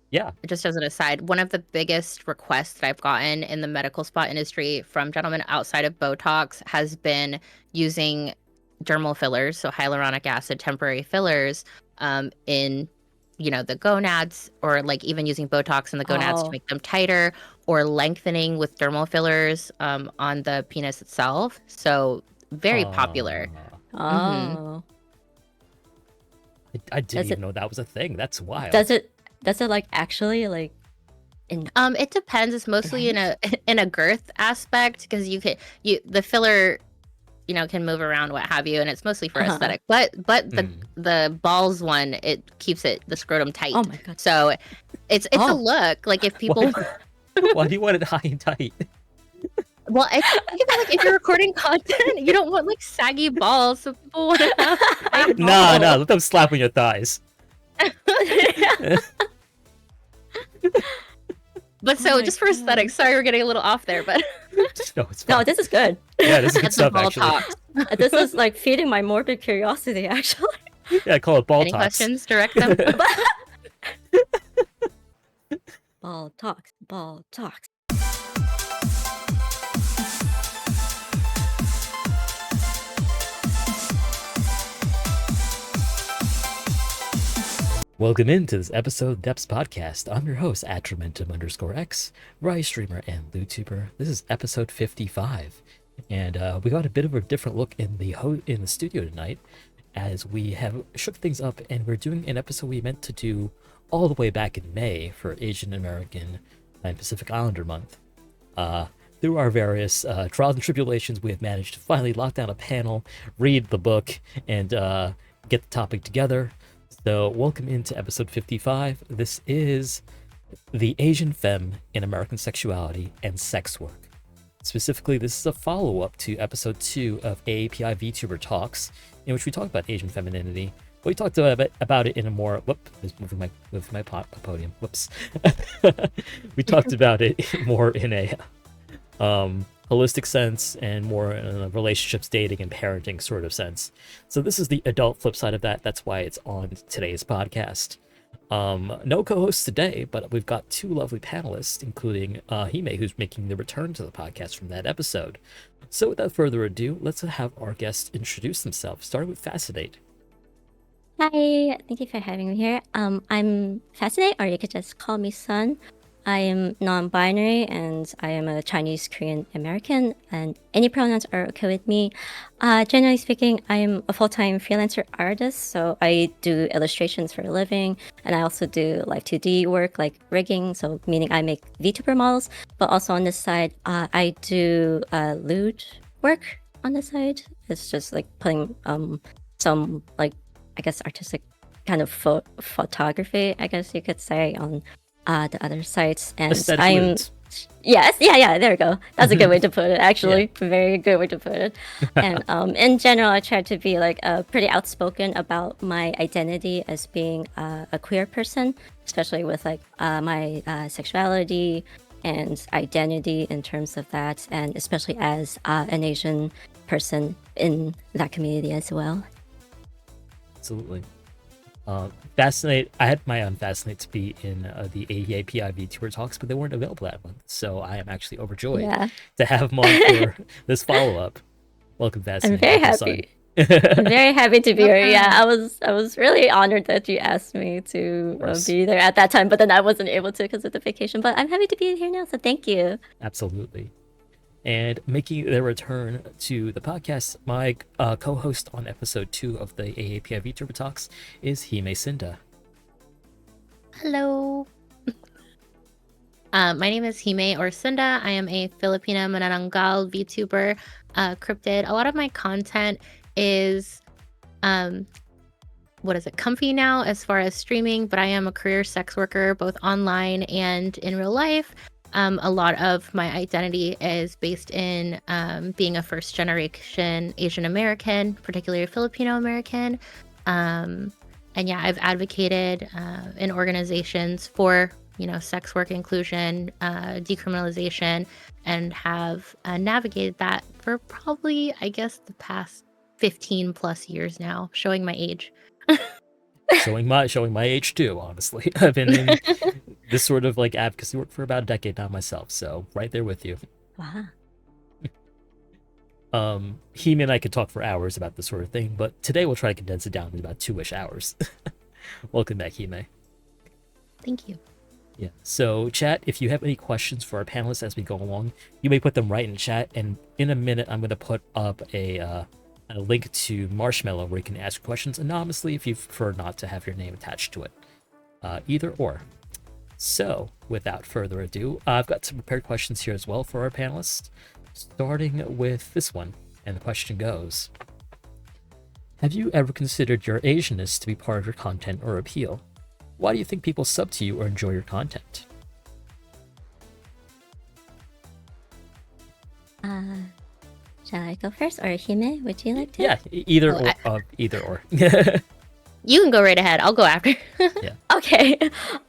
Yeah. Just as an aside, one of the biggest requests that I've gotten in the medical spa industry from gentlemen outside of Botox has been using dermal fillers, so hyaluronic acid temporary fillers, in the gonads, or like even using Botox in the gonads to Oh. make them tighter, or lengthening with dermal fillers on the penis itself. So very popular. Mm-hmm. Oh. I didn't Does even it know that was a thing. That's does wild. it does it like actually like in It depends. It's mostly in bend? a girth aspect, because the filler can move around, what have you, and it's mostly for Uh-huh. aesthetic. But Mm. the balls one, it keeps the scrotum Oh tight. my god. So it's a Oh. look. Like if Why, people, why do you want it high and tight? well, I think about like if you're recording content, you don't want like saggy balls, so people want to have tight Nah, balls. let them slap on your thighs. But Oh so my just for God. aesthetics, sorry we're getting a little off there, but No, it's fine. No, this is good. Yeah, this is good that's the stuff, ball actually. talks. This is like feeding my morbid curiosity, actually. Yeah, I call it ball Any talks. questions? Direct them. Ball talks, ball talks. Welcome into this episode of Depths Podcast. I'm your host, @Trementum_X, Rise streamer and LewDtuber. This is episode 55, and we got a bit of a different look in the studio tonight, as we have shook things up, and we're doing an episode we meant to do all the way back in May for Asian American and Pacific Islander Month. Through our various trials and tribulations, we have managed to finally lock down a panel, read the book, and get the topic together. So welcome into episode 55. This is the Asian Femme in American Sexuality and Sex Work. Specifically, this is a follow-up to episode 2 of AAPI Vtuber Talks, in which we talked about Asian femininity. But we talked about it in a more... moving my podium. Whoops. We talked about it more in a holistic sense and more in a relationships, dating, and parenting sort of sense. So this is the adult flip side of that. That's why it's on today's podcast. No co-hosts today, but we've got two lovely panelists, including Hime, who's making the return to the podcast from that episode. So without further ado, let's have our guests introduce themselves, starting with Fascinate. Hi, thank you for having me here. I'm Fascinate, or you could just call me Sun. I am non-binary, and I am a Chinese Korean American, and any pronouns are okay with me. Generally speaking, I am a full-time freelancer artist, so I do illustrations for a living, and I also do like 2D work, like rigging, so meaning I make VTuber models, but also on this side, I do lewd work on the side. It's just like putting some like, I guess, artistic kind of photography, I guess you could say, on the other sites. And Aesthetic I'm lewd. yes, yeah, there we go. That's a good way to put it, actually. Very good way to put it. And in general, I try to be like pretty outspoken about my identity as being a queer person, especially with like my sexuality and identity in terms of that, and especially as an Asian person in that community as well. Absolutely. Fascinate. I had my Fascinate to be in the AAPI Vtuber Talks, but they weren't available that month, so I am actually overjoyed to have them on for this follow-up. Welcome, Fascinate. I'm very happy. I'm very happy to be here. Yeah, I was really honored that you asked me to be there at that time, but then I wasn't able to because of the vacation. But I'm happy to be here now, so thank you. Absolutely. And making their return to the podcast, my co-host on episode 2 of the AAPI Vtuber Talks is Hime Cinda. Hello. My name is Hime or Cinda. I am a Filipina Manananggal VTuber, cryptid. A lot of my content is, comfy now as far as streaming, but I am a career sex worker, both online and in real life. A lot of my identity is based in being a first-generation Asian American, particularly Filipino American. And yeah, I've advocated in organizations for, sex work inclusion, decriminalization, and have navigated that for probably, I guess, the past 15 plus years now, showing my age. showing my age too, honestly. I've been this sort of like advocacy work for about a decade now myself, so right there with you. Wow. Hime and I could talk for hours about this sort of thing, but today we'll try to condense it down to about 2-ish hours. Welcome back, Hime. Thank you. Yeah. So, chat, if you have any questions for our panelists as we go along, you may put them right in chat, and in a minute, I'm going to put up a link to Marshmallow where you can ask questions anonymously if you prefer not to have your name attached to it. Either or. So, without further ado, I've got some prepared questions here as well for our panelists, starting with this one, and the question goes: have you ever considered your Asianness to be part of your content or appeal? Why do you think people sub to you or enjoy your content? Shall I go first, or Hime? Would you like to? Yeah, either Oh, or. Either or. You can go right ahead. I'll go after. Okay.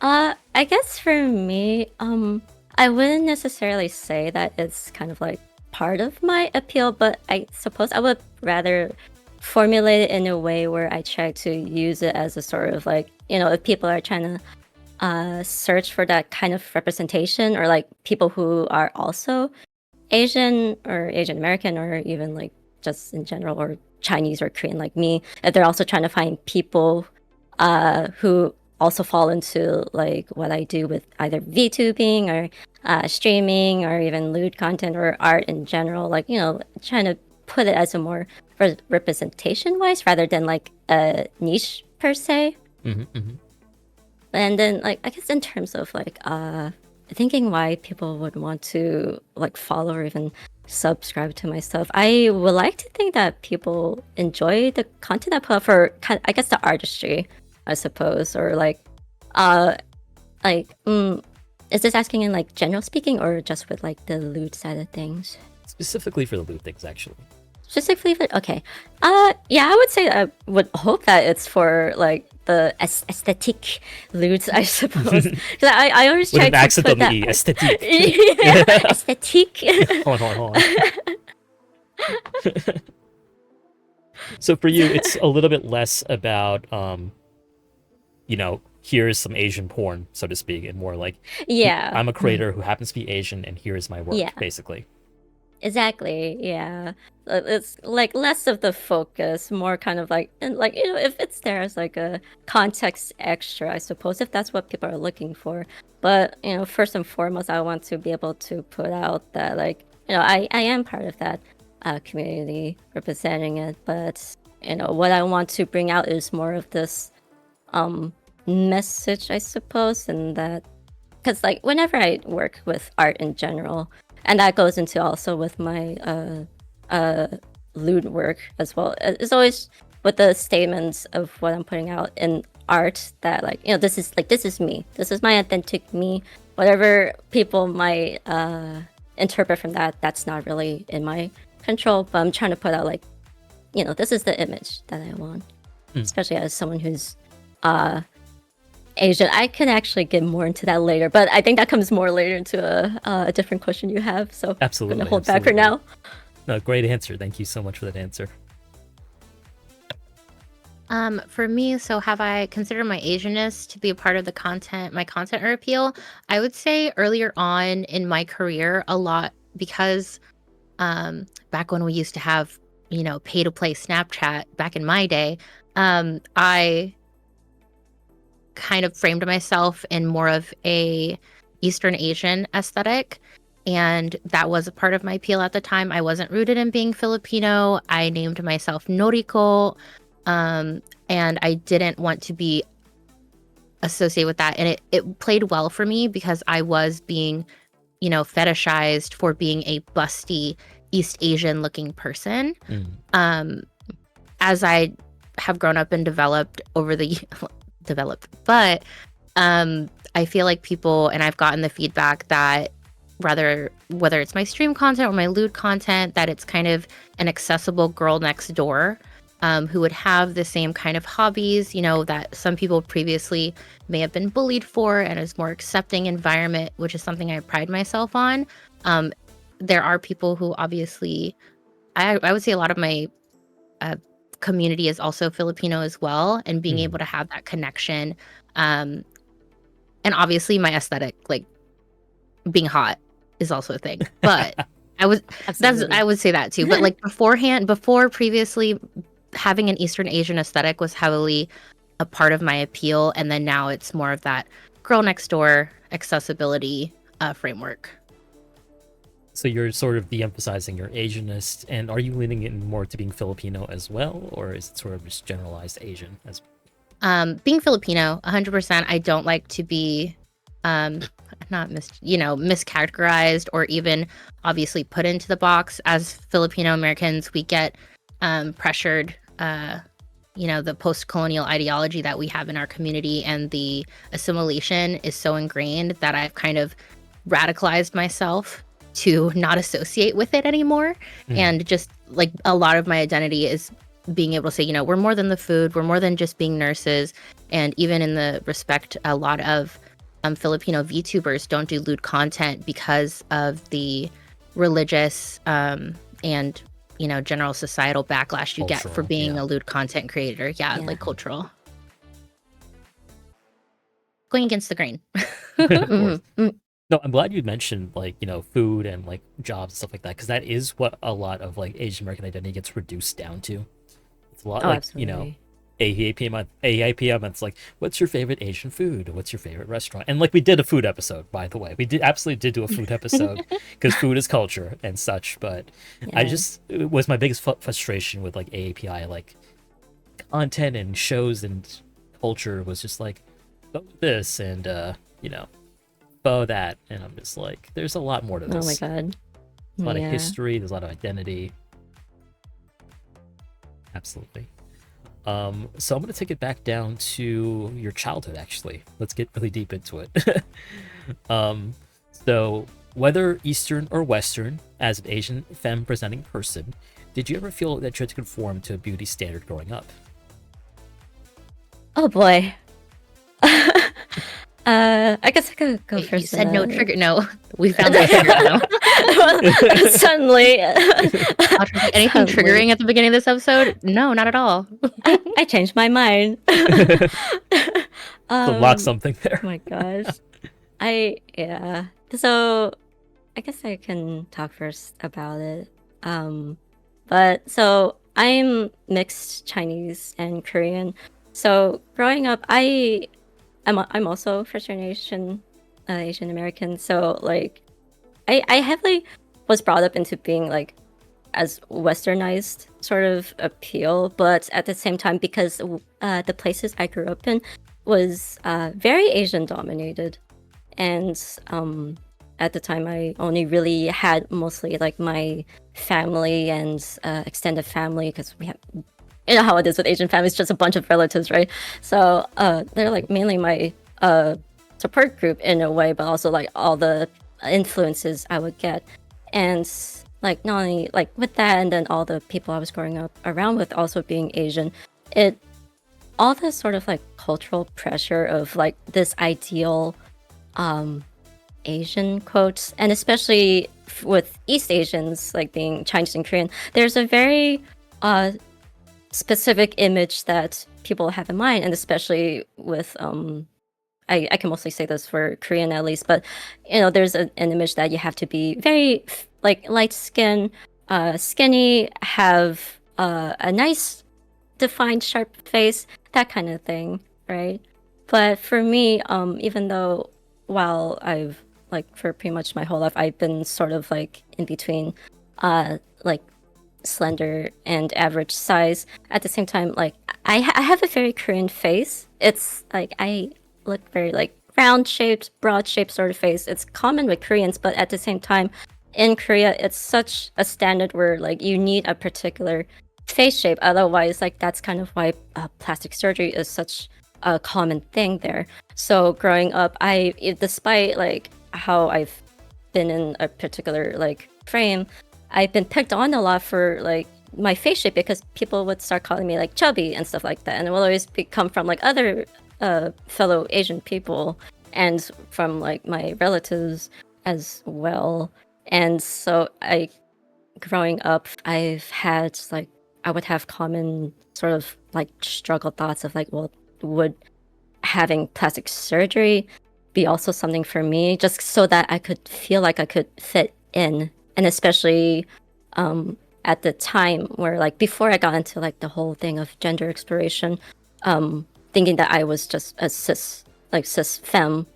I guess for me, I wouldn't necessarily say that it's kind of like part of my appeal, but I suppose I would rather formulate it in a way where I try to use it as a sort of like, if people are trying to search for that kind of representation, or like people who are also Asian or Asian American, or even like just in general, or Chinese or Korean like me, if they're also trying to find people who also fall into like what I do with either VTubing or streaming, or even lewd content or art in general, like, trying to put it as a more representation wise rather than like a niche per se. And then, like, I guess in terms of like thinking why people would want to like follow or even subscribe to my stuff, I would like to think that people enjoy the content I put up for I guess the artistry, I suppose, or like is this asking in like general speaking, or just with like the lewd side of things? Specifically for the lewd things, actually. Specifically for, okay. Yeah, I would say I would hope that it's for like the aesthetic lewds, I suppose. Because I always With try an to accent put on the that. E, aesthetic. Yeah, aesthetic. Hold on. So for you, it's a little bit less about, here's some Asian porn, so to speak, and more like, Yeah. I'm a creator who happens to be Asian, and here is my work, Yeah. basically. Exactly. Yeah. It's like less of the focus, more kind of like, and like, if it's there as like a context extra, I suppose, if that's what people are looking for. But, first and foremost, I want to be able to put out that, like, I am part of that community, representing it. But, what I want to bring out is more of this message, I suppose, and that, because like whenever I work with art in general, and that goes into also with my lewd work as well, it's always with the statements of what I'm putting out in art, that like, this is me, this is my authentic me. Whatever people might interpret from that, that's not really in my control, but I'm trying to put out like, this is the image that I want. Especially as someone who's Asian. I could actually get more into that later, but I think that comes more later into a different question you have. So Absolutely. I'm gonna hold back for now. No, great answer. Thank you so much for that answer. For me, so have I considered my Asianness to be a part of my content or appeal? I would say earlier on in my career, a lot, because back when we used to have, pay to play Snapchat back in my day, I kind of framed myself in more of a Eastern Asian aesthetic, and that was a part of my appeal at the time. I wasn't rooted in being Filipino. I named myself Noriko, and I didn't want to be associated with that, and it played well for me because I was being, fetishized for being a busty East Asian looking person. As I have grown up and developed but I feel like people, and I've gotten the feedback that whether it's my stream content or my lewd content, that it's kind of an accessible girl next door who would have the same kind of hobbies, that some people previously may have been bullied for, and is more accepting environment, which is something I pride myself on. There are people who obviously, I would say a lot of my community is also Filipino as well, and being able to have that connection. And And obviously my aesthetic, like being hot is also a thing. But I would say that too. But like before previously, having an Eastern Asian aesthetic was heavily a part of my appeal, and then now it's more of that girl next door accessibility framework. So you're sort of de-emphasizing your Asianness, and are you leaning in more to being Filipino as well, or is it sort of just generalized Asian as Being Filipino, 100%. I don't like to be not mischaracterized or even obviously put into the box. As Filipino Americans, we get pressured, the post-colonial ideology that we have in our community, and the assimilation is so ingrained that I've kind of radicalized myself to not associate with it anymore. And just like a lot of my identity is being able to say, we're more than the food, we're more than just being nurses. And even in the respect, a lot of Filipino VTubers don't do lewd content because of the religious and general societal backlash you get for being a lewd content creator. Like cultural. Going against the grain. No, I'm glad you mentioned food and like jobs and stuff like that, because that is what a lot of like Asian American identity gets reduced down to. It's a lot absolutely. AAPI month's like, what's your favorite Asian food? What's your favorite restaurant? And like we did a food episode, by the way. We absolutely did do a food episode because food is culture and such. But it was my biggest frustration with like AAPI, like content and shows and culture was just like, oh, this and that, and I'm just like, there's a lot more to this. Oh my god. There's a lot of history, there's a lot of identity. Absolutely. So I'm going to take it back down to your childhood, actually. Let's get really deep into it. So whether Eastern or Western, as an Asian femme presenting person, did you ever feel that you had to conform to a beauty standard growing up? Oh boy. I guess I could go first. You said no trigger. No, we found the trigger now. Suddenly. Anything triggering at the beginning of this episode? No, not at all. I changed my mind. Lock something there. Oh my gosh. So I guess I can talk first about it. But so I'm mixed Chinese and Korean. So growing up, I'm also first generation Asian American. So like I heavily was brought up into being like as westernized sort of appeal, but at the same time, because the places I grew up in was very Asian dominated, and at the time I only really had mostly like my family and extended family, because we have, you know how it is with Asian families, just a bunch of relatives, right? So they're like mainly my support group in a way, but also like all the influences I would get. And like not only like with that, and then all the people I was growing up around with also being Asian, all this sort of like cultural pressure of like this ideal Asian quotes, and especially with East Asians like being Chinese and Korean, there's a very specific image that people have in mind, and especially with I can mostly say this for Korean at least, but there's an image that you have to be very like light skin, skinny, have a nice defined sharp face, that kind of thing, right? But for me, even though while I've like for pretty much my whole life I've been sort of like in between like slender and average size, at the same time like I have a very Korean face. It's like I look very like round shaped, broad shaped sort of face. It's common with Koreans, but at the same time in Korea it's such a standard where like you need a particular face shape, otherwise like that's kind of why plastic surgery is such a common thing there. So growing up, despite like how I've been in a particular like frame, I've been picked on a lot for like my face shape, because people would start calling me like chubby and stuff like that, and it will always come from like other fellow Asian people and from like my relatives as well. And so growing up, I've had like I would have common sort of like struggle thoughts of like, well, would having plastic surgery be also something for me, just so that I could feel like I could fit in. And especially at the time where, like, before I got into like the whole thing of gender exploration, thinking that I was just a cis femme,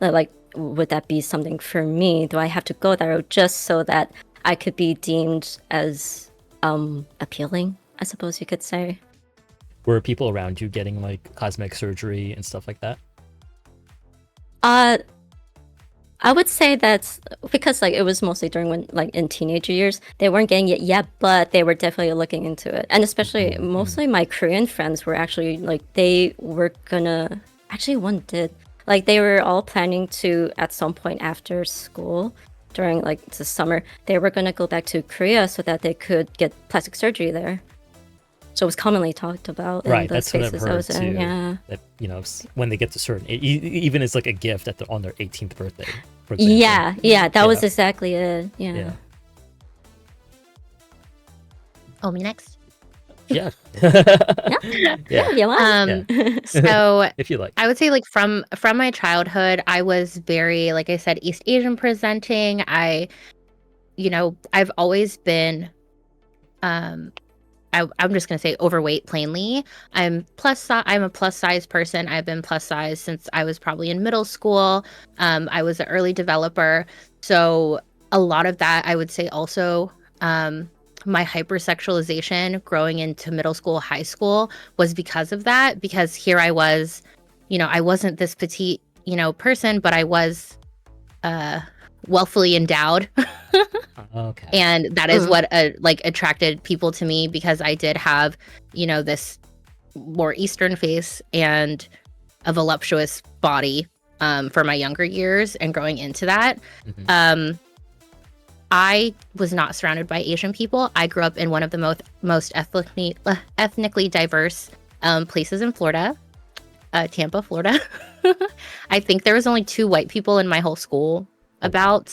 like, would that be something for me? Do I have to go that route just so that I could be deemed as appealing, I suppose you could say? Were people around you getting like cosmetic surgery and stuff like that? I would say that's because, like, it was mostly during when, like, in teenager years, they weren't getting it yet, but they were definitely looking into it. And especially mostly my Korean friends were actually like, they were gonna, actually one did, like, they were all planning to, at some point after school during like the summer, they were gonna go back to Korea so that they could get plastic surgery there. So it was commonly talked about in Right, the that's what I've spaces I heard was in. too. Yeah. That, you know, when they get to certain, even as like a gift on their 18th birthday, for example. Yeah, that was exactly it. Yeah. Oh, me next. Yeah. Yeah, you want? So If you like. I would say, like, from my childhood, I was very, like I said, East Asian presenting. I've always been, I'm just gonna say overweight plainly. I'm a plus size person. I've been plus size since I was probably in middle school. I was an early developer. So a lot of that, I would say also, my hypersexualization growing into middle school, high school was because of that, because here I was, I wasn't this petite, person, but I was wealthily endowed. Okay. And that is what attracted people to me, because I did have, this more Eastern face and a voluptuous body for my younger years and growing into that. I was not surrounded by Asian people. I grew up in one of the most ethnically diverse places in Florida, Tampa, Florida. I think there was only 2 white people in my whole school. Oh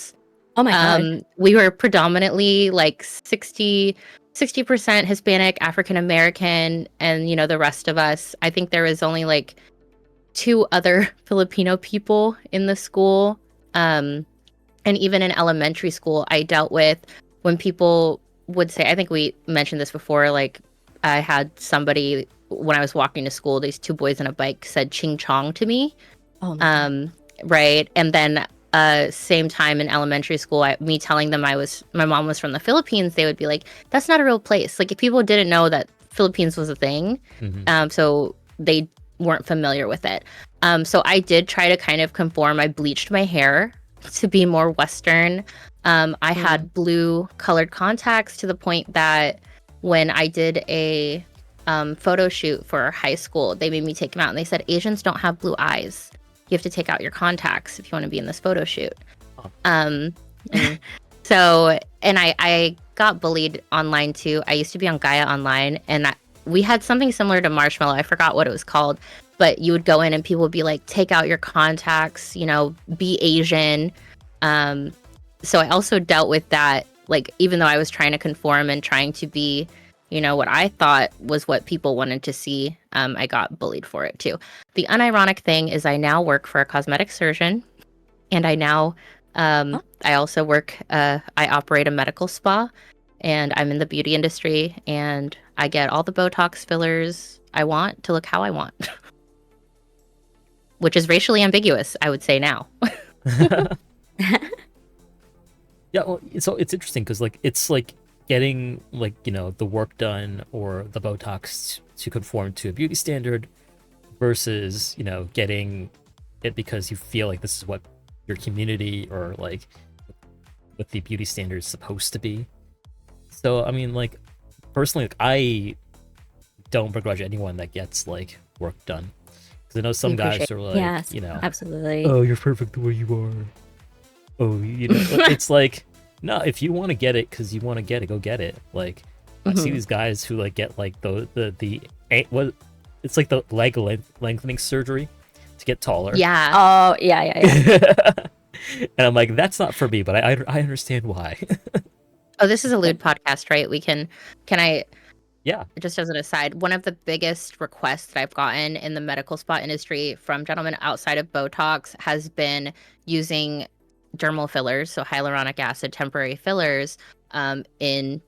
my God. We were predominantly like 60% Hispanic, African American, and the rest of us. I think there was only like 2 other Filipino people in the school. And even in elementary school, I dealt with when people would say, I think we mentioned this before, like, I had somebody, when I was walking to school, these 2 boys on a bike said ching chong to me. Oh my God. Right. And then same time in elementary school, me telling them my mom was from the Philippines, they would be like, that's not a real place. Like, if people didn't know that Philippines was a thing, so they weren't familiar with it. So I did try to kind of conform. I bleached my hair to be more Western. I had blue colored contacts to the point that when I did a photo shoot for high school, they made me take them out, and they said, Asians don't have blue eyes. You have to take out your contacts if you want to be in this photo shoot. So, and I got bullied online too. I used to be on Gaia Online, and we had something similar to Marshmallow. I forgot what it was called, but you would go in and people would be like, take out your contacts, be Asian. So I also dealt with that, like, even though I was trying to conform and trying to be, what I thought was what people wanted to see, I got bullied for it too. The unironic thing is I now work for a cosmetic surgeon, and I now, I also work, I operate a medical spa, and I'm in the beauty industry, and I get all the Botox fillers I want to look how I want. Which is racially ambiguous, I would say now. Yeah, well, so it's interesting because, like, it's like getting, like, the work done or the Botox to conform to a beauty standard versus, getting it because you feel like this is what your community or, like, what the beauty standard is supposed to be. So, I mean, like, personally, like, I don't begrudge anyone that gets, like, work done. Because I know some guys are like, yes, absolutely. Oh, you're perfect the way you are. Oh, it's like, no, if you want to get it because you want to get it, go get it. Like, I see these guys who, like, get, like, what, it's like the leg lengthening surgery to get taller. Yeah. Oh, yeah. And I'm like, that's not for me, but I understand why. Oh, this is a lewd podcast, right? Can I Yeah. Just as an aside, one of the biggest requests that I've gotten in the medical spa industry from gentlemen outside of Botox has been using dermal fillers, so hyaluronic acid temporary fillers, in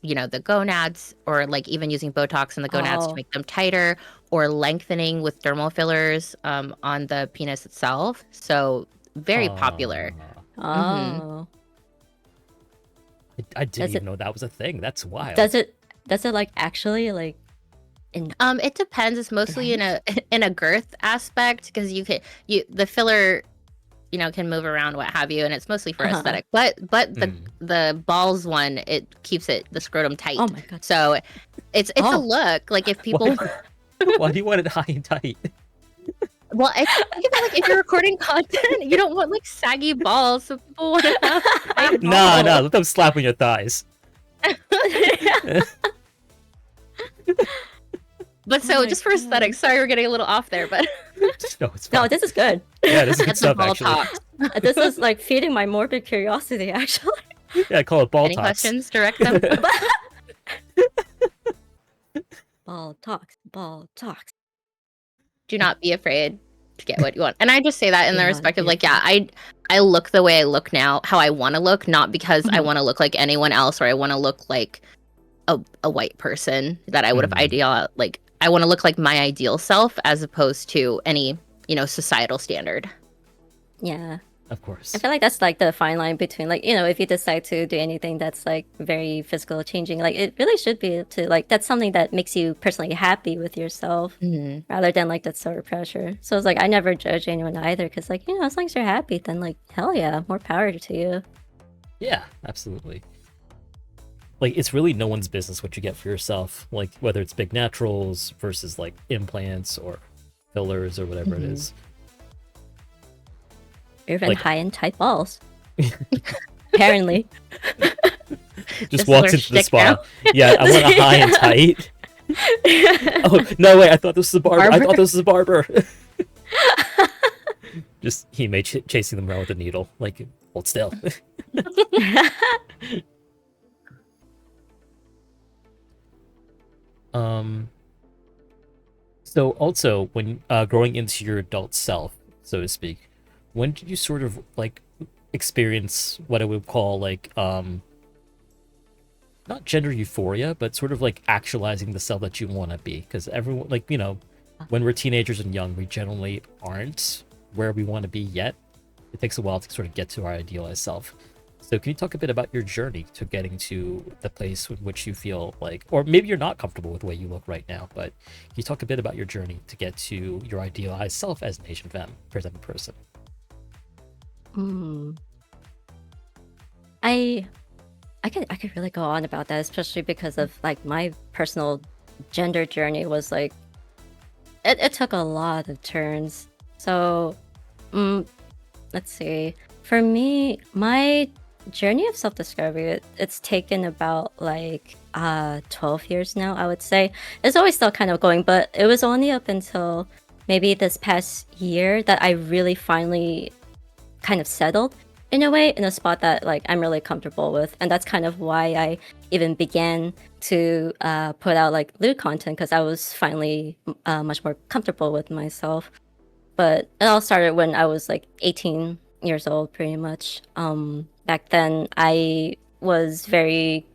the gonads, or like even using Botox in the gonads to Oh. make them tighter, or lengthening with dermal fillers on the penis itself. So very popular. Mm-hmm. Oh. I didn't Does even it know that was a thing. That's wild. does it like actually like It depends. It's mostly in a in a girth aspect, because the filler can move around, what have you, and it's mostly for aesthetic. But the balls one, it keeps the scrotum tight. Oh my god. So it's a look. Like if people Why do you want it high and tight? well, I think about, like, if you're recording content, you don't want like saggy balls, so people want to have tight No, balls. let them slap on your thighs. But so Oh my just for God. aesthetics, sorry we're getting a little off there, but No, it's fine. No, this is good. Yeah, this is good that's stuff, the ball actually. talk. This is like feeding my morbid curiosity, actually. Yeah, call it ball Any talks. questions? Direct them. Ball talks. Do not be afraid to get what you want. And I just say that in the Yeah, respect of, yeah. like, yeah, I look the way I look now, how I want to look, not because I Mhm. want to look like anyone else, or I want to look like a white person that I would have like I want to look like my ideal self, as opposed to any societal standard. Yeah. Of course. I feel like that's like the fine line between, like, if you decide to do anything that's like very physical changing, like it really should be to like that's something that makes you personally happy with yourself, rather than like that sort of pressure. So it's like I never judge anyone either, because like as long as you're happy, then like hell yeah, more power to you. Yeah, absolutely. Like, it's really no one's business what you get for yourself, like whether it's big naturals versus like implants or fillers or whatever it is. Or even Like- high and tight balls. Apparently. Just This walks is into our the spa. shtick Yeah, I want a high and tight. Oh no, wait! I thought this was a barber. I thought this was a barber. Just chasing them around with a needle. Like, hold still. So also, when growing into your adult self, so to speak, when did you sort of like experience what I would call like not gender euphoria, but sort of like actualizing the self that you want to be? Because everyone, like, when we're teenagers and young, we generally aren't where we want to be yet. It takes a while to sort of get to our idealized self. So can you talk a bit about your journey to getting to the place in which you feel like, or maybe you're not comfortable with the way you look right now, but can you talk a bit about your journey to get to your idealized self as an Asian femme, presenting person? I could really go on about that, especially because of like my personal gender journey was like it took a lot of turns. So let's see. For me, my journey of self-discovery, it's taken about like 12 years now, I would say. It's always still kind of going, but it was only up until maybe this past year that I really finally kind of settled in a way, in a spot that like I'm really comfortable with. And that's kind of why I even began to put out like lewd content, because I was finally much more comfortable with myself. But it all started when I was like 18 years old, pretty much. Back then I was very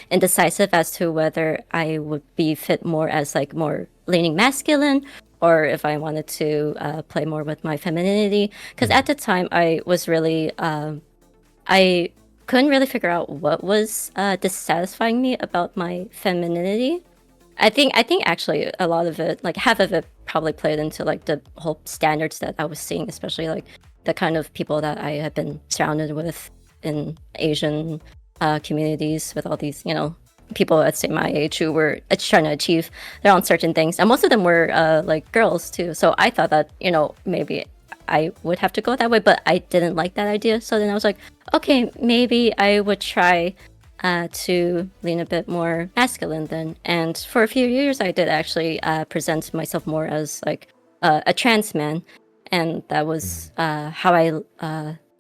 indecisive as to whether I would be fit more as like more leaning masculine, or if I wanted to play more with my femininity. Because at the time I was really I couldn't really figure out what was dissatisfying me about my femininity. I think actually a lot of it, like half of it, probably played into like the whole standards that I was seeing, especially like the kind of people that I had been surrounded with in Asian communities, with all these people at say my age who were trying to achieve their own certain things, and most of them were like girls too. So I thought that maybe I would have to go that way, but I didn't like that idea. So then I was like, okay, maybe I would try to lean a bit more masculine then. And for a few years, I did actually present myself more as like a trans man, and that was how I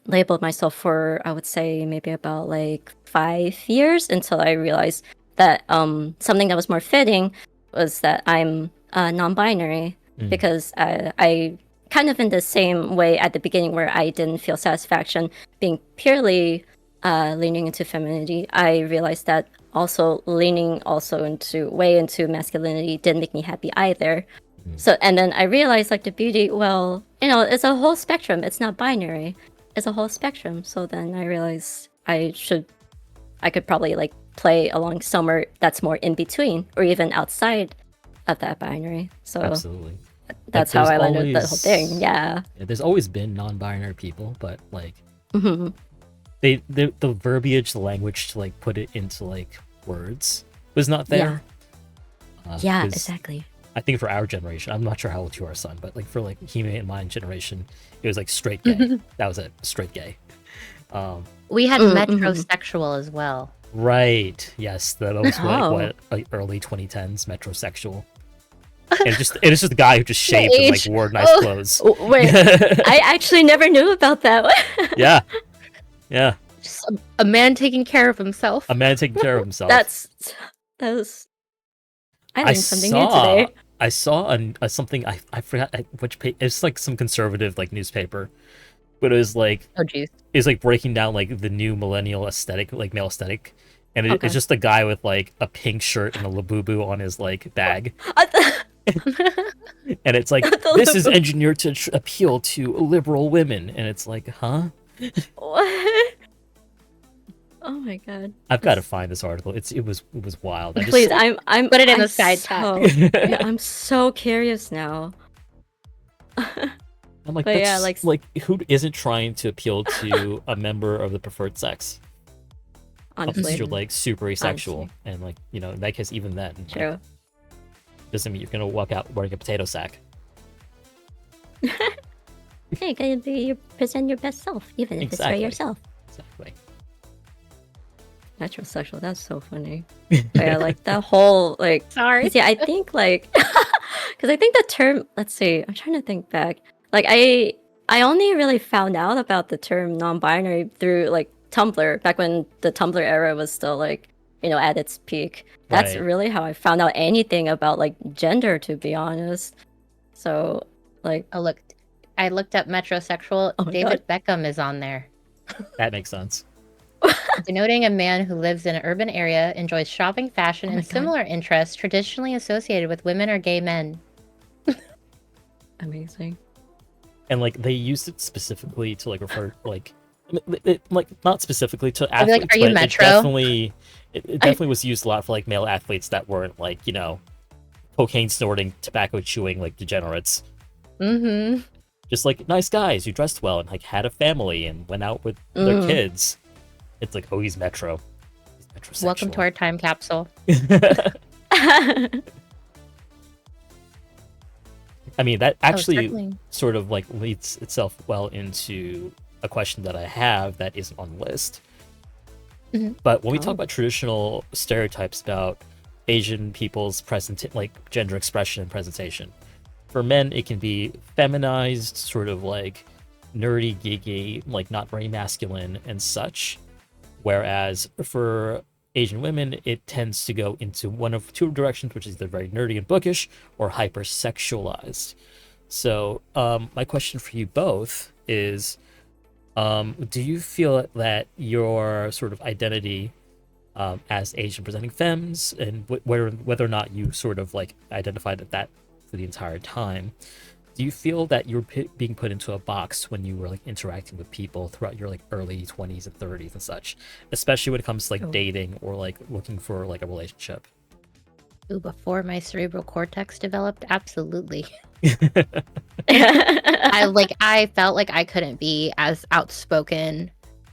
labeled myself for, I would say, maybe about like 5 years, until I realized that something that was more fitting was that I'm non-binary, because I kind of in the same way at the beginning where I didn't feel satisfaction being purely leaning into femininity. I realized that also leaning also into masculinity didn't make me happy either. So, and then I realized like the beauty, well, it's a whole spectrum. It's not binary. It's a whole spectrum. So then I realized I could probably like play along somewhere that's more in between or even outside of that binary. So Absolutely. that's how I landed the whole thing. Yeah. There's always been non-binary people, but like Mm-hmm. the verbiage, the language to like put it into like words was not there. Yeah, 'cause exactly. I think for our generation, I'm not sure how old you are, son, but like for like Hime and mine generation, it was like straight gay. That was it, straight gay. We had metrosexual as well. Right. Yes, that was what like early 2010s metrosexual. And it is just a guy who just shaved and like wore nice clothes. Wait, I actually never knew about that. Yeah. Yeah. Just a man taking care of himself. A man taking care of himself. That was. I learned something new today. I saw something I forgot which page. It's like some conservative like newspaper, but it was like geez. It was like breaking down like the new millennial aesthetic, like male aesthetic, and it's just a guy with like a pink shirt and a labubu on his like bag. And it's like, this is engineered to appeal to liberal women, and it's like, huh? What? Oh my god! I've got to find this article. It was wild. Please, I'm put it in the side chat. Yeah, I'm so curious now. I'm like, that's, like who isn't trying to appeal to a member of the preferred sex? Honestly, unless you're like super asexual, and like in that case, even then, true. Like, doesn't mean you're gonna walk out wearing a potato sack. Hey, you present your best self, even if it's for yourself. Exactly. Metrosexual, that's so funny. Yeah, like that whole like. Sorry. Yeah, I think like, because I think the term. Let's see. I'm trying to think back. Like I only really found out about the term non-binary through like Tumblr, back when the Tumblr era was still like at its peak. That's really how I found out anything about like gender, to be honest. So like, I looked up metrosexual. David Beckham is on there. That makes sense. Denoting a man who lives in an urban area, enjoys shopping, fashion, and similar interests traditionally associated with women or gay men. Amazing. And like they used it specifically to like refer like not specifically to athletes, like, are you but metro? it definitely was used a lot for like male athletes that weren't like cocaine snorting, tobacco chewing like degenerates. Mm-hmm. Just like nice guys who dressed well and like had a family and went out with their kids. It's like, oh, he's metro. He's metrosexual. Welcome to our time capsule. I mean, that actually sort of like leads itself well into a question that I have that isn't on the list. Mm-hmm. But when we talk about traditional stereotypes about Asian people's like gender expression and presentation, for men it can be feminized, sort of like nerdy, geeky, like not very masculine and such. Whereas for Asian women, it tends to go into one of two directions, which is either very nerdy and bookish or hypersexualized. So my question for you both is, do you feel that your sort of identity as Asian presenting femmes, and whether or not you sort of like identified that for the entire time, do you feel that you're being put into a box when you were like interacting with people throughout your like early 20s and 30s and such, especially when it comes to like dating or like looking for like a relationship? Ooh, before my cerebral cortex developed, absolutely. I felt like I couldn't be as outspoken,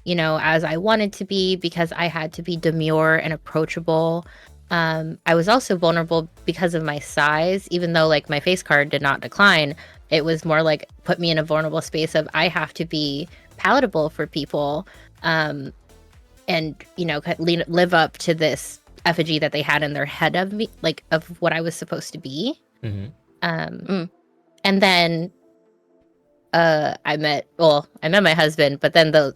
as I wanted to be, because I had to be demure and approachable. I was also vulnerable because of my size, even though like my face card did not decline. It was more like put me in a vulnerable space of I have to be palatable for people, and live up to this effigy that they had in their head of me, like of what I was supposed to be. Mm-hmm. And then I met my husband, but then the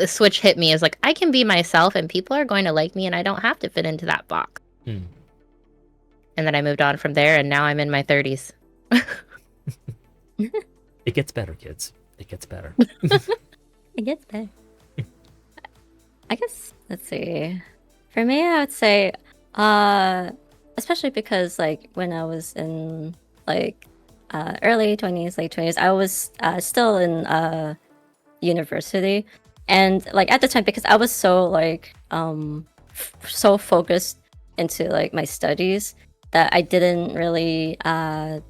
switch hit me as like I can be myself and people are going to like me and I don't have to fit into that box. Hmm. And then I moved on from there, and now I'm in my 30s. It gets better, kids. It gets better. It gets better. I guess, let's see. For me, I would say, especially because like when I was in like early 20s, late 20s, I was still in university. And like at the time, because I was so like so focused into like my studies that I didn't really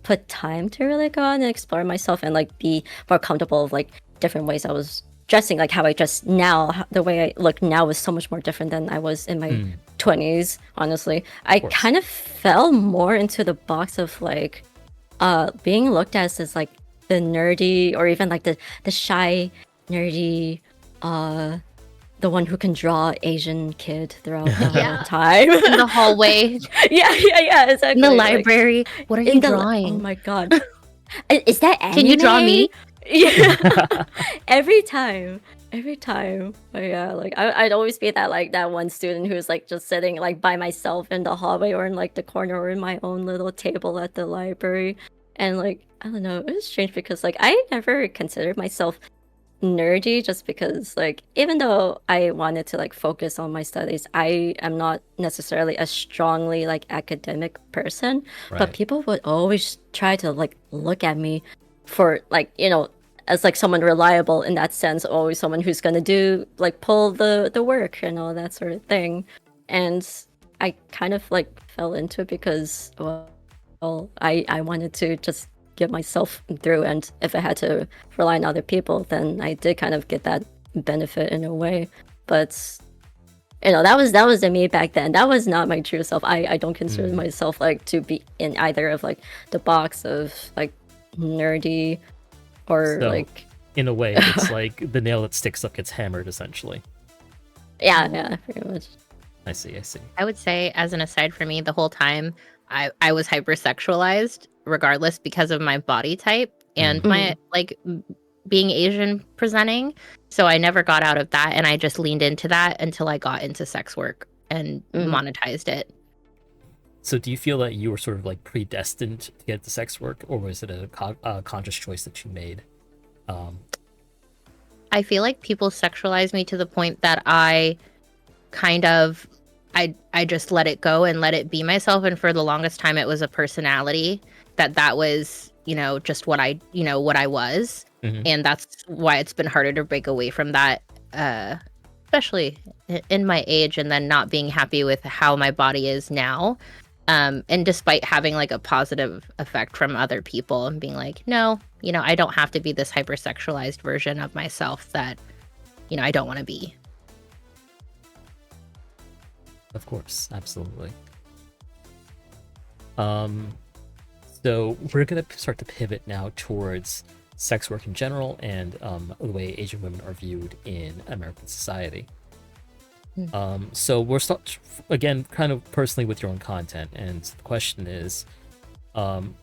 put time to really go out and explore myself and like be more comfortable with like different ways I was dressing, like how I dress now. The way I look now is so much more different than I was in my 20s. Honestly, I course. kind of fell more into the box of like being looked at as like the nerdy or even like the shy nerdy the one who can draw Asian kid throughout the Yeah. whole time. In the hallway, yeah, exactly. in the like, library. What are you in the drawing? oh my god. Is that anime? Can you draw me? Yeah. every time. But yeah, like I'd always be that one student who's like just sitting like by myself in the hallway or in like the corner or in my own little table at the library. And like, I don't know, it was strange because like I never considered myself nerdy just because like even though I wanted to like focus on my studies, I am not necessarily a strongly like academic person. Right. But people would always try to like look at me for like, as like someone reliable in that sense, always someone who's gonna do like pull the work and all that sort of thing. And I kind of like fell into it because well I wanted to just get myself through, and if I had to rely on other people, then I did kind of get that benefit in a way. But that was the me back then. That was not my true self. I don't consider myself like to be in either of like the box of like nerdy or So, like in a way, it's like the nail that sticks up gets hammered, essentially. yeah, pretty much. I see. I would say, as an aside for me, the whole time I was hypersexualized, regardless, because of my body type and my like being Asian presenting. So I never got out of that, and I just leaned into that until I got into sex work and monetized it. So do you feel that you were sort of like predestined to get into sex work, or was it a conscious choice that you made? I feel like people sexualize me to the point that I kind of I just let it go and let it be myself, and for the longest time it was a personality that was just what I was, and that's why it's been harder to break away from that, especially in my age, and then not being happy with how my body is now, and despite having like a positive effect from other people and being like, no, I don't have to be this hypersexualized version of myself that I don't want to be. Of course, absolutely. So we're gonna start to pivot now towards sex work in general and the way Asian women are viewed in American society. So we're start again, kind of personally with your own content, and the question is, some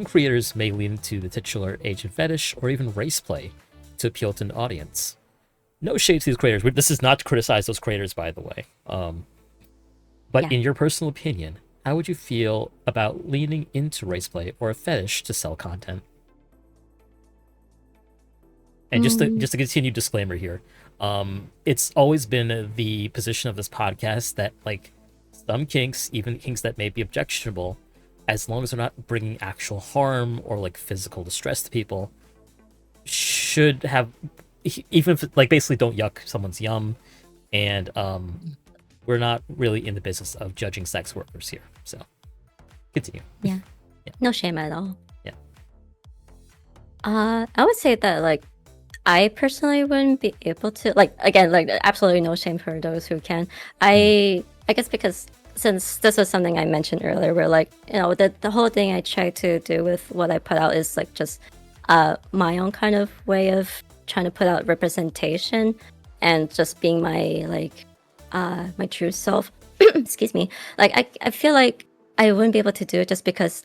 creators may lean into the titular Asian fetish or even race play to appeal to an audience. No shade to these creators. This is not to criticize those creators, by the way. But in your personal opinion, how would you feel about leaning into race play or a fetish to sell content? And just to continue disclaimer here, it's always been the position of this podcast that like some kinks, even kinks that may be objectionable, as long as they're not bringing actual harm or like physical distress to people, should have, even if like basically don't yuck someone's yum, and we're not really in the business of judging sex workers here. So continue. Yeah. No shame at all. Yeah. I would say that like I personally wouldn't be able to, like, again, like absolutely no shame for those who can. I guess because since this was something I mentioned earlier, where like, the whole thing I try to do with what I put out is like just my own kind of way of trying to put out representation and just being my like my true self. Excuse me. Like I feel like I wouldn't be able to do it just because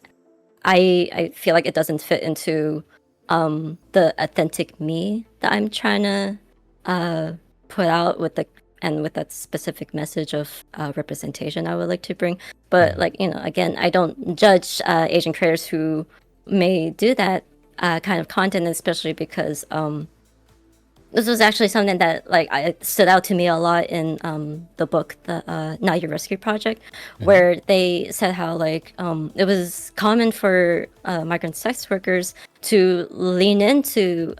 I feel like it doesn't fit into the authentic me that I'm trying to put out with the and with that specific message of representation I would like to bring. But like, again, I don't judge Asian creators who may do that kind of content, especially because this was actually something that like stood out to me a lot in the book, the Not Your Rescue Project, where they said how like it was common for migrant sex workers to lean into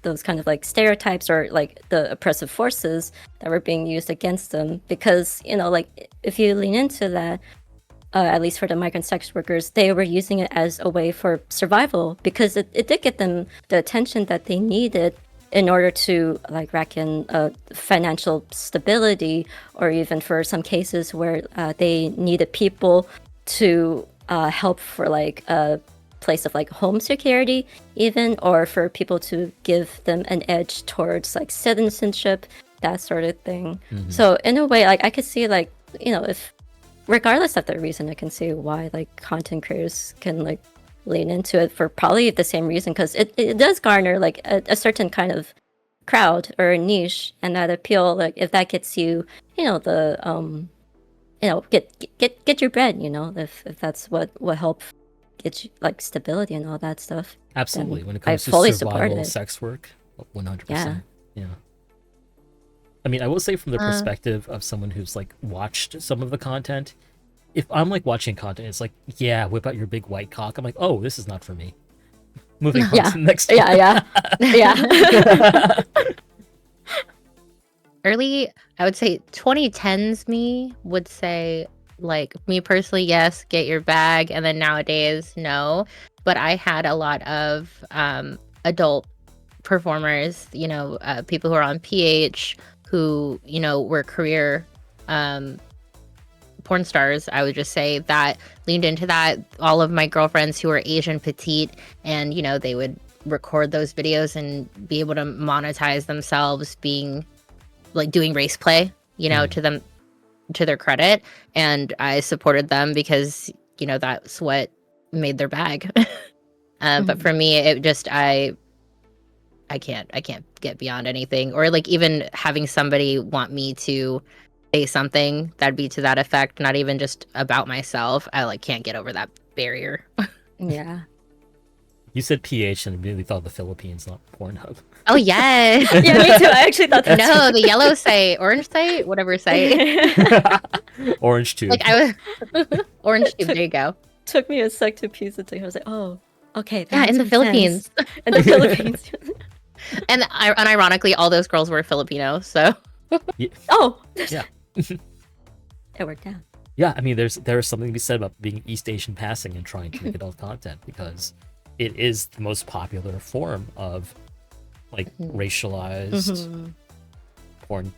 those kind of like stereotypes or like the oppressive forces that were being used against them, because like if you lean into that, at least for the migrant sex workers, they were using it as a way for survival, because it did get them the attention that they needed in order to like rack in financial stability, or even for some cases where they needed people to help for like a place of like home security even, or for people to give them an edge towards like citizenship, that sort of thing. So in a way, like I could see like, if regardless of the reason, I can see why like content creators can like lean into it for probably the same reason, because it does garner like a certain kind of crowd or a niche, and that appeal, like if that gets you the get your bread, if that's what helps get you like stability and all that stuff. Absolutely. then When it I comes to fully support survival it. sex work, 100%. Yeah. Yeah. I mean, I will say from the perspective of someone who's like watched some of the content, if I'm like watching content, it's like, yeah, whip out your big white cock. I'm like, oh, this is not for me. Moving on to the next one. Yeah. Early, I would say 2010s me would say, like, me personally, yes, get your bag, and then nowadays, no. But I had a lot of adult performers, people who are on PH, who, were career porn stars, I would just say, that leaned into that. All of my girlfriends who were Asian petite, and they would record those videos and be able to monetize themselves being like doing race play, to them, to their credit, and I supported them because that's what made their bag. But for me, it just I can't get beyond anything, or like even having somebody want me to say something that'd be to that effect, not even just about myself. I like can't get over that barrier. Yeah. You said PH and immediately thought of the Philippines, not Pornhub. Oh yeah. Yeah, me too. I actually thought that. No, the yellow site, orange site, whatever site. Orange tube. Like I was orange tube. There you go. Took me a sec to piece it together. I was like, oh, okay. that Yeah, in makes the sense. Philippines. In the Philippines. And unironically, all those girls were Filipino. So Oh, Yeah. it worked out. Yeah, I mean, there's something to be said about being East Asian passing and trying to make adult content, because it is the most popular form of like racialized porn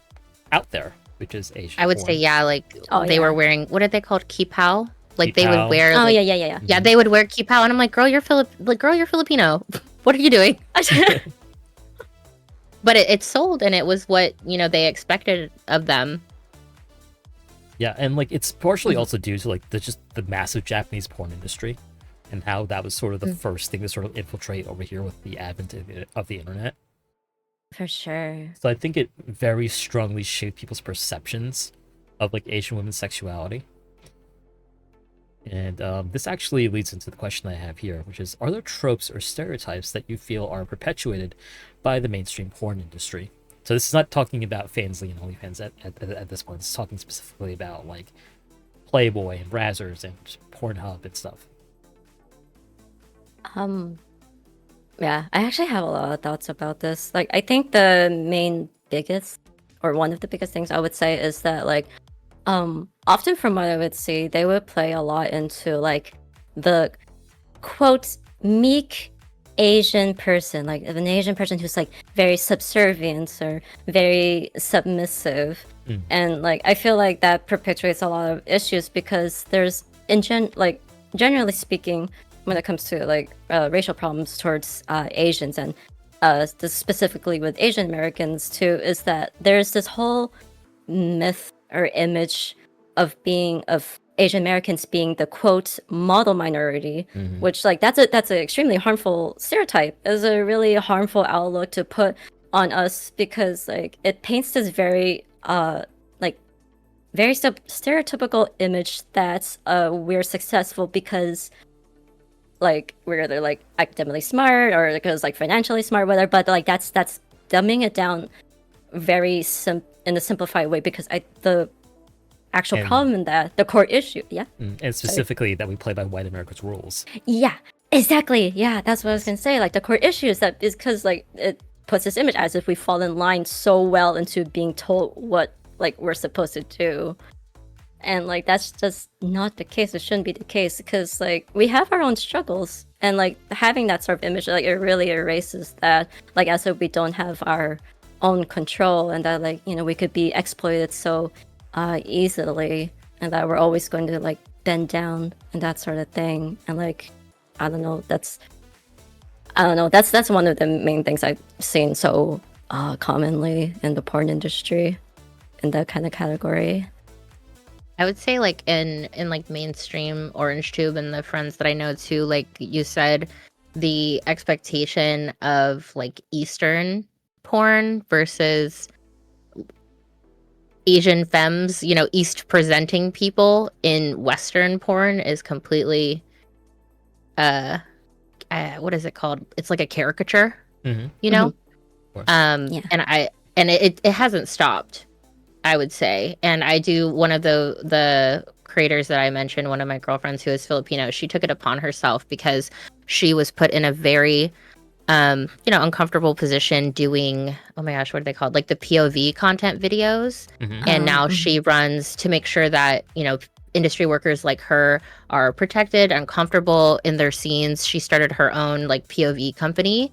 out there, which is Asian. I would porn. say, yeah, like Oh, they yeah. were wearing, what are they called? Kipao? Like they would Kipao. wear. Oh, like, yeah. Yeah, they would wear kipao, and I'm like, girl, you're Filipino. What are you doing? But it sold, and it was what they expected of them. Yeah, and like it's partially also due to like the massive Japanese porn industry, and how that was sort of the first thing to sort of infiltrate over here with the advent of the internet. For sure. So I think it very strongly shaped people's perceptions of like Asian women's sexuality. And this actually leads into the question I have here, which is, are there tropes or stereotypes that you feel are perpetuated by the mainstream porn industry? So this is not talking about Fansly and OnlyFans at this point. It's talking specifically about like Playboy and Brazzers and Pornhub and stuff. Yeah, I actually have a lot of thoughts about this. Like, I think the biggest, or one of the biggest things I would say is that, like, often from what I would see, they would play a lot into, like, the, quote, meek Asian person, like, an Asian person who's, like, very subservient or very submissive. And, like, I feel like that perpetuates a lot of issues, because there's, generally speaking, when it comes to like racial problems towards Asians, and specifically with Asian Americans too, is that there's this whole myth or image of Asian Americans being the quote model minority, which like that's an extremely harmful stereotype. It's a really harmful outlook to put on us, because like it paints this very like very stereotypical image that we're successful because like we're either like academically smart or because like financially smart, whatever. But like that's dumbing it down very in a simplified way, because the actual problem in that, the core issue, and specifically that we play by white America's rules. Yeah, exactly. Yeah, that's what I was gonna say. Like the core issue is that is because like it puts this image as if we fall in line so well into being told what like we're supposed to do. And like that's just not the case. It shouldn't be the case, because like we have our own struggles, and like having that sort of image, like it really erases that, like as if we don't have our own control, and that like, you know, we could be exploited so easily, and that we're always going to like bend down and that sort of thing. And like I don't know, that's one of the main things I've seen so commonly in the porn industry in that kind of category. I would say like in like mainstream Orange Tube and the friends that I know too, like you said, the expectation of like Eastern porn versus Asian femmes, you know, East presenting people in Western porn is completely what is it called? It's like a caricature, you know? Yeah. And it hasn't stopped, I would say. And I do, one of the creators that I mentioned, one of my girlfriends who is Filipino, she took it upon herself because she was put in a very you know, uncomfortable position doing, oh my gosh, what are they called? Like the POV content videos. And now she runs to make sure that, you know, industry workers like her are protected and comfortable in their scenes. She started her own like POV company.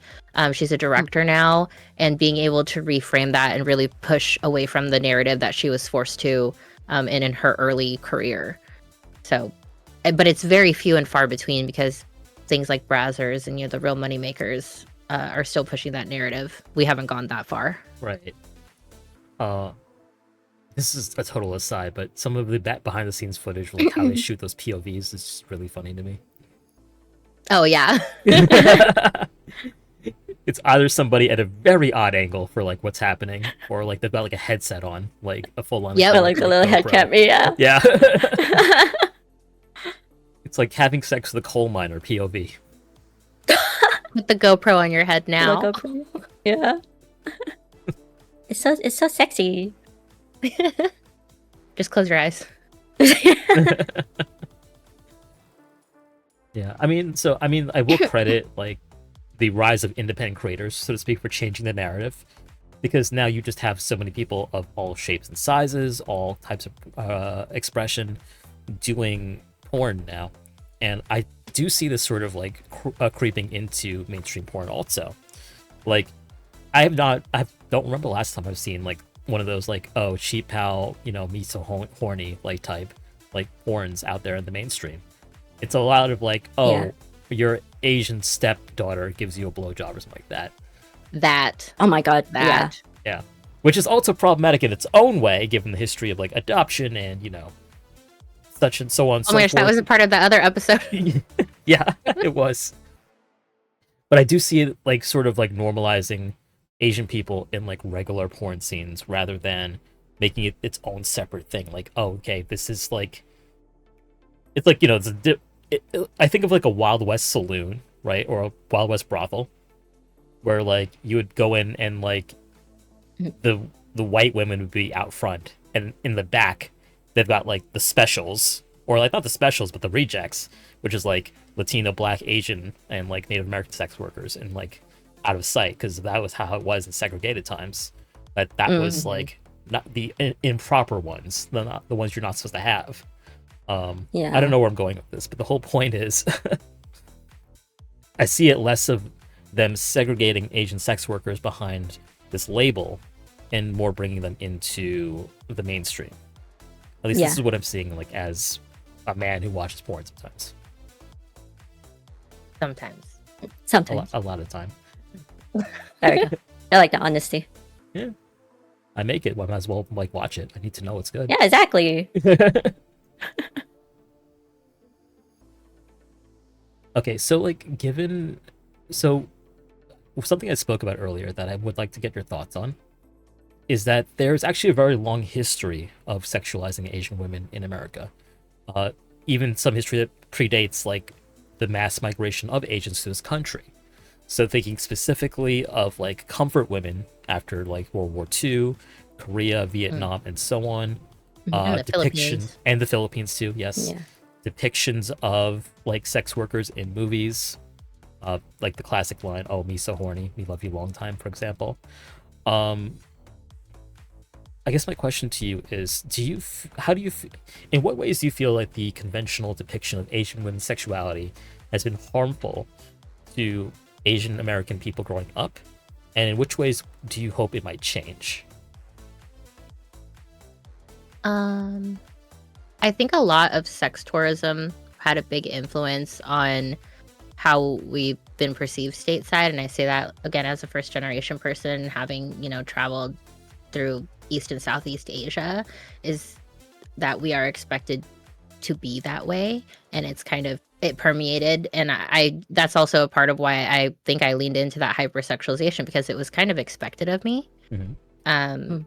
She's a director now, and being able to reframe that and really push away from the narrative that she was forced to in her early career. So, but it's very few and far between, because things like Brazzers and, you know, the real money makers are still pushing that narrative. We haven't gone that far. Right. This is a total aside, but some of the behind the scenes footage, like how they shoot those POVs, is just really funny to me. Oh yeah. It's either somebody at a very odd angle for like what's happening, or like they've got like a headset on, like a full on. Yeah, like the little head cam. Yeah. Yeah. It's like having sex with a coal miner POV. With the GoPro on your head now. The GoPro. Yeah. It's so sexy. Just close your eyes. Yeah, I mean, I will credit like the rise of independent creators, so to speak, for changing the narrative, because now you just have so many people of all shapes and sizes, all types of expression, doing porn now, and I do see this sort of like creeping into mainstream porn also. Like, I don't remember the last time I've seen like one of those like, oh, cheap pal, you know, me so horny like type like porns out there in the mainstream. It's a lot of like, oh, your Asian stepdaughter gives you a blowjob or something like that. Oh my god, that. Yeah. Which is also problematic in its own way, given the history of like adoption and, you know, such and so on. Oh my gosh, that was a part of the other episode. Yeah, it was. But I do see it like sort of like normalizing Asian people in like regular porn scenes rather than making it its own separate thing. Like, oh, okay, this is like, it's like, you know, I think of like a Wild West saloon, right? Or a Wild West brothel, where like you would go in and like the white women would be out front, and in the back they've got like the specials, or like not the specials but the rejects, which is like Latino, Black, Asian, and like Native American sex workers, and like out of sight, because that was how it was in segregated times. That was like not the improper ones, the ones you're not supposed to have. I don't know where I'm going with this, but the whole point is I see it less of them segregating Asian sex workers behind this label and more bringing them into the mainstream. At least this is what I'm seeing, like, as a man who watches porn sometimes. Sometimes. A lot of time. There we go. I like the honesty. Yeah. I make it, well, I might as well like watch it. I need to know it's good. Yeah, exactly. Okay, so like something I spoke about earlier that I would like to get your thoughts on is that there's actually a very long history of sexualizing Asian women in America. Uh, Even some history that predates like the mass migration of Asians to this country. So thinking specifically of like comfort women after like World War II, Korea, Vietnam, and so on. And the Depiction Philippines. and the Philippines too, yes. Yeah. Depictions of like sex workers in movies, like the classic line, "Oh, me so horny, me love you long time," for example. Um, I guess my question to you is: in what ways do you feel like the conventional depiction of Asian women's sexuality has been harmful to Asian American people growing up, and in which ways do you hope it might change? I think a lot of sex tourism had a big influence on how we've been perceived stateside. And I say that again as a first generation person, having, traveled through East and Southeast Asia, is that we are expected to be that way. And it's kind of, it permeated. And I that's also a part of why I think I leaned into that hypersexualization, because it was kind of expected of me. Mhm. Um,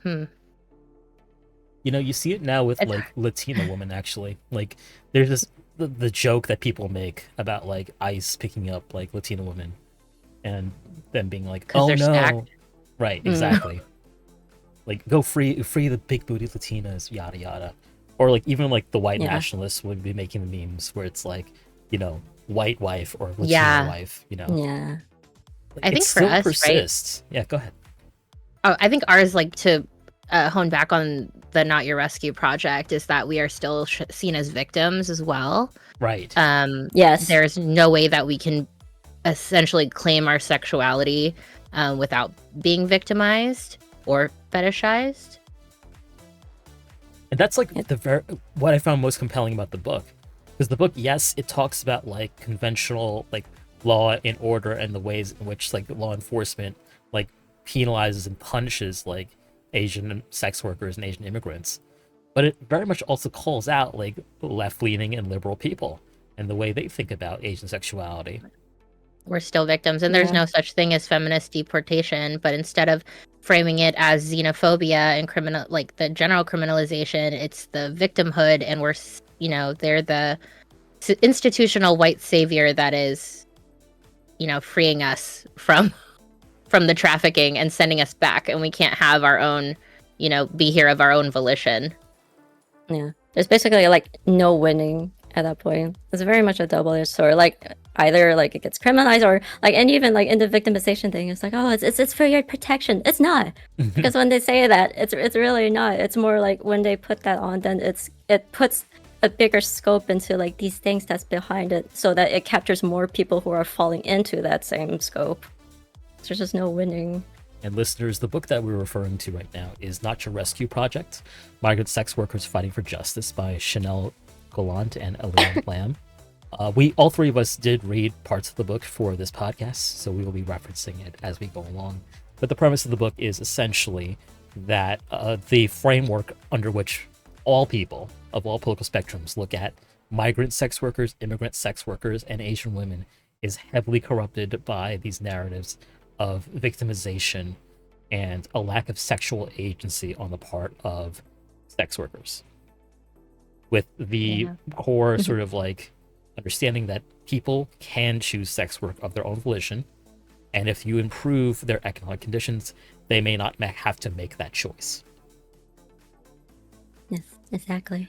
hmm. You see it now with It's like Latina women, actually. Like, there's this the joke that people make about like ICE picking up like Latina women and them being like, 'Cause "Oh they're no," stacked. right? Exactly. Like, go free the big booty Latinas, yada yada. Or like even like the white Yeah. nationalists would be making the memes where it's like, white wife or Latina Yeah. wife. Yeah. I It think for still us, right? persists. Yeah, go ahead. Oh, I think ours, like, to hone back on the Not Your Rescue project, is that we are still seen as victims as well. Right. Yes. There's no way that we can essentially claim our sexuality without being victimized or fetishized. And that's like what I found most compelling about the book, because the book, yes, it talks about like conventional like law and order and the ways in which like law enforcement like penalizes and punishes like Asian sex workers and Asian immigrants, but it very much also calls out like left-leaning and liberal people and the way they think about Asian sexuality. We're still victims, and there's Yeah. no such thing as feminist deportation. But instead of framing it as xenophobia and like the general criminalization, it's the victimhood, and they're the institutional white savior that is, freeing us from the trafficking and sending us back, and we can't have our own, be here of our own volition. Yeah. There's basically like no winning at that point. It's very much a double-edged sword. Like either like it gets criminalized, or like, and even like in the victimization thing, it's like, oh, it's for your protection. It's not. Because when they say that, it's really not. It's more like when they put that on, then it puts a bigger scope into like these things that's behind it, so that it captures more people who are falling into that same scope. There's just no winning. And listeners, the book that we're referring to right now is Not Your Rescue Project, Migrant Sex Workers Fighting for Justice by Chanelle, Gallant, and Elene Lamb. All three of us did read parts of the book for this podcast, so we will be referencing it as we go along. But the premise of the book is essentially that the framework under which all people of all political spectrums look at migrant sex workers, immigrant sex workers, and Asian women is heavily corrupted by these narratives of victimization and a lack of sexual agency on the part of sex workers, with the core sort of like understanding that people can choose sex work of their own volition, and if you improve their economic conditions, they may not have to make that choice. Yes, exactly.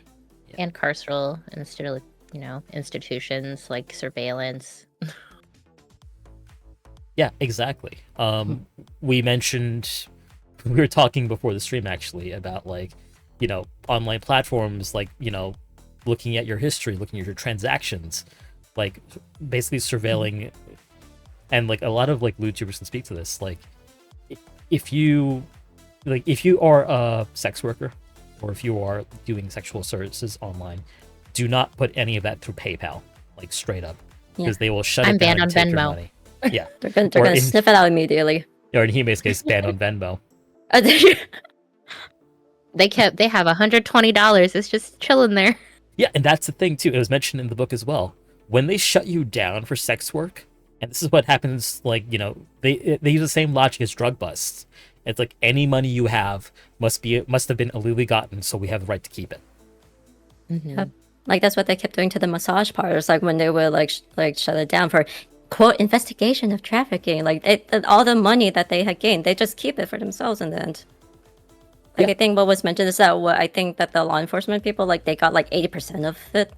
And carceral institutions like surveillance. Yeah, exactly. We were talking before the stream actually about like, online platforms, like, looking at your history, looking at your transactions, like basically surveilling, and like a lot of like lewd tubers can speak to this. Like, if you are a sex worker, or if you are doing sexual services online, do not put any of that through PayPal, like straight up, because they will shut it down and take your money. Yeah, they're gonna sniff it out immediately. Or in Hime's case, ban on Venmo. They have $120. It's just chilling there. Yeah, and that's the thing too. It was mentioned in the book as well. When they shut you down for sex work, and this is what happens, like, they use the same logic as drug busts. It's like any money you have must have been illegally gotten, so we have the right to keep it. Yep. Like that's what they kept doing to the massage parlors. Like when they would like shut it down for quote investigation of trafficking. Like all the money that they had gained, they just keep it for themselves in the end. Like Yeah. I think what was mentioned is that I think that the law enforcement people like they got like 80% of it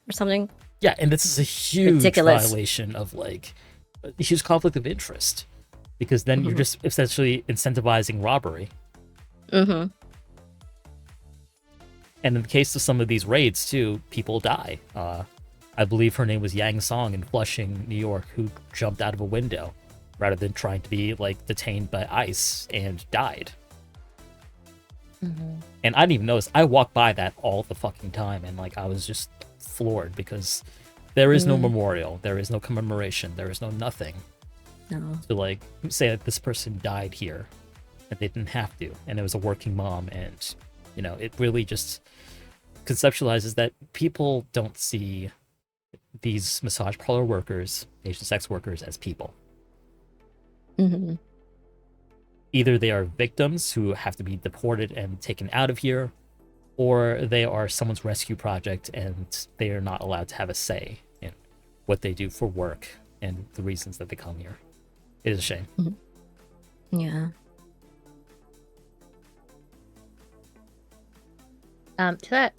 or something. Yeah, and this is a huge Ridiculous. violation of like a huge conflict of interest, because then you're just essentially incentivizing robbery. Mm-hmm. And in the case of some of these raids too, people die. I believe her name was Yang Song in Flushing, New York, who jumped out of a window rather than trying to be like detained by ICE and died. And I didn't even notice. I walked by that all the fucking time, and like I was just floored because there is no memorial, there is no commemoration, there is no nothing No. to like say that this person died here, and they didn't have to, and it was a working mom, and you know, it really just conceptualizes that people don't see these massage parlor workers, Asian sex workers, as people. Mm-hmm. Either they are victims who have to be deported and taken out of here, or they are someone's rescue project and they are not allowed to have a say in what they do for work and the reasons that they come here. It is a shame. Yeah. To that,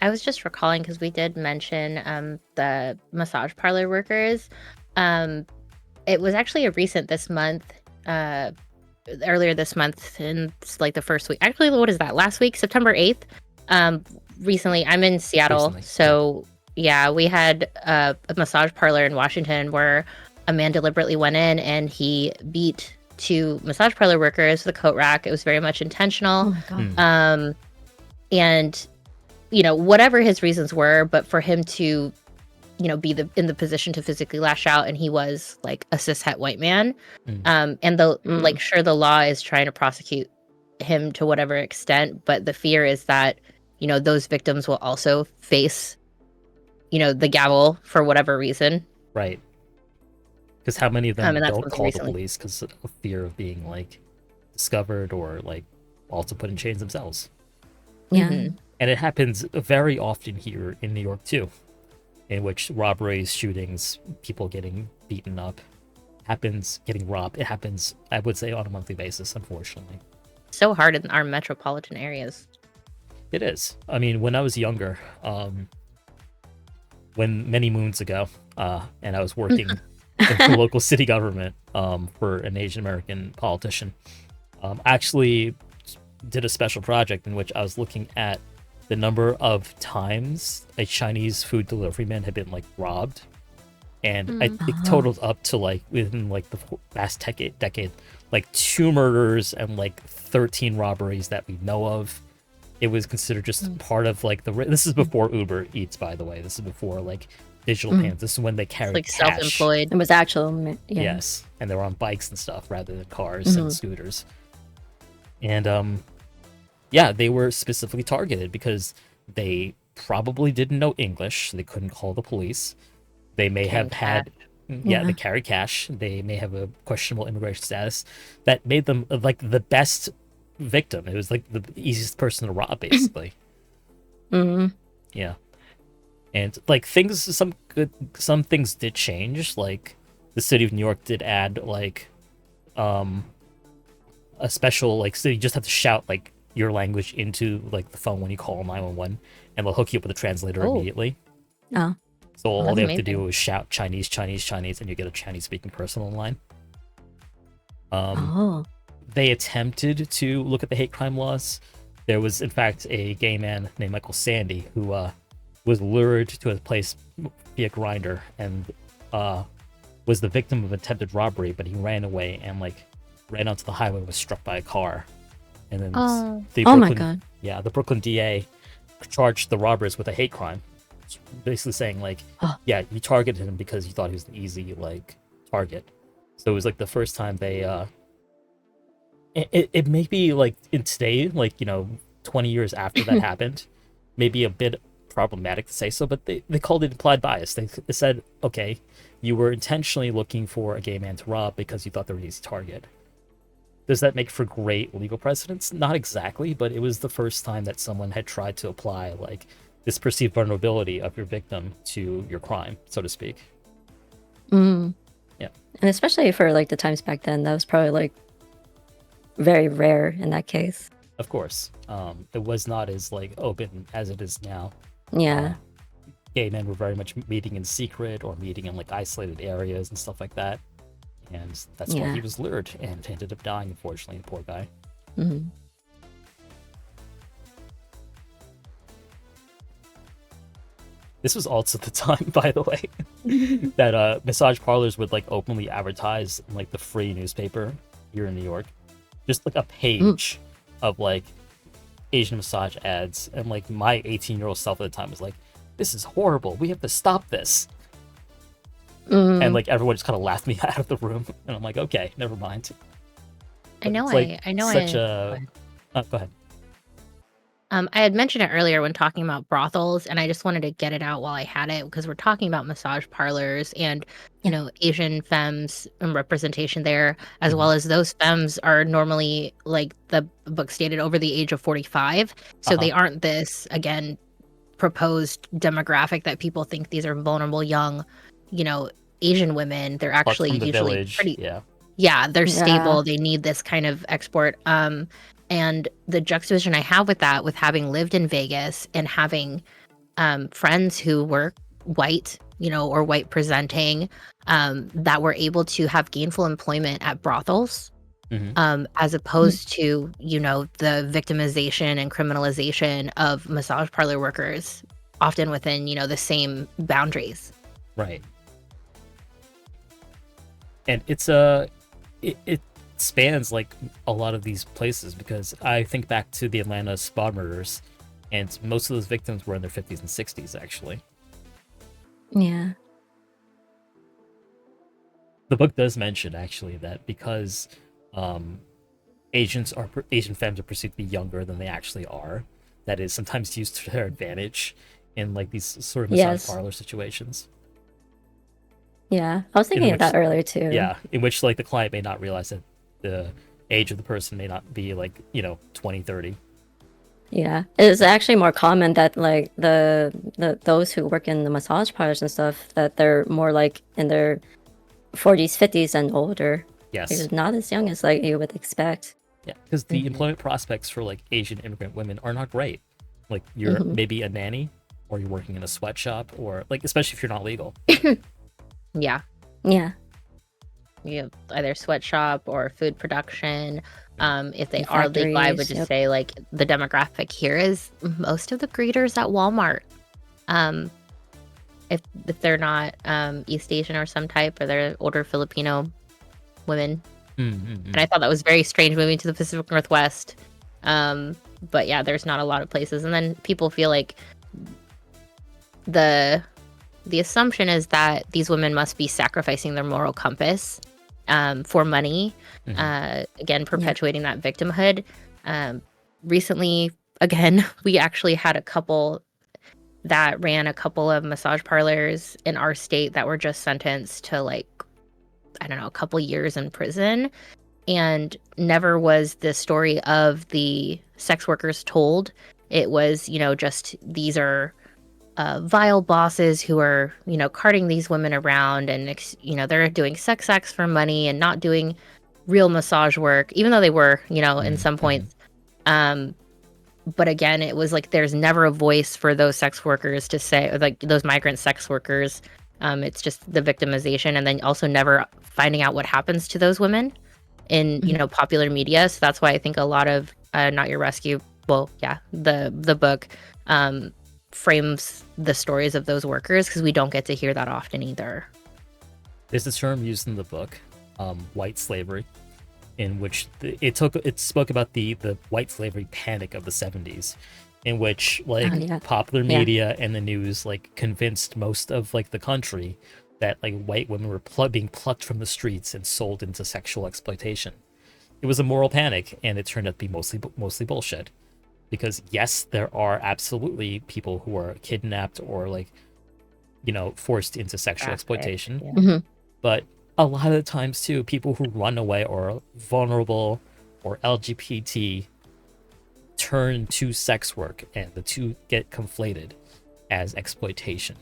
I was just recalling because we did mention the massage parlor workers. It was actually a recent this month, earlier this month, in like the first week. Actually, what is that? Last week, September 8th. Recently, I'm in Seattle, Recently, so yeah, we had a massage parlor in Washington where a man deliberately went in and he beat two massage parlor workers with a coat rack. It was very much intentional. Oh my god. And you know, whatever his reasons were, but for him to, you know, be in the position to physically lash out, and he was like a cishet white man, and like sure, the law is trying to prosecute him to whatever extent, but the fear is that, you know, those victims will also face, you know, the gavel for whatever reason. Right. Because how many of them And that's don't something call the recently. police because of fear of being like discovered or like also put in chains themselves? Yeah. Mhm. And it happens very often here in New York too, in which robberies, shootings, people getting beaten up, getting robbed. It happens, I would say, on a monthly basis, unfortunately. So hard in our metropolitan areas. It is. I mean, when I was younger, when many moons ago, and I was working in the local city government for an Asian American politician, I actually did a special project in which I was looking at the number of times a Chinese food delivery man had been like robbed, and it totaled up to like within like the past decade, like 2 murders and like 13 robberies that we know of. It was considered just part of like this is before Uber Eats, by the way. This is before like digital payments. This is when they carried Like cash. self-employed. It was actual. Yeah. Yes, and they were on bikes and stuff rather than cars and scooters. And yeah, they were specifically targeted because they probably didn't know English. They couldn't call the police. They may have had, they carry cash. They may have a questionable immigration status that made them like the best victim. It was like the easiest person to rob, basically. Yeah, and like some things did change. Like the city of New York did add like a special like, so you just have to shout like your language into like the phone when you call 911, and they'll hook you up with a translator immediately. Oh. So all that's they have to amazing. do is shout Chinese, Chinese, Chinese, and you get a Chinese speaking person online. Oh. They attempted to look at the hate crime laws. There was in fact a gay man named Michael Sandy who was lured to a place via Grindr and was the victim of attempted robbery, but he ran away and like ran onto the highway and was struck by a car. And then the Oh my Brooklyn, god. yeah, the Brooklyn DA charged the robbers with a hate crime, basically saying like, yeah, you targeted him because you thought he was an easy like target. So it was like the first time they it may be like in today, like, you know, 20 years after that happened, maybe a bit problematic to say so, but they called it implied bias. They said, okay, you were intentionally looking for a gay man to rob because you thought they were an easy target. Does that make for great legal precedents? Not exactly, but it was the first time that someone had tried to apply like this perceived vulnerability of your victim to your crime, so to speak. Mm. Yeah. And especially for like the times back then, that was probably like very rare in that case. Of course. It was not as like open as it is now. Yeah. Gay men were very much meeting in secret or meeting in like isolated areas and stuff like that. And that's why Yeah. he was lured and ended up dying, unfortunately, the poor guy. Mhm. This was also the time, by the way, that massage parlors would like openly advertise in like the free newspaper here in New York. Just like a page of like Asian massage ads. And like my 18-year-old self at the time was like, this is horrible. We have to stop this. And like everyone just kind of laughed me out of the room. And I'm like, okay, never mind. I know. It's, like, I know. Such Go a. ahead. Go ahead. I had mentioned it earlier when talking about brothels, and I just wanted to get it out while I had it because we're talking about massage parlors and, you know, Asian femmes and representation there, as well as those femmes are normally, like the book stated, over the age of 45. So they aren't this, again, proposed demographic that people think these are vulnerable young, you know, Asian women. They're Apart actually from the usually village, pretty, yeah. they're Yeah. stable. They need this kind of export. And the juxtaposition I have with that, with having lived in Vegas and having friends who were white, you know, or white presenting, that were able to have gainful employment at brothels, as opposed to, you know, the victimization and criminalization of massage parlor workers, often within, you know, the same boundaries. Right. And it spans like a lot of these places, because I think back to the Atlanta spa murders, and most of those victims were in their 50s and 60s actually. Yeah. The book does mention actually that because Asian femmes are perceived to be younger than they actually are, that is sometimes used to their advantage in like these sort of massage parlor situations. Yeah, I was thinking of that earlier too. Yeah, in which like the client may not realize that the age of the person may not be like, you know, 20, 30. Yeah, it's actually more common that like the those who work in the massage parlors and stuff, that they're more like in their 40s, 50s and older. Yes. It's not as young as like you would expect. Yeah, because the employment prospects for like Asian immigrant women are not great. Like you're maybe a nanny, or you're working in a sweatshop, or like, especially if you're not legal. Yeah. Yeah. You have either sweatshop or food production. If they are legal, I would just say like the demographic here is most of the greeters at Walmart. If they're not East Asian or some type, or they're older Filipino women. And I thought that was very strange moving to the Pacific Northwest. But yeah, there's not a lot of places. And then people feel like the assumption is that these women must be sacrificing their moral compass for money, again, perpetuating that victimhood. Recently, again, we actually had a couple that ran a couple of massage parlors in our state that were just sentenced to like, I don't know, a couple years in prison. And never was the story of the sex workers told. It was, you know, just these are vile bosses who are, you know, carting these women around, and you know, they're doing sex acts for money and not doing real massage work, even though they were, you know, in some points. But again, it was like there's never a voice for those sex workers to say, or like those migrant sex workers. It's just the victimization, and then also never finding out what happens to those women in, you know, popular media. So that's why I think a lot of Not Your Rescue, well, yeah, the book frames the stories of those workers, because we don't get to hear that often either. There's a term used in the book, white slavery, in which it spoke about the white slavery panic of the 70s, in which like popular media and the news like convinced most of like the country that like white women were being plucked from the streets and sold into sexual exploitation. It was a moral panic, and it turned out to be mostly bullshit. Because yes, there are absolutely people who are kidnapped or like, you know, forced into sexual exploitation. But a lot of the times too, people who run away or are vulnerable or LGBT turn to sex work, and the two get conflated as exploitation.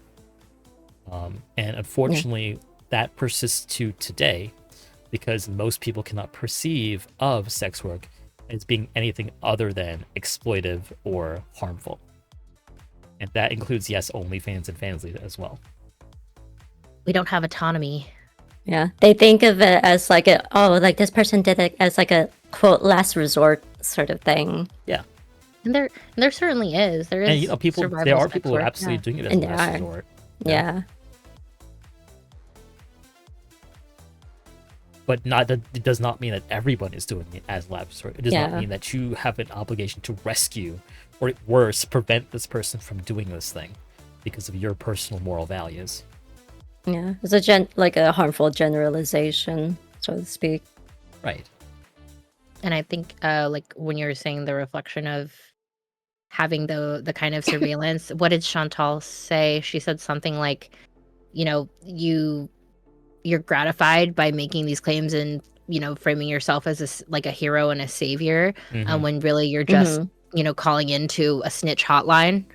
And unfortunately, that persists to today because most people cannot perceive of sex work as being anything other than exploitive or harmful. And that includes, yes, OnlyFans and Fansly as well. We don't have autonomy. Yeah, they think of it as like like this person did it as like a quote last resort sort of thing. Yeah. And there certainly is. There is. And there are people who are absolutely doing it as a last are. resort. Yeah. But it does not mean that everyone is doing it as last resort. It does not mean that you have an obligation to rescue, or worse, prevent this person from doing this thing because of your personal moral values. Yeah, it's a harmful generalization, so to speak. Right. And I think like when you're saying the reflection of having the kind of surveillance, what did Chantal say? She said something like, you're gratified by making these claims and framing yourself as a hero and a savior, when really you're just calling into a snitch hotline.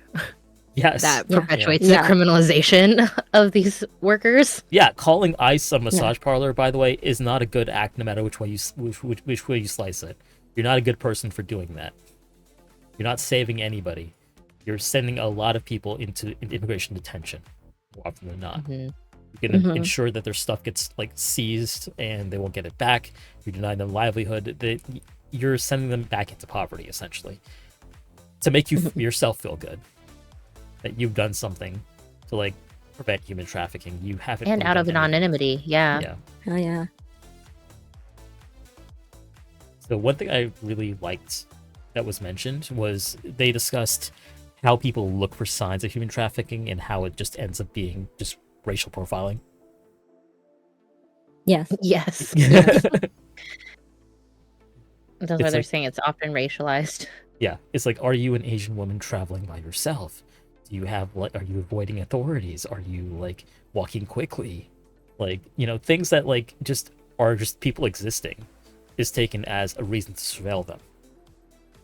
Yes. That perpetuates the criminalization of these workers. Yeah, calling ICE a massage parlor, by the way, is not a good act no matter which way you slice it. You're not a good person for doing that. You're not saving anybody. You're sending a lot of people into immigration detention, more often than not. You can ensure that their stuff gets seized and they won't get it back. You deny them livelihood. You're sending them back into poverty, essentially, to make you yourself feel good that you've done something to prevent human trafficking. You haven't. And out of anonymity, Oh yeah. So one thing I really liked that was mentioned was they discussed how people look for signs of human trafficking and how it just ends up being just racial profiling. Yes. Yes. That's why they're saying it's often racialized. Yeah, it's like, are you an Asian woman traveling by yourself? Do you have are you avoiding authorities? Are you walking quickly? Things that just are just people existing is taken as a reason to surveil them.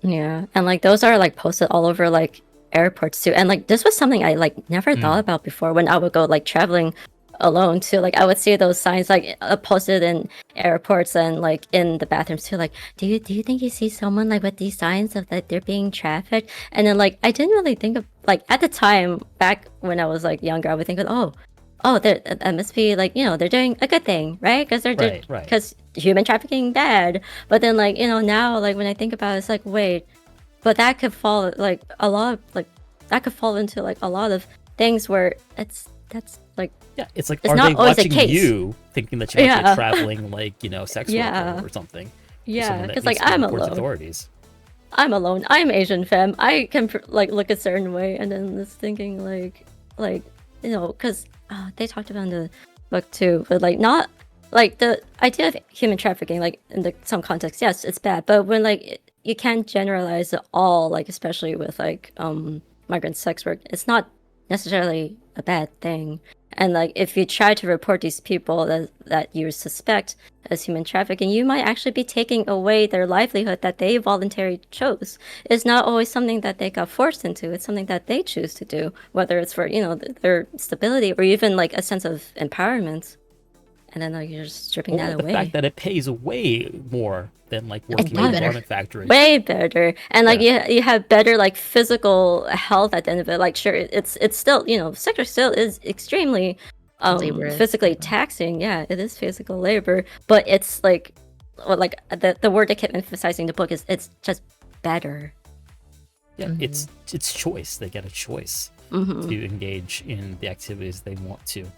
Yeah, and those are posted all over airports too. And this was something I never thought about before when I would go traveling alone too. I would see those signs posted in airports and in the bathrooms too. Do you think you see someone with these signs of that they're being trafficked? And then I didn't really think of at the time back when I was younger, I would think of that must be they're doing a good thing, right? Because they're because human trafficking bad. But then now when I think about it, it's wait, but that could fall a lot of that could fall into a lot of things where that's it's are not they always watching the case. you thinking that you might be traveling sex worker or something? Yeah, because I'm alone. Authorities. I'm alone. I'm Asian femme. I can look a certain way, and then just thinking because they talked about in the book too, but not the idea of human trafficking in some context. Yes, it's bad, but when you can't generalize it all, especially with migrant sex work, it's not necessarily a bad thing. And if you try to report these people that you suspect as human trafficking, you might actually be taking away their livelihood that they voluntarily chose. It's not always something that they got forced into. It's something that they choose to do, whether it's for their stability or even a sense of empowerment. And then you're just stripping that away. The fact that it pays way more than working in a garment factory. Way better. And you have better physical health at the end of it. Sure, it's still, sector still is extremely physically taxing. Yeah, it is physical labor, but it's the word they kept emphasizing in the book is it's just better. Yeah, it's choice. They get a choice to engage in the activities they want to.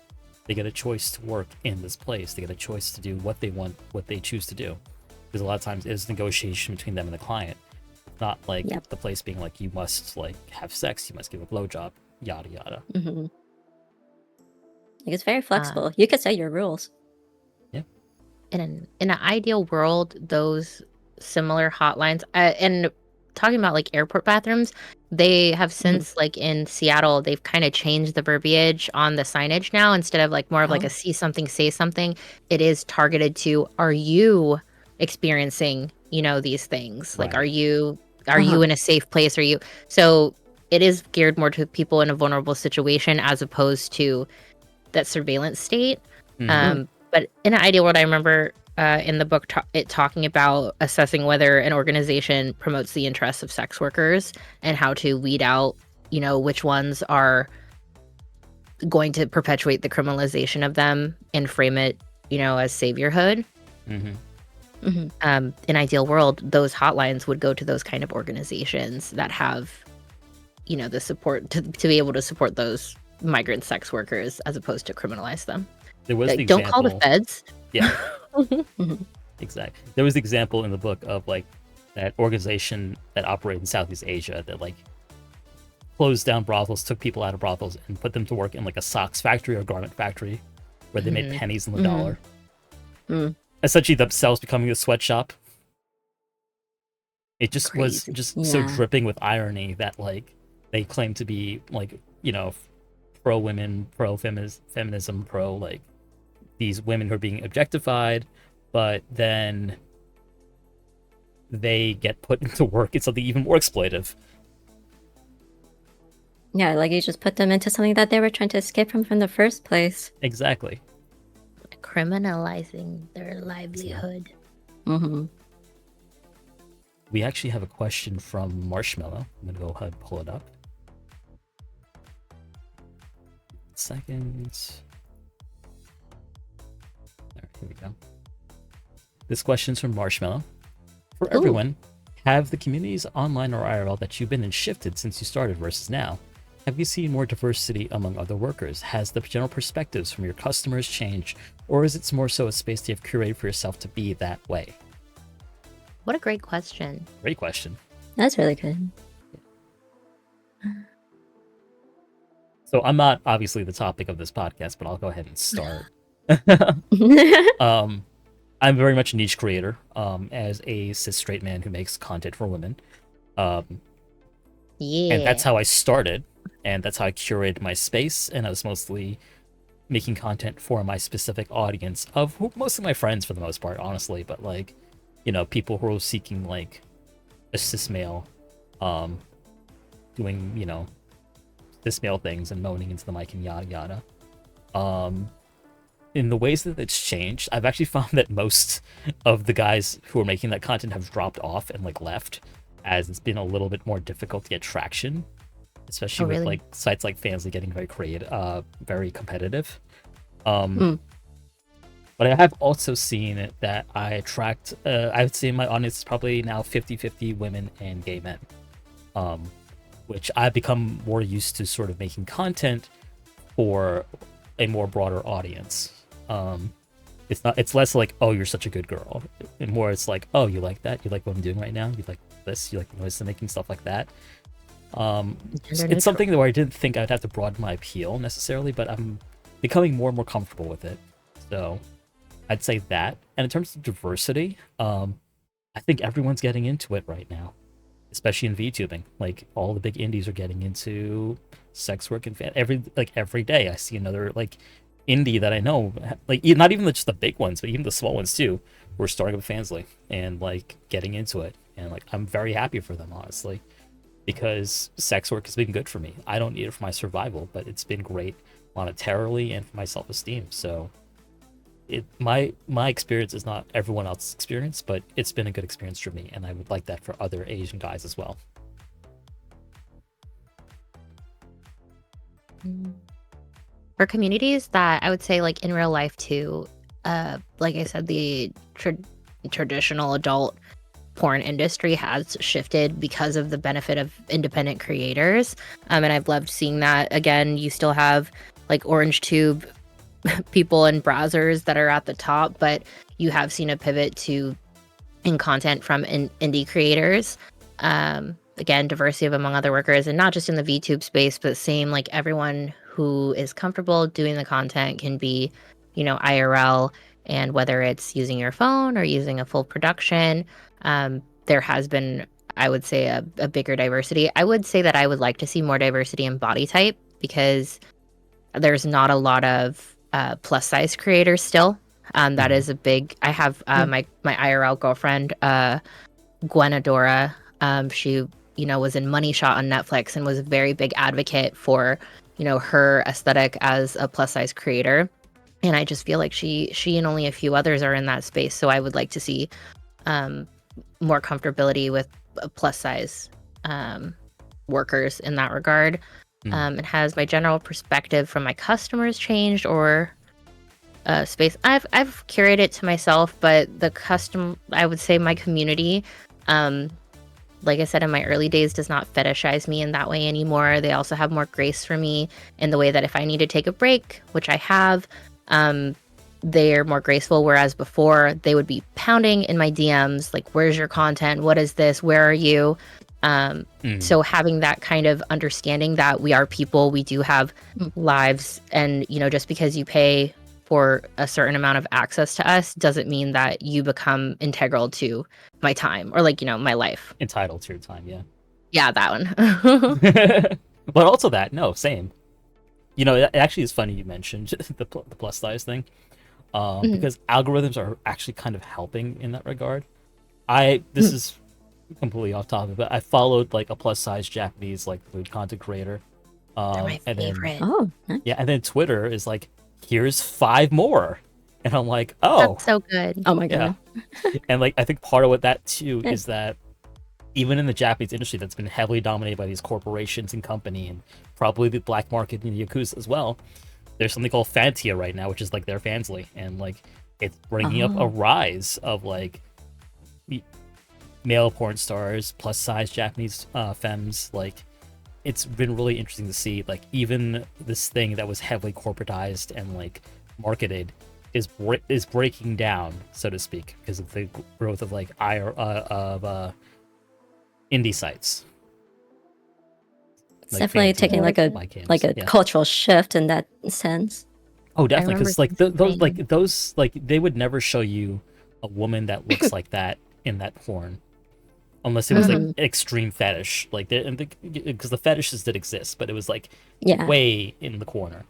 They get a choice to work in this place. They get a choice to do what they want, what they choose to do. Because a lot of times it's negotiation between them and the client. Not the place being you must have sex, you must give a blowjob, yada yada. It's very flexible. You could set your rules. Yeah. In an ideal world, those similar hotlines and talking about airport bathrooms, they have since in Seattle, they've kind of changed the verbiage on the signage now. Instead of more of a see something, say something, it is targeted to, are you experiencing, these things? Like, Right. are you Uh-huh. in a safe place? So it is geared more to people in a vulnerable situation as opposed to that surveillance state. Mhm. But in an ideal world, I remember in the book it talking about assessing whether an organization promotes the interests of sex workers and how to weed out, which ones are going to perpetuate the criminalization of them and frame it, as saviorhood. Mhm. In ideal world, those hotlines would go to those kind of organizations that have, the support to be able to support those migrant sex workers as opposed to criminalize them. There was the Like, don't call the example. feds. Yeah, Mhm. exactly. There was the example in the book of like that organization that operated in Southeast Asia that like closed down brothels, took people out of brothels, and put them to work in like a socks factory or garment factory where they made Mhm. pennies on the Mhm. dollar. Mm. Essentially, themselves becoming a sweatshop. It just was Crazy. just so Yeah. dripping with irony that like they claim to be like, pro women, pro feminism, pro like these women who are being objectified, but then they get put into work in something even more exploitive. Yeah, like you just put them into something that they were trying to escape from the first place. Exactly. Criminalizing their livelihood. Mm-hmm. We actually have a question from Marshmallow. I'm gonna go ahead and pull it up. Seconds. There, here we go. This question's from Marshmallow. For Ooh. everyone, have the communities online or IRL that you've been in shifted since you started versus now? Have you seen more diversity among other workers? Has the general perspectives from your customers changed? Or is it more so a space you have curated for yourself to be that way? What a great question. Great question. That's really good. So I'm not obviously the topic of this podcast, but I'll go ahead and start. I'm very much a niche creator, as a cis straight man who makes content for women. Yeah. And that's how I started, and that's how I curated my space, and I was mostly making content for my specific audience of mostly my friends for the most part, honestly, but like, people who are seeking like a cis male, doing, cis male things and moaning into the mic and yada yada. In the ways that it's changed, I've actually found that most of the guys who are making that content have dropped off and like left, as it's been a little bit more difficult to get traction, especially with really? like sites like Fansly getting very creative, very competitive. Mm. But I have also seen that I attract, I would say my audience is probably now 50-50 women and gay men, which I've become more used to sort of making content for a more broader audience. It's less like, oh, you're such a good girl, and more it's like, oh, you like that, you like what I'm doing right now, you like this, you like noise making, stuff like that. It's something where I didn't think I'd have to broaden my appeal necessarily, but I'm becoming more and more comfortable with it. So I'd say that. And in terms of diversity, I think everyone's getting into it right now, especially in VTubing. Like all the big indies are getting into sex work and every day I see another like indie that I know, like not even just the big ones, but even the small ones too, who are starting with Fansly and like getting into it. And like I'm very happy for them, honestly, because sex work has been good for me. I don't need it for my survival, but it's been great monetarily and for my self-esteem. So my experience is not everyone else's experience, but it's been a good experience for me, and I would like that for other Asian guys as well. For communities that I would say like in real life too, like I said, the traditional adult porn industry has shifted because of the benefit of independent creators. And I've loved seeing that. Again, you still have like Orange Tube people and browsers that are at the top, but you have seen a pivot to in content from indie creators. Again, diversity of among other workers, and not just in the VTube space, but same, like everyone who is comfortable doing the content can be, IRL, and whether it's using your phone or using a full production, there has been, I would say, a bigger diversity. I would say that I would like to see more diversity in body type, because there's not a lot of plus size creators still. That is a big. I have my IRL girlfriend, Gwenadora. She was in Money Shot on Netflix and was a very big advocate for her aesthetic as a plus size creator. And I just feel like she and only a few others are in that space. So I would like to see more comfortability with plus size workers in that regard. And has my general perspective from my customers changed or space? I've curated it to myself, but I would say my community, like I said in my early days, does not fetishize me in that way anymore. They also have more grace for me in the way that if I need to take a break, which I have, they're more graceful. Whereas before, they would be pounding in my DMs, like, "Where's your content? What is this? Where are you?" So having that kind of understanding that we are people, we do have lives, and just because you pay for a certain amount of access to us doesn't mean that you become integral to my time or my life. Entitled to your time, yeah. Yeah, that one. But also same. It actually is funny you mentioned the plus size thing, because algorithms are actually kind of helping in that regard. This is completely off topic, but I followed like a plus size Japanese lewd content creator. They're my favorite. Nice. Yeah, and then Twitter is like, here's 5 more, and I'm like, oh, that's so good. Oh my god. Yeah. And I think part of what that too is that even in the Japanese industry that's been heavily dominated by these corporations and company and probably the black market and Yakuza as well, there's something called Fantia right now, which is like their fansly, and it's bringing up a rise of male porn stars, plus size Japanese femmes. It's been really interesting to see even this thing that was heavily corporatized and marketed is breaking down, so to speak, because of the growth of indie sites. It's definitely taking a cultural shift in that sense. Oh, definitely, because they would never show you a woman that looks like that in that porn, unless it was extreme fetish, because the fetishes did exist, but it was way in the corner.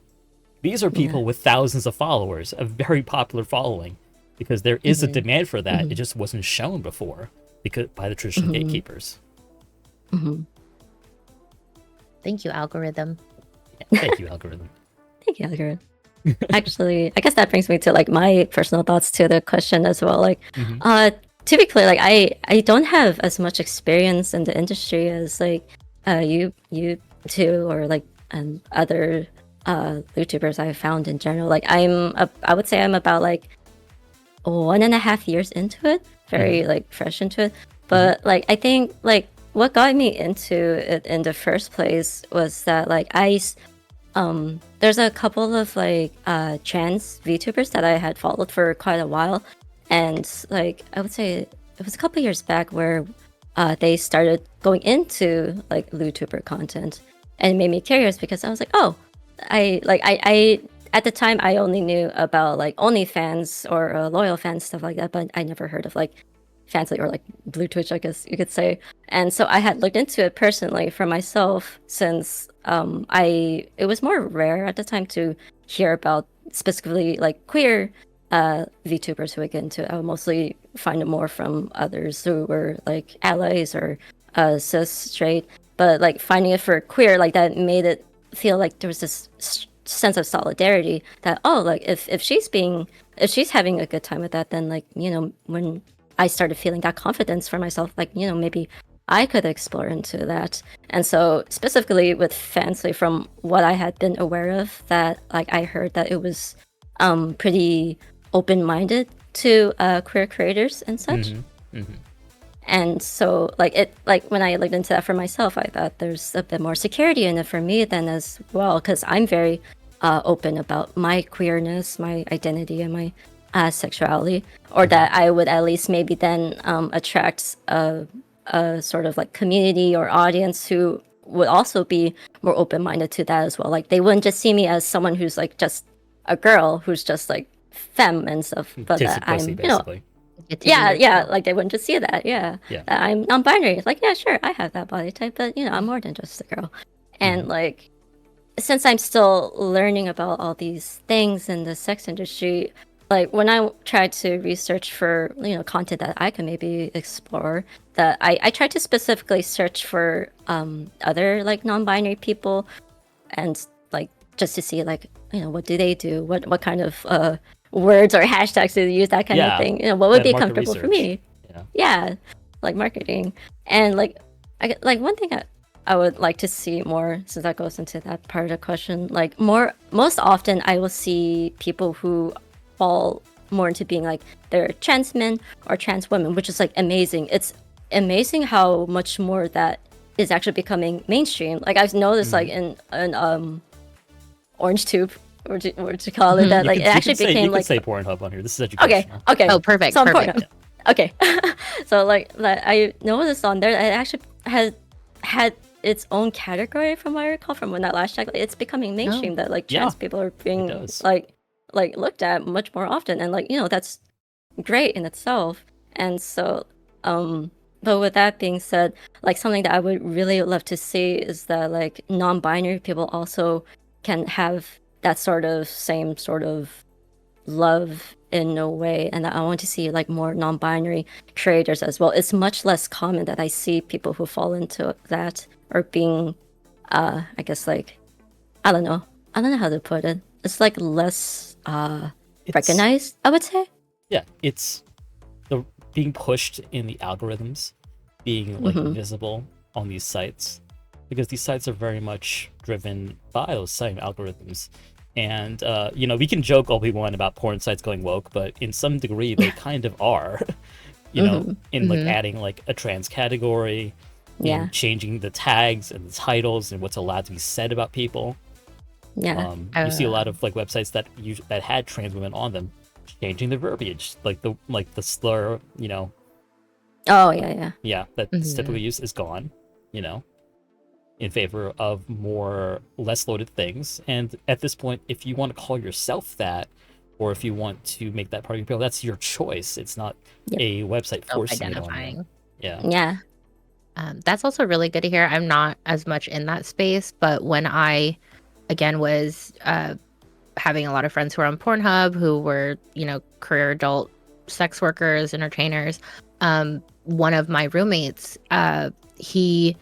These are people with thousands of followers, a very popular following, because there is a demand for that. It just wasn't shown before by the traditional gatekeepers. Thank you, algorithm. Yeah, thank you, algorithm. Thank you, algorithm. Actually, I guess that brings me to my personal thoughts to the question as well. To be clear, I don't have as much experience in the industry as you two or other YouTubers I've found in general. I would say I'm about 1.5 years into it, very fresh into it. But I think what got me into it in the first place was that there's a couple of trans VTubers that I had followed for quite a while, and I would say it was a couple years back where they started going into LewDtuber content, and it made me curious because I was I at the time I only knew about OnlyFans or Loyal Fans, stuff like that, but I never heard of Fansly or Blue Twitch, I guess you could say. And so I had looked into it personally for myself, since it was more rare at the time to hear about specifically queer VTubers who I get into. I would mostly find it more from others who were allies or cis straight, but finding it for queer, that made it feel there was this sense of solidarity that if she's having a good time with that, then when I started feeling that confidence for myself, maybe I could explore into that. And so specifically with Fansly, from what I had been aware of, that I heard that it was pretty open-minded to queer creators and such. And so when I looked into that for myself, I thought there's a bit more security in it for me then as well, because I'm very open about my queerness, my identity, and my sexuality, or that I would at least maybe then attract a sort of community or audience who would also be more open-minded to that as well. They wouldn't just see me as someone who's just a girl who's just femme and stuff, but that I'm basically. They wouldn't just see that, that I'm non-binary. Sure, I have that body type, but I'm more than just a girl. And since I'm still learning about all these things in the sex industry, like when I try to research for content that I can maybe explore, that I try to specifically search for other like non-binary people, and like just to see like what do they do, what kind of words or hashtags do they use, that kind of thing. What would Kind of be market comfortable for research. me. Yeah. Yeah, like marketing. And like one thing I would like to see more, since that goes into that part of the question, like most often I will see people who fall more into being like they're trans men or trans women, which is like amazing. It's amazing how much more that is actually becoming mainstream. Like I've noticed like in Orange Tube, or what you call it, that like it actually became like say Pornhub on here. This is okay, educational. okay. Oh, perfect, So I'm perfect. okay. So like I noticed on there, it actually had its own category from what I recall from when that last check. It's becoming mainstream that like trans people are being does. like looked at much more often, and like that's great in itself. And so but with that being said, like something that I would really love to see is that like non-binary people also can have that same sort of love in a way, and I want to see like more non-binary creators as well. It's much less common that I see people who fall into that or being I guess like I don't know how to put it. It's like less recognized, I would say. Yeah, it's the being pushed in the algorithms, being like visible on these sites, because these sites are very much driven by those same algorithms. And we can joke all we want about porn sites going woke, but in some degree they kind of are. In like adding like a trans category, in changing the tags and the titles and what's allowed to be said about people. You see a lot of like websites that had trans women on them changing the verbiage, like the slur, Oh yeah. that's typically used is gone, in favor of less loaded things. And at this point, if you want to call yourself that, or if you want to make that part of your appeal, that's your choice. It's not a website forcing it on you. Yeah. That's also really good to hear. I'm not as much in that space, but when I, again, was having a lot of friends who were on Pornhub who were, career adult sex workers, entertainers, one of my roommates, he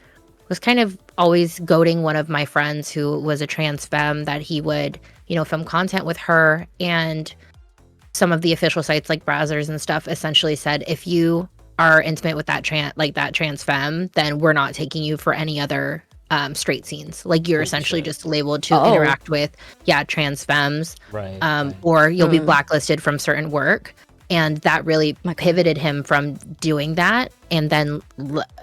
was kind of always goading one of my friends who was a trans femme that he would, film content with her. And some of the official sites like browsers and stuff essentially said, if you are intimate with that trans femme, then we're not taking you for any other straight scenes. Like you're essentially just labeled to interact with trans femmes, right. Or you'll be blacklisted from certain work. And that really pivoted him from doing that. And then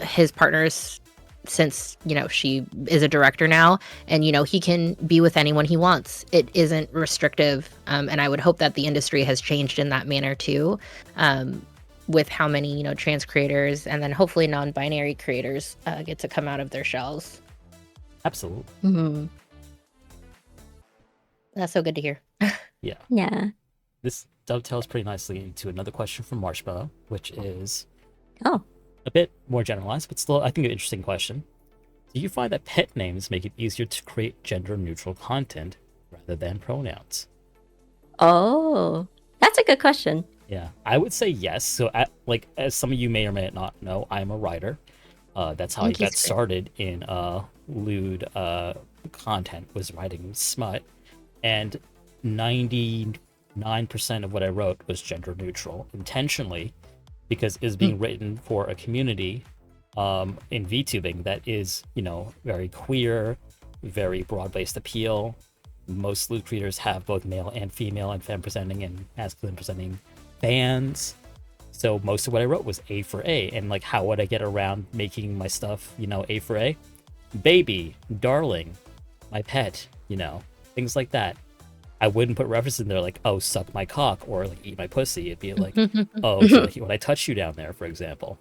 his partners, since she is a director now, and he can be with anyone he wants, it isn't restrictive. And I would hope that the industry has changed in that manner too, with how many trans creators and then hopefully non-binary creators get to come out of their shells. Absolutely. That's so good to hear. Yeah. This dovetails pretty nicely into another question from Marshmallow, which is a bit more generalized, but still I think an interesting question. Do you find that pet names make it easier to create gender neutral content rather than pronouns? Oh, that's a good question. Yeah, I would say yes. So as some of you may or may not know, I'm a writer. That's how I got started in lewd content, was writing smut, and 99% of what I wrote was gender neutral intentionally, because it's being written for a community in VTubing that is, very queer, very broad-based appeal. Most lewd creators have both male and female and femme presenting and masculine presenting fans. So most of what I wrote was A for A. And like, how would I get around making my stuff, A for A? Baby, darling, my pet, things like that. I wouldn't put references in there like, oh, suck my cock, or like eat my pussy. It'd be like, oh, when I touch you down there, for example.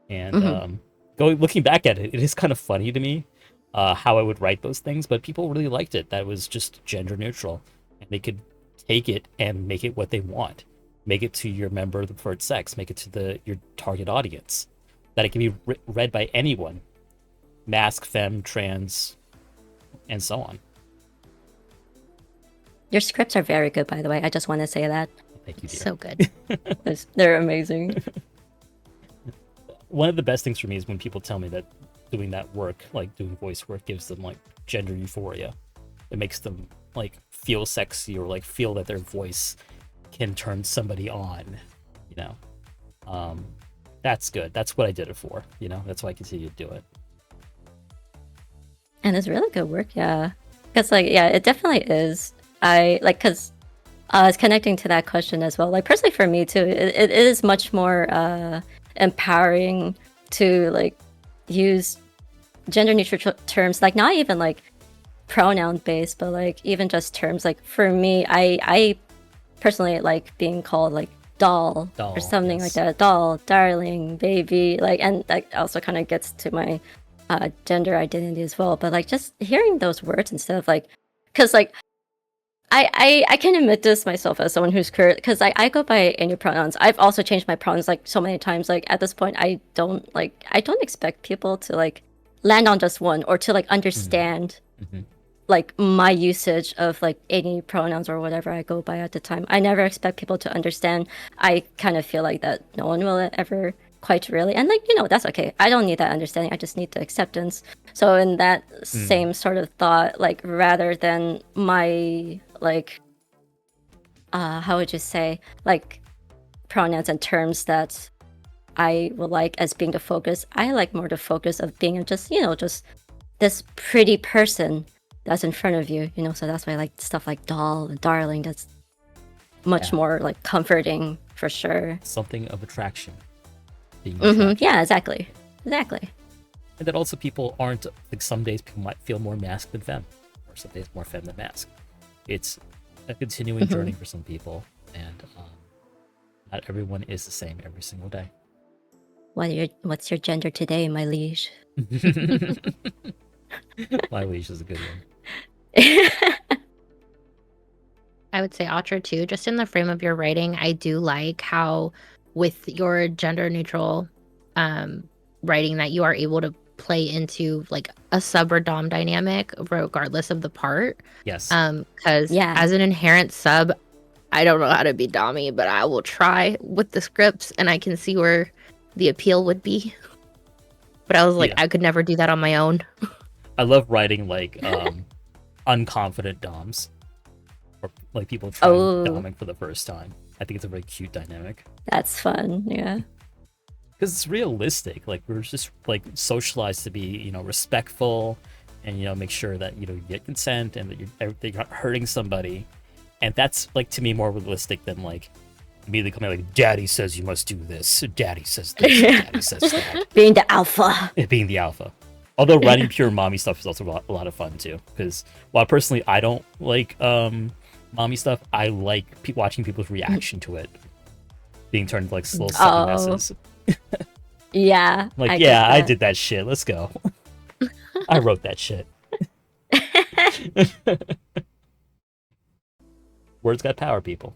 And looking back at it, it is kind of funny to me how I would write those things, but people really liked it. That was just gender neutral, and they could take it and make it what they want. Make it to your member of the preferred sex. Make it to your target audience. That it can be read by anyone, masc, femme, trans, and so on. Your scripts are very good, by the way. I just want to say that. Thank you, dear. So good. They're amazing. One of the best things for me is when people tell me that doing that work, like doing voice work, gives them like gender euphoria. It makes them like feel sexy or like feel that their voice can turn somebody on, you know. That's good. That's what I did it for, you know. That's why I continue to do it. And it's really good work, yeah. Because like, yeah, it definitely is. I like because it's connecting to that question as well. Like personally for me too, it is much more empowering to like use gender neutral terms, like not even like pronoun based, but like even just terms. Like for me, I personally like being called like doll or something yes. like that. Doll, darling, baby, like, and that also kind of gets to my gender identity as well. But like just hearing those words instead of like, because like I can admit this myself as someone who's queer, because I go by any pronouns. I've also changed my pronouns like so many times. Like at this point, I don't expect people to like land on just one or to like understand like my usage of like any pronouns or whatever I go by at the time. I never expect people to understand. I kind of feel like that no one will ever quite really, and like, you know, that's okay. I don't need that understanding. I just need the acceptance. So in that same sort of thought, like rather than my like how would you say, like pronouns and terms that I would like as being the focus, I like more the focus of being just, you know, just this pretty person that's in front of you, you know. So that's why I like stuff like doll and darling. That's much more like comforting for sure. Something of attraction. Being Yeah, exactly. And that also people aren't like, some days people might feel more masc than femme, or some days more femme than masc. It's a continuing journey for some people, and not everyone is the same every single day. What's your gender today, my liege? My liege is a good one. I would say Audra too, just in the frame of your writing, I do like how with your gender neutral writing that you are able to play into like a sub or dom dynamic regardless of the part. Yes. Because as an inherent sub, I don't know how to be dommy, but I will try with the scripts and I can see where the appeal would be. But I was like, I could never do that on my own. I love writing like unconfident doms, or like people trying doming for the first time. I think it's a very cute dynamic. That's fun, yeah. Because it's realistic. Like we're just like socialized to be, you know, respectful, and you know, make sure that you know you get consent and that you're not hurting somebody. And that's like to me more realistic than like immediately coming like, "Daddy says you must do this. Daddy says this. Daddy says that." Being the alpha. Being the alpha. Although writing pure mommy stuff is also a lot of fun too. Because while personally I don't like mommy stuff, I like watching people's reaction to it being turned into like slow sucky messes. Yeah. Like, I did that shit. Let's go. I wrote that shit. Words got power, people.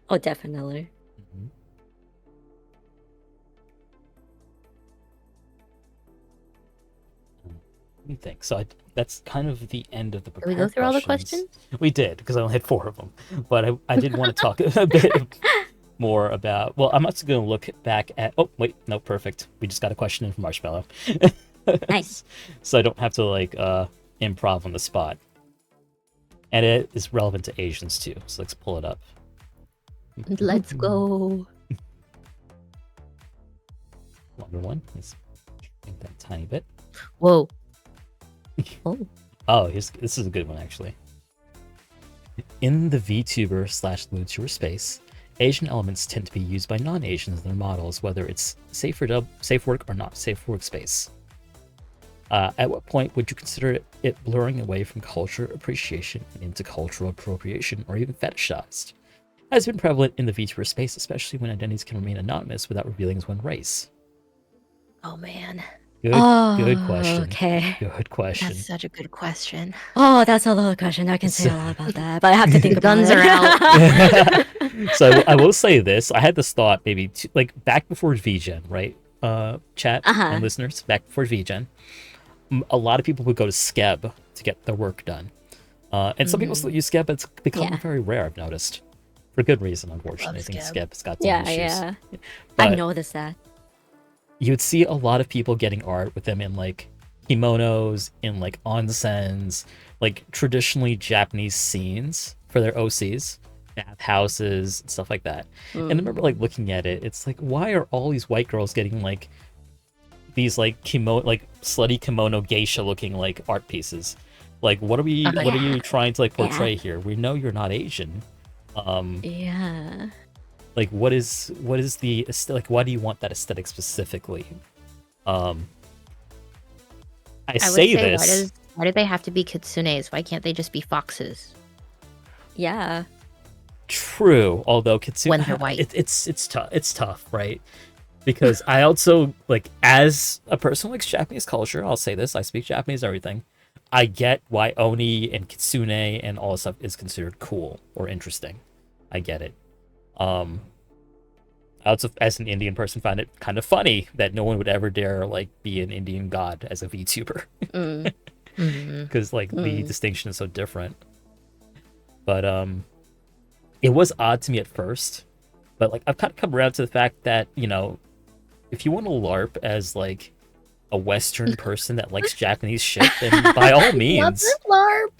Oh, definitely. Let me think. So that's kind of the end of the prepared Did we go through all the questions? We did, because I only had 4 of them. But I did want to talk a bit more about... Well, I'm also going to look back at... Oh, wait. No, perfect. We just got a question in from Marshmallow. Nice. So I don't have to, like, improv on the spot. And it is relevant to Asians, too. So let's pull it up. Let's go. Longer one. Let's make that tiny bit. Whoa. Oh, this is a good one, actually. In the VTuber/LewdTuber space, Asian elements tend to be used by non-Asians in their models, whether it's safe work or not safe workspace. At what point would you consider it blurring away from culture appreciation and into cultural appropriation, or even fetishized? Has been prevalent in the VTuber space, especially when identities can remain anonymous without revealing one's race. Oh man. Good question. Okay. Good question. That's such a good question. Oh, that's a loaded question. I can say a lot about that, but I have to think about Guns it. are out. So I will say this. I had this thought maybe like back before VGen, right? Chat and listeners, back before VGen, a lot of people would go to Skeb to get their work done. And some people still use Skeb, but it's becoming very rare, I've noticed. for good reason, unfortunately. I think Skip. Skip's got some Yeah, issues. yeah. But I noticed that. you'd see a lot of people getting art with them in like kimonos, in like onsens, like traditionally Japanese scenes for their OCs, bathhouses, and stuff like that. And I remember like looking at it, it's like, why are all these white girls getting like these like slutty kimono geisha looking like art pieces? Like, what are you trying to like portray here? We know you're not Asian. Yeah. Like, what is the like? Why do you want that aesthetic specifically? I would say say, this. why do they have to be kitsunes? Why can't they just be foxes? Yeah. True, although kitsune, When they're white. it's tough. It's tough, right? Because I also like, as a person who likes Japanese culture, I'll say this: I speak Japanese, everything. I get why oni and kitsune and all this stuff is considered cool or interesting. I get it. I also, as an Indian person, find it kind of funny that no one would ever dare like be an Indian god as a VTuber, because like the distinction is so different. But it was odd to me at first, but like I've kind of come around to the fact that, you know, if you want to LARP as like a Western person that likes Japanese shit, then by all means, LARP.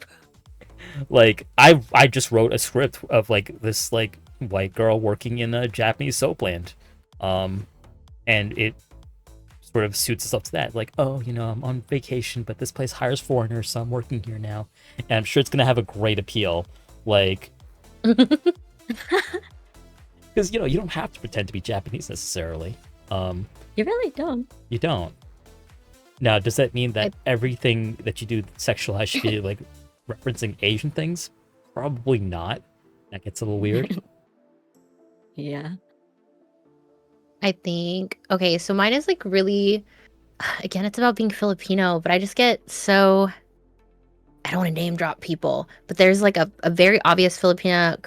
like I just wrote a script of like this like white girl working in a Japanese soapland, and it sort of suits itself to that. Like, oh, you know, I'm on vacation, but this place hires foreigners, so I'm working here now, and I'm sure it's gonna have a great appeal. Like, because you know, you don't have to pretend to be Japanese necessarily. You really don't. You don't. Now, does that mean that everything that you do sexualized should be like referencing Asian things? Probably not. That gets a little weird. Yeah. I think, okay, so mine is like really, again, it's about being Filipino, but I just get so, I don't want to name drop people, but there's like a very obvious Filipina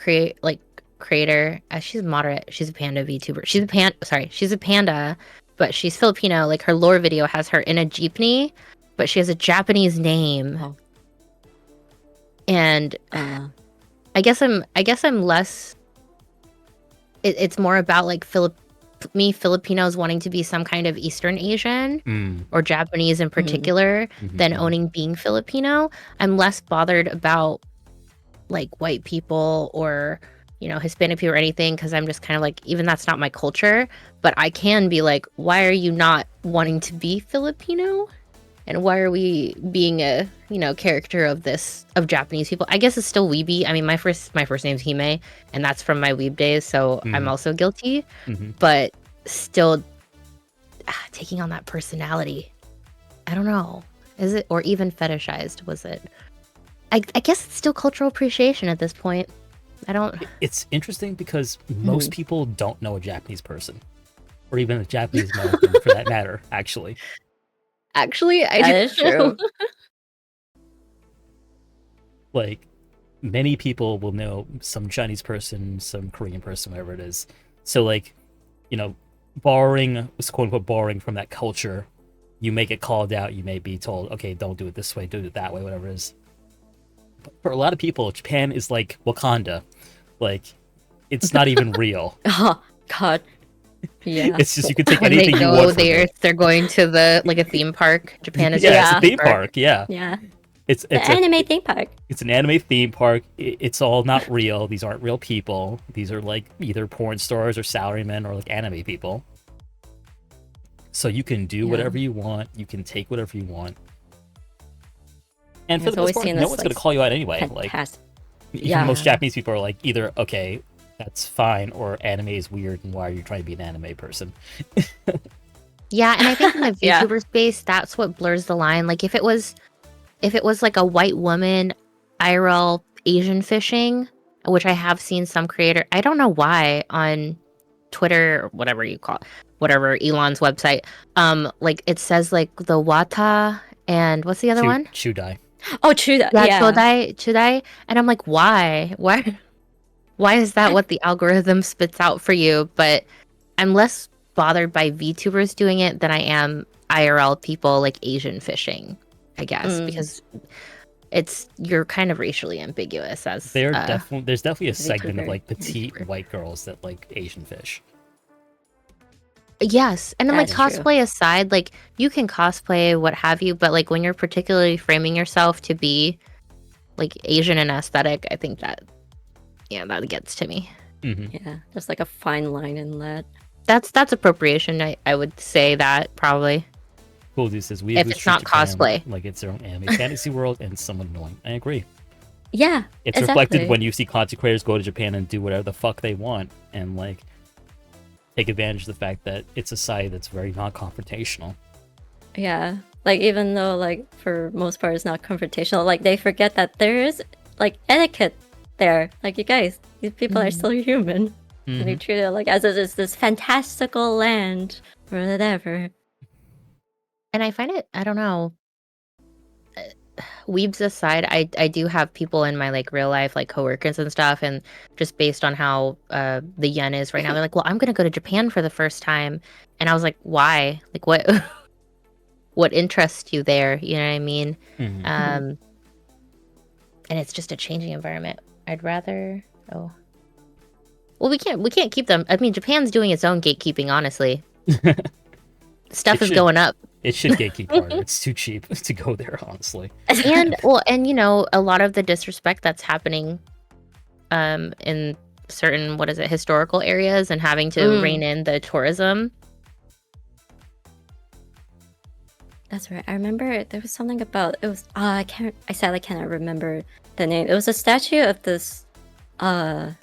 creator. She's moderate. She's a panda VTuber. She's a panda, but she's Filipino. Like her lore video has her in a jeepney, but she has a Japanese name. Oh. And I guess I'm less. It's more about like Filipinos wanting to be some kind of Eastern Asian or Japanese in particular than owning being Filipino. I'm less bothered about like white people or, you know, Hispanic people or anything, because I'm just kind of like, even that's not my culture, but I can be like, why are you not wanting to be Filipino? And why are we being a, you know, character of Japanese people? I guess it's still weeby. I mean, my first name's Hime, and that's from my weeb days, so I'm also guilty. But still, taking on that personality, I don't know. Is it, or even fetishized? Was it? I guess it's still cultural appreciation at this point. I don't. It's interesting because most people don't know a Japanese person, or even a Japanese American for that matter. Actually, I That is true. like many people will know some Chinese person, some Korean person, whatever it is. So like, you know, quote unquote borrowing from that culture, you may get called out. You may be told, okay, don't do it this way, do it that way, whatever it is. But for a lot of people, Japan is like Wakanda. Like, it's not even real. Oh God. Yeah. It's just, you can take when anything they you go want from there, it. they're going to a theme park. Japan is It's a theme park. Yeah. Yeah. It's The anime theme park. It's an anime theme park. It's all not real. These aren't real people. These are like either porn stars or salarymen or like anime people. So you can do whatever you want. You can take whatever you want. And for It's the most always part, seen no as, one's like, going to call you out anyway. Fantastic. Like, most Japanese people are like, either, okay, that's fine, or anime is weird, and why are you trying to be an anime person? Yeah, and I think in the Yeah. VTuber space, that's what blurs the line. Like if it was like a white woman IRL Asian fishing, which I have seen some creator, I don't know why, on Twitter or whatever you call it, whatever Elon's website, like it says like the wata and what's the other one? Chudai. Oh, true. That. Yeah, Yeah. chodai, and I'm like, why is that what the algorithm spits out for you? But I'm less bothered by VTubers doing it than I am IRL people like Asian fishing, I guess, because you're kind of racially ambiguous as there's definitely a as a segment of VTuber. like petite VTuber. white girls that like Asian fish. Yes, and then like That's true. cosplay aside, like you can cosplay what have you, but like when you're particularly framing yourself to be like Asian and aesthetic, I think that that gets to me. Yeah, there's like a fine line in that. That's appropriation. I would say that probably. Cool Dude says we If it's not Japan cosplay. like it's their own anime fantasy world and somewhat annoying. I agree. Yeah, It's reflected when you see content creators go to Japan and do whatever the fuck they want and like take advantage of the fact that it's a society that's very non-confrontational. Yeah, like even though like for most part it's not confrontational, like they forget that there is like etiquette there. Like you guys, these people are still human. And they treat it like as if it's this fantastical land or whatever. And I find it, I don't know, weebs aside, I do have people in my like real life, like coworkers and stuff, and just based on how the yen is right now, they're like, well, I'm gonna go to Japan for the first time. And I was like, why? Like what interests you there? You know what I mean? And it's just a changing environment. I'd rather well, we can't keep them. I mean, Japan's doing its own gatekeeping, honestly. Stuff is going up. It should gatekeep harder. It's too cheap to go there, honestly. And well, and you know, a lot of the disrespect that's happening in certain historical areas and having to rein in the tourism. That's right. I remember there was something about it was I sadly cannot remember the name. It was a statue of this a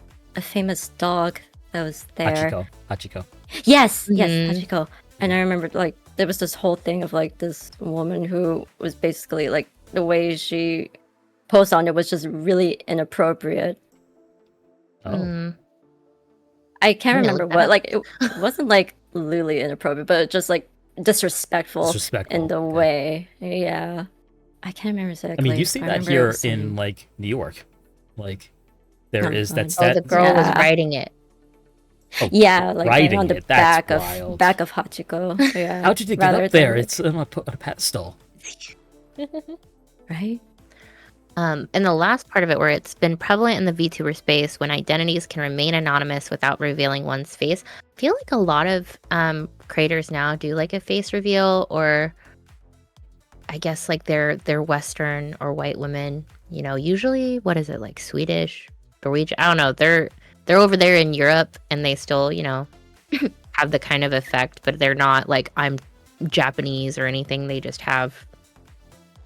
famous dog that was there. Hachiko. Yes, Hachiko. And I remember like there was this whole thing of like this woman who was basically like the way she posed on it was just really inappropriate. Oh. I can't remember what, like it wasn't like really inappropriate, but just like disrespectful in the way. Yeah. I can't remember exactly. I mean, you see that here in like New York. Like there is that the girl was riding it. Oh, yeah, like on the back of Hachiko. Yeah. How'd you get up there? It's on a pedestal. Right? And the last part of it, where it's been prevalent in the VTuber space when identities can remain anonymous without revealing one's face. I feel like a lot of creators now do like a face reveal, or I guess like they're Western or white women. You know, usually what is it, like Swedish, Norwegian? I don't know. They're over there in Europe, and they still, you know, have the kind of effect, but they're not like I'm Japanese or anything. They just have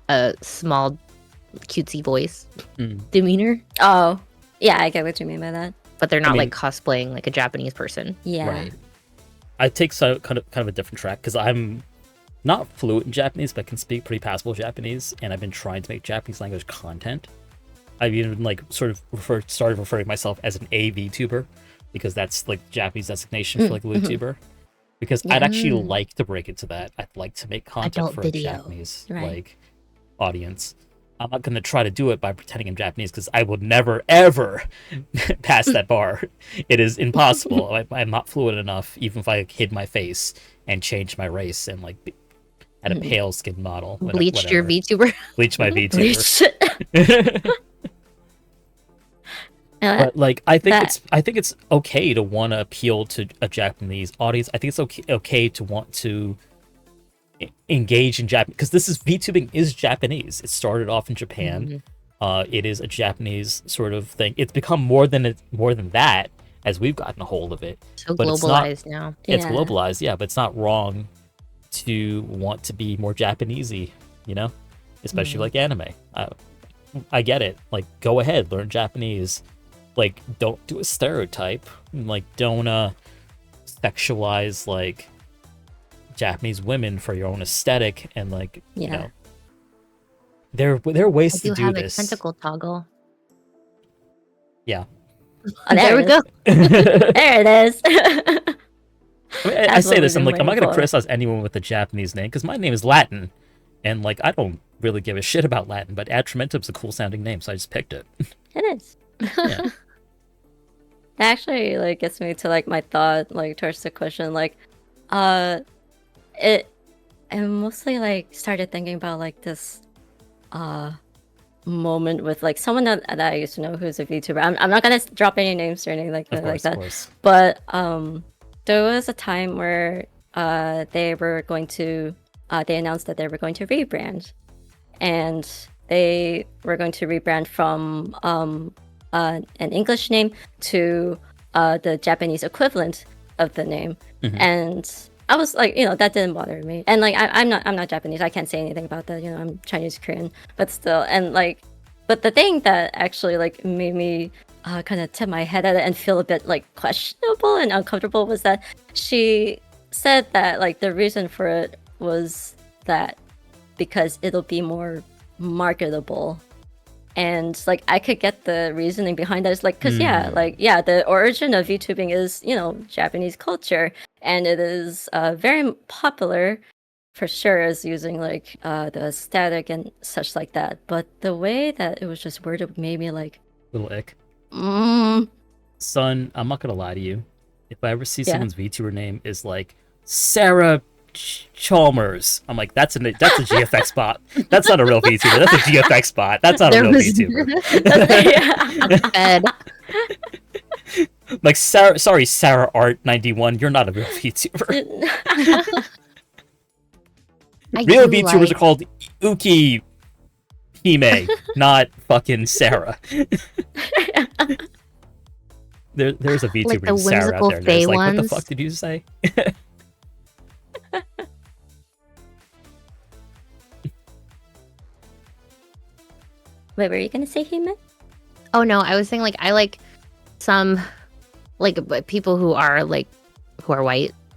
a small, cutesy voice, demeanor. Oh, yeah, I get what you mean by that. But they're not like cosplaying like a Japanese person. Yeah. Right. I take kind of a different track because I'm not fluent in Japanese, but can speak pretty passable Japanese, and I've been trying to make Japanese language content. I've even like sort of started referring myself as an AVTuber because that's like Japanese designation for like lewdtuber. Because I'd actually like to break into that. I'd like to make content for a Japanese like audience. I'm not going to try to do it by pretending I'm Japanese because I would never ever pass that bar. It is impossible. I'm not fluent enough, even if I hid my face and changed my race and like had a pale skin model. Bleached your VTuber. Bleached my VTuber. But like I think it's okay to want to appeal to a Japanese audience. I think it's okay to want to engage in Japanese because VTubing is Japanese. It started off in Japan. It is a Japanese sort of thing. It's become more than that as we've gotten a hold of it. So but globalized now. It's globalized, yeah, but it's not wrong to want to be more Japanesey, you know, especially like anime. I get it. Like, go ahead, learn Japanese. Like, don't do a stereotype. Like, don't sexualize like Japanese women for your own aesthetic and like you know. There are ways to do this. A tentacle toggle. Yeah. Oh, there we go. There it is. I say this, I'm not going to criticize anyone with a Japanese name because my name is Latin, and like I don't really give a shit about Latin, but Atramentum's a cool sounding name, so I just picked it. It is. Yeah. It actually like gets me to like my thought like towards the question like, I mostly like started thinking about like this, moment with like someone that I used to know who's a VTuber. I'm not gonna drop any names or anything Of like course, of that. course. But there was a time where they announced that they were going to rebrand, and they were going to rebrand from an English name to the Japanese equivalent of the name. And I was like, that didn't bother me. And like, I'm not Japanese. I can't say anything about that. I'm Chinese Korean, but still. And like, but the thing that actually like made me kind of tip my head at it and feel a bit like questionable and uncomfortable was that she said that like the reason for it was that because it'll be more marketable. And like I could get the reasoning behind that. It's like, because the origin of VTubing is Japanese culture, and it is very popular for sure as using like the aesthetic and such like that. But the way that it was just worded made me like Little ick. mm, Son, I'm not gonna lie to you. If I ever see someone's VTuber name is like Sarah Chalmers, I'm like, that's a GFX bot. That's not a real VTuber. That's a GFX bot. That's not a real VTuber. Like Sarah Art 91. You're not a real VTuber. Real VTubers are called Uki Hime, not fucking Sarah. There's a VTuber Like the named Sarah out whimsical there. And it's Fae like, what the ones. fuck did you say? wait, were you gonna say human? Oh no, I was saying like I like some like people who are white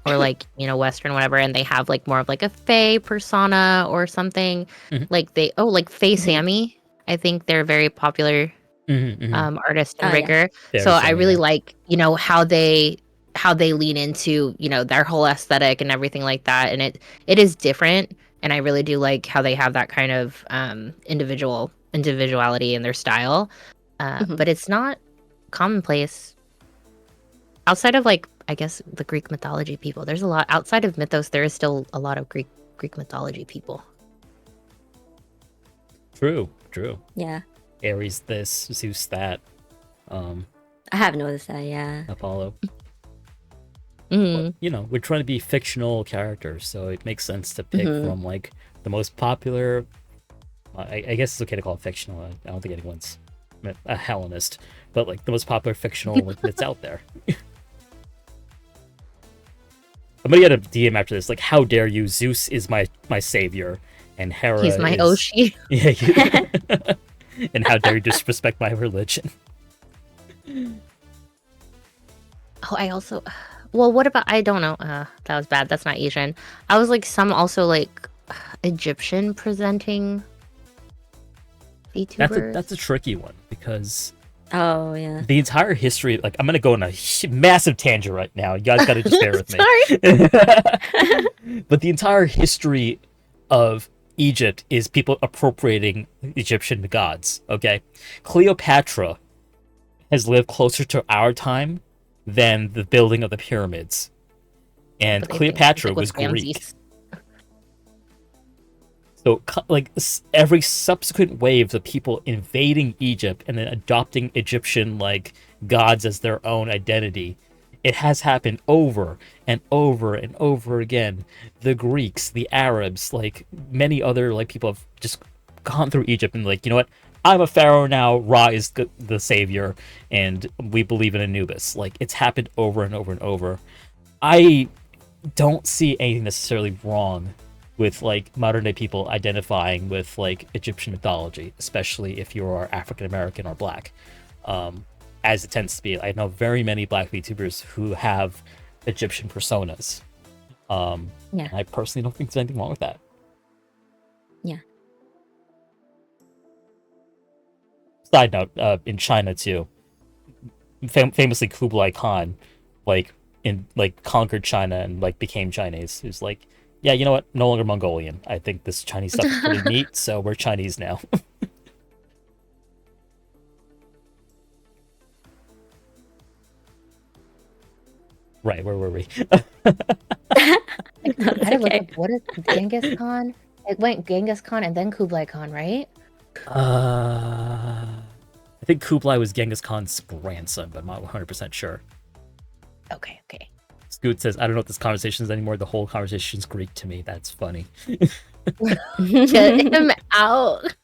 or like Western, whatever, and they have like more of like a Fae persona or something. Like like Fae Sammy. I think they're very popular artist and rigger. So I really like how they lean into their whole aesthetic and everything like that, and it is different, and I really do like how they have that kind of individuality in their style, but it's not commonplace outside of like I guess the Greek mythology people. There's a lot outside of mythos. There is still a lot of Greek mythology people. True. Yeah, Ares this, Zeus that, I have noticed that. Yeah, Apollo. But, we're trying to be fictional characters, so it makes sense to pick from like the most popular. I guess it's okay to call it fictional. I don't think anyone's a Hellenist, but like the most popular fictional that's out there. I'm gonna get a DM after this. Like, how dare you? Zeus is my savior, and Hera. He's my Oshi. Yeah. And how dare you disrespect my religion? Oh, I also. Well, what about? I don't know. That was bad. That's not Asian. I was like some also like Egyptian presenting VTubers. That's a tricky one because. Oh yeah. The entire history, like I'm gonna go on a massive tangent right now. You guys gotta just bear with me. But the entire history of Egypt is people appropriating Egyptian gods. Okay, Cleopatra has lived closer to our time than the building of the pyramids, and Cleopatra was Greek. So, like, every subsequent wave of people invading Egypt and then adopting Egyptian, like, gods as their own identity, it has happened over and over and over again. The Greeks, the Arabs, like, many other, like, people have just gone through Egypt and, like, you know what? I'm a pharaoh now, Ra is the savior, and we believe in Anubis. Like, it's happened over and over and over. I don't see anything necessarily wrong with like modern day people identifying with like Egyptian mythology, especially if you are African American or Black, as it tends to be. I know very many Black VTubers who have Egyptian personas. Yeah. I personally don't think there's anything wrong with that. Yeah. Side note, in China too, famously Kublai Khan, like conquered China and like became Chinese. It was like, yeah, you know what? No longer Mongolian. I think this Chinese stuff is pretty neat, so we're Chinese now. Right, where were we? I had to look up what is Genghis Khan. It went Genghis Khan and then Kublai Khan, right? I think Kublai was Genghis Khan's grandson, but I'm not 100% sure. Okay. Scoot says, I don't know what this conversation is anymore. The whole conversation's Greek to me. That's funny. Get him out.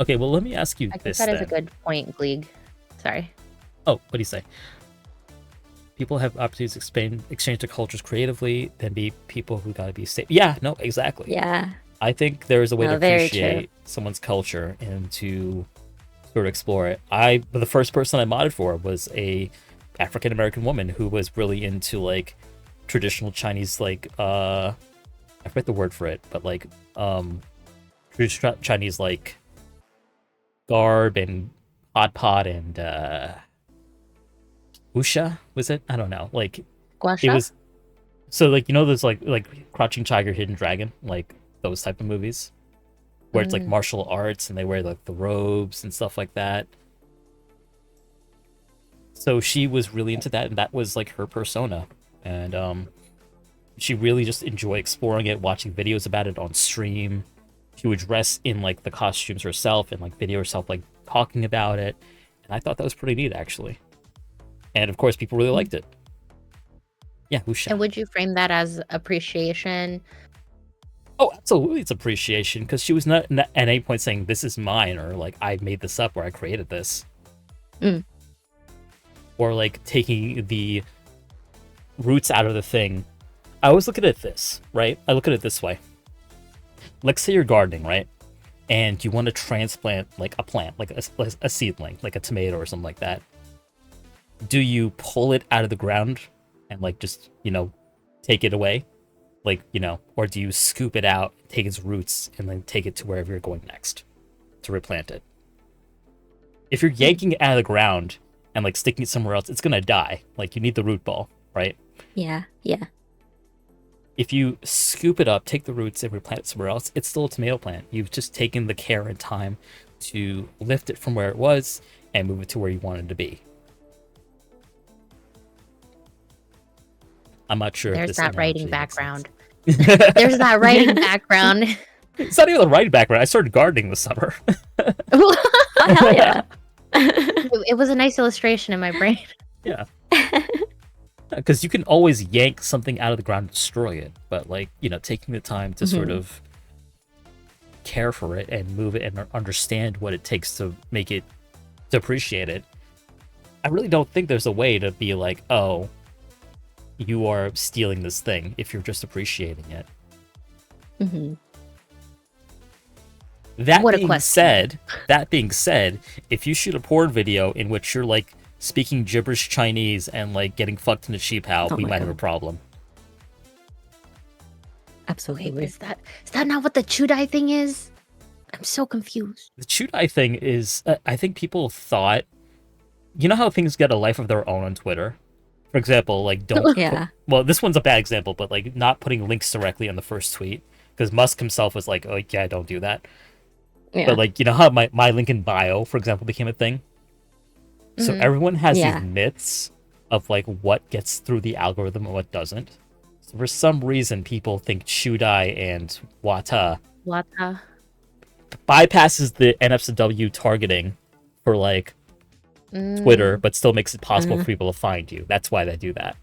Okay, well, let me ask you I think this that then. is a good point, Gleeg. Sorry. Oh, what do you say? People have opportunities to exchange their cultures creatively, then be people who gotta be safe. Yeah, no, exactly. Yeah. I think there is a way to very appreciate someone's culture and to sort of explore it. The first person I modded for was a African American woman who was really into like traditional Chinese, like I forget the word for it, but like traditional Chinese like garb and hot pot and wuxia, was it? I don't know. Like it Guasha? was so like, you know, those like Crouching Tiger, Hidden Dragon, like those type of movies where it's like martial arts and they wear like the robes and stuff like that. So she was really into that, and that was like her persona. And she really just enjoyed exploring it, watching videos about it on stream. She would dress in like the costumes herself and like video herself like talking about it. And I thought that was pretty neat, actually. And of course, people really liked it. Yeah, wuxia. And would you frame that as appreciation? Oh, absolutely, it's appreciation, because she was not at any point saying this is mine, or like I made this up, or I created this, or like taking the roots out of the thing. I always look at it this, right? I look at it this way. Let's say you're gardening, right? And you want to transplant like a plant, like a seedling, like a tomato or something like that. Do you pull it out of the ground and like just, you know, take it away? Like, you know, or do you scoop it out, take its roots, and then take it to wherever you're going next to replant it? If you're yanking it out of the ground and like sticking it somewhere else, it's gonna die. Like, you need the root ball, right? Yeah. If you scoop it up, take the roots, and replant it somewhere else, it's still a tomato plant. You've just taken the care and time to lift it from where it was and move it to where you want it to be. I'm not sure if There's this that analogy writing makes background. sense. There's that writing background. It's not even the writing background. I started gardening this summer. Oh, hell yeah. It was a nice illustration in my brain. Yeah. Because you can always yank something out of the ground and destroy it, but like, you know, taking the time to sort of care for it and move it and understand what it takes to make it, to appreciate it. I really don't think there's a way to be like, oh, you are stealing this thing if you're just appreciating it. That What a being question. said, if you shoot a porn video in which you're like speaking gibberish Chinese and like getting fucked in a sheep house, we my might have a God. problem. Absolutely. Wait, is that not what the Chudai thing is? I'm so confused. The Chudai thing is, I think people thought, you know how things get a life of their own on Twitter? For example, like Yeah. well, this one's a bad example, but like not putting links directly on the first tweet, because Musk himself was like, oh yeah, don't do that. Yeah. But like, you know how my link in bio, for example, became a thing? So everyone has Yeah. these myths of like what gets through the algorithm and what doesn't. So for some reason, people think Chudai and Wata Wata. bypasses the NFCW targeting for like Twitter, but still makes it possible for people to find you. That's why they do that.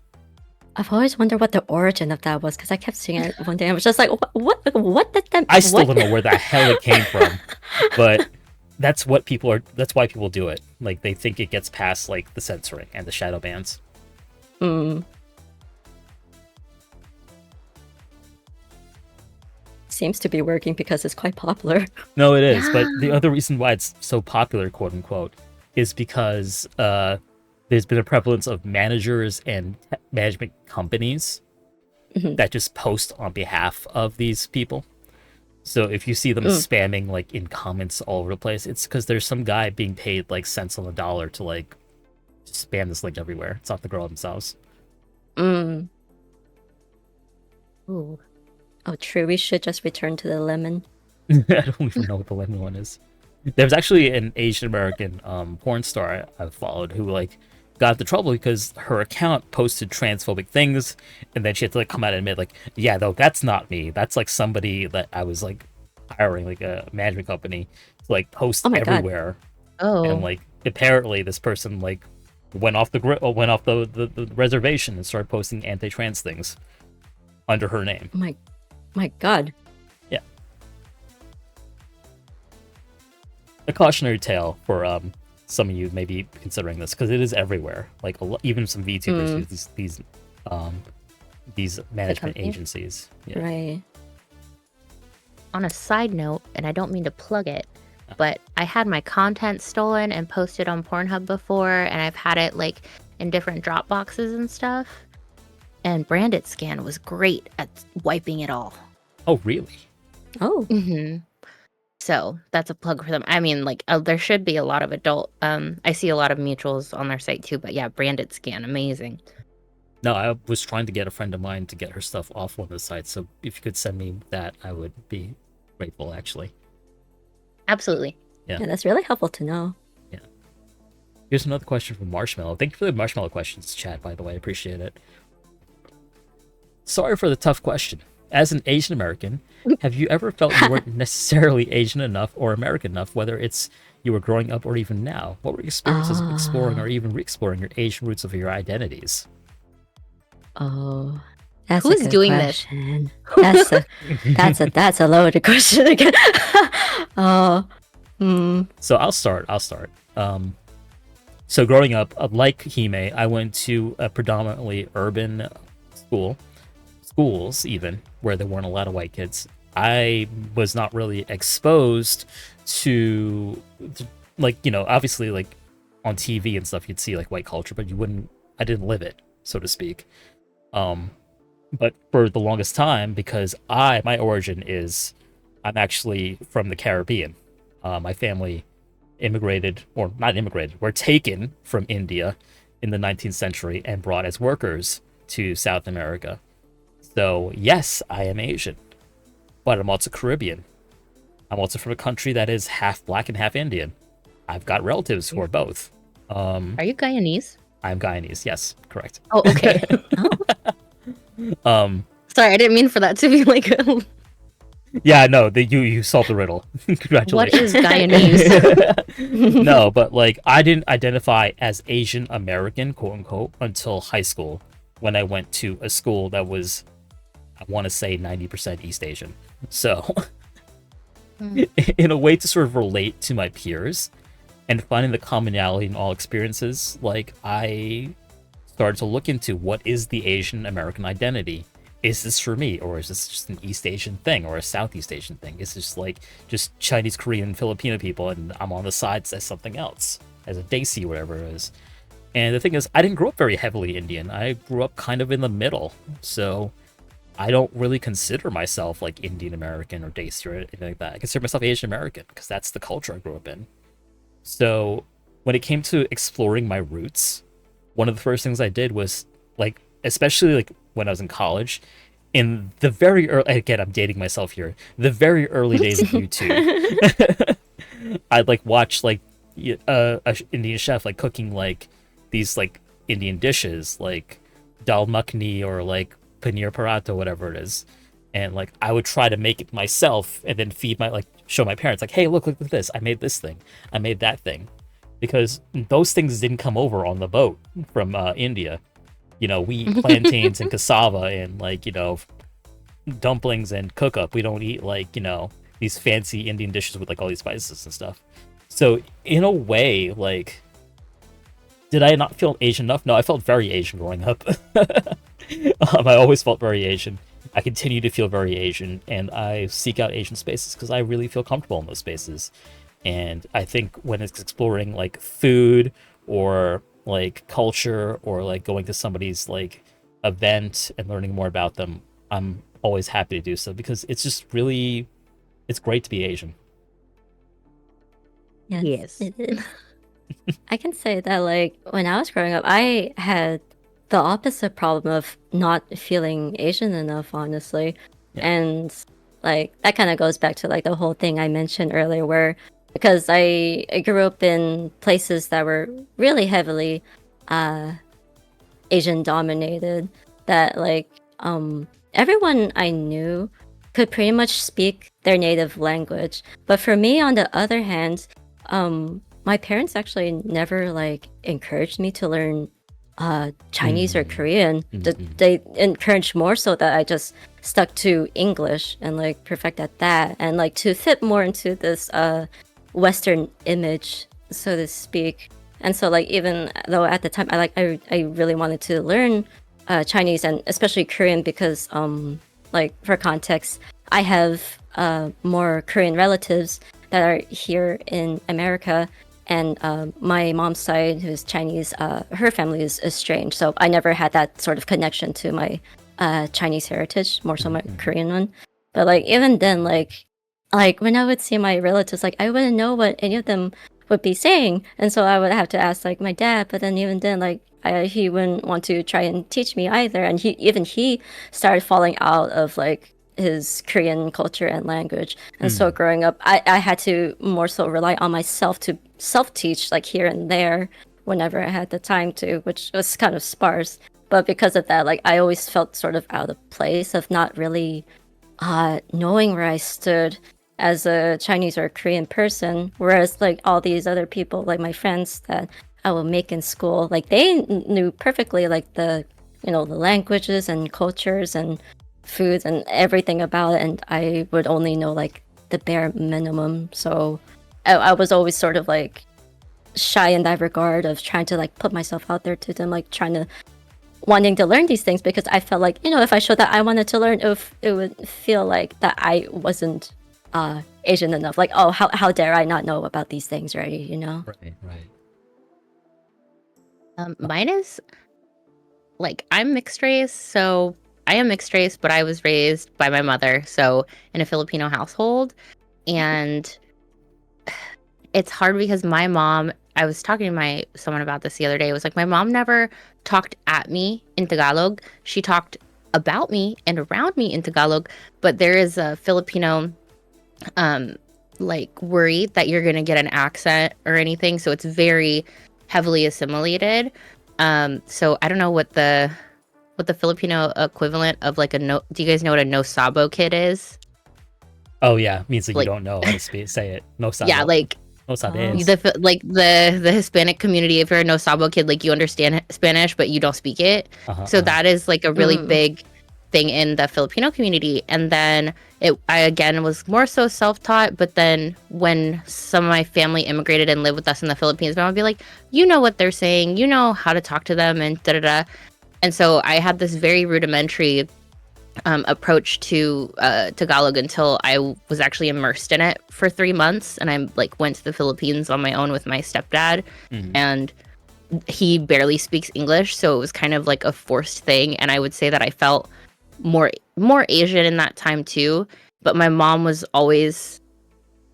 I've always wondered what the origin of that was, because I kept seeing it one day. I was just like, what did that? I still what? don't know where the hell it came from, but that's what people are. That's why people do it. Like they think it gets past like the censoring and the shadow bans. Seems to be working because it's quite popular. No, it is. But the Yeah. other reason why it's so popular, quote unquote, is because there's been a prevalence of managers and management companies that just post on behalf of these people. So if you see them spamming like in comments all over the place, it's because there's some guy being paid like cents on the dollar to like spam this link everywhere. It's not the girl themselves. Mm. Ooh. Oh, true. We should just return to the lemon. I don't even know what the lemon one is. There was actually an Asian American porn star I followed who like got into trouble because her account posted transphobic things, and then she had to like come out and admit like, yeah, though that's not me. That's like somebody that I was like hiring, like a management company to like post Oh my God. everywhere. And Oh, like apparently this person like went off the reservation and started posting anti-trans things under her name. My God. Yeah. A cautionary tale for some of you maybe considering this, because it is everywhere. Like even some VTubers use these management company? agencies. Yeah. Right. on a side note, and I don't mean to plug it, but I had my content stolen and posted on Pornhub before, and I've had it like in different drop boxes and stuff. And Brandit Scan was great at wiping it all. Oh, really? Oh. Mm-hmm. So that's a plug for them. I mean, like there should be a lot of adult. I see a lot of mutuals on their site too. But yeah, Brandit Scan, amazing. No, I was trying to get a friend of mine to get her stuff off one of the sites. So if you could send me that, I would be grateful, actually. Absolutely. Yeah. Yeah, that's really helpful to know. Yeah. Here's another question from Marshmallow. Thank you for the Marshmallow questions, chat, by the way. I appreciate it. Sorry for the tough question. As an Asian American, have you ever felt you weren't necessarily Asian enough or American enough, whether it's you were growing up or even now? What were your experiences of exploring or even re-exploring your Asian roots of your identities? Oh, that's Who's a good doing this? question. That's a loaded question again. Oh, So I'll start. So growing up, like Hime, I went to a predominantly urban schools even, where there weren't a lot of white kids. I was not really exposed to like, you know, obviously like on TV and stuff, you'd see like white culture, but I didn't live it, so to speak. But for the longest time, because my origin is, I'm actually from the Caribbean. My family were taken from India in the 19th century and brought as workers to South America. So yes, I am Asian, but I'm also Caribbean. I'm also from a country that is half black and half Indian. I've got relatives who are both. Are you Guyanese? I'm Guyanese, yes, correct. Oh, okay. Sorry, I didn't mean for that to be like. Yeah, no, you solved the riddle. Congratulations. What is Guyanese? No, but like I didn't identify as Asian American, quote unquote, until high school, when I went to a school that was, I want to say, 90% East Asian. So, in a way to sort of relate to my peers and finding the commonality in all experiences, like I started to look into what is the Asian American identity. Is this for me, or is this just an East Asian thing or a Southeast Asian thing? Is this like just Chinese, Korean, Filipino people, and I'm on the sides as something else, as a Desi, whatever it is. And the thing is, I didn't grow up very heavily Indian. I grew up kind of in the middle, so I don't really consider myself like Indian American or Desi or anything like that. I consider myself Asian American because that's the culture I grew up in. So when it came to exploring my roots, one of the first things I did was like, especially like when I was in college, in the very early, again, I'm dating myself here, the very early days of YouTube, I'd like watch like a Indian chef like cooking like these like Indian dishes like dal makhani or like paneer paratha, whatever it is, and like I would try to make it myself and then show my parents like, hey, look at this, I made this thing, I made that thing, because those things didn't come over on the boat from India. You know, we eat plantains and cassava and like, you know, dumplings and cook up. We don't eat like, you know, these fancy Indian dishes with like all these spices and stuff. So in a way, like, did I not feel Asian enough? No, I felt very Asian growing up. I always felt very Asian. I continue to feel very Asian, and I seek out Asian spaces because I really feel comfortable in those spaces. And I think when it's exploring like food or like culture or like going to somebody's like event and learning more about them, I'm always happy to do so because it's just really, it's great to be Asian. Yes. It is. I can say that like when I was growing up, I had the opposite problem of not feeling Asian enough, honestly. Yeah. And like that kind of goes back to like the whole thing I mentioned earlier, where because I grew up in places that were really heavily Asian dominated, that like everyone I knew could pretty much speak their native language. But for me, on the other hand, my parents actually never like encouraged me to learn Chinese or Korean. They encouraged more so that I just stuck to English and like perfect at that, and like to fit more into this Western image, so to speak. And so like even though at the time I really wanted to learn Chinese and especially Korean because like for context, I have more Korean relatives that are here in America, and my mom's side, who's Chinese, her family is estranged, so I never had that sort of connection to my Chinese heritage, more so my Korean one. But like even then, like when I would see my relatives, like I wouldn't know what any of them would be saying, and so I would have to ask like my dad. But then even then, like he wouldn't want to try and teach me either, and he started falling out of like his Korean culture and language. And so growing up, I had to more so rely on myself to self-teach like here and there whenever I had the time to, which was kind of sparse. But because of that, like I always felt sort of out of place of not really knowing where I stood as a Chinese or Korean person, whereas like all these other people, like my friends that I will make in school, like they knew perfectly like the the languages and cultures and foods and everything about it, and I would only know like the bare minimum. So I was always sort of like shy in that regard of trying to like put myself out there to them, like wanting to learn these things, because I felt like if I showed that I wanted to learn, it would feel like that I wasn't Asian enough. Like, oh, how dare I not know about these things already, Right. Mine is like I'm mixed race, so I am mixed race, but I was raised by my mother, so in a Filipino household. And it's hard because my mom, I was talking to someone about this the other day. It was like my mom never talked at me in Tagalog. She talked about me and around me in Tagalog, but there is a Filipino like worry that you're gonna get an accent or anything, so it's very heavily assimilated. So I don't know what the Filipino equivalent of like do you guys know what a no sabo kid is? Oh yeah, means that Like- you don't know how to say it. No sabo. Yeah, like no sabes. the Hispanic community, if you're a no sabo kid, like you understand Spanish but you don't speak it. So that is like a really big thing in the Filipino community. And then I again was more so self-taught, but then when some of my family immigrated and lived with us in the Philippines, my mom would be like, you know what they're saying, you know how to talk to them, and da-da-da. And so I had this very rudimentary approach to Tagalog until I was actually immersed in it for 3 months, and I like went to the Philippines on my own with my stepdad, and he barely speaks English, so it was kind of like a forced thing. And I would say that I felt more Asian in that time too. But my mom was always,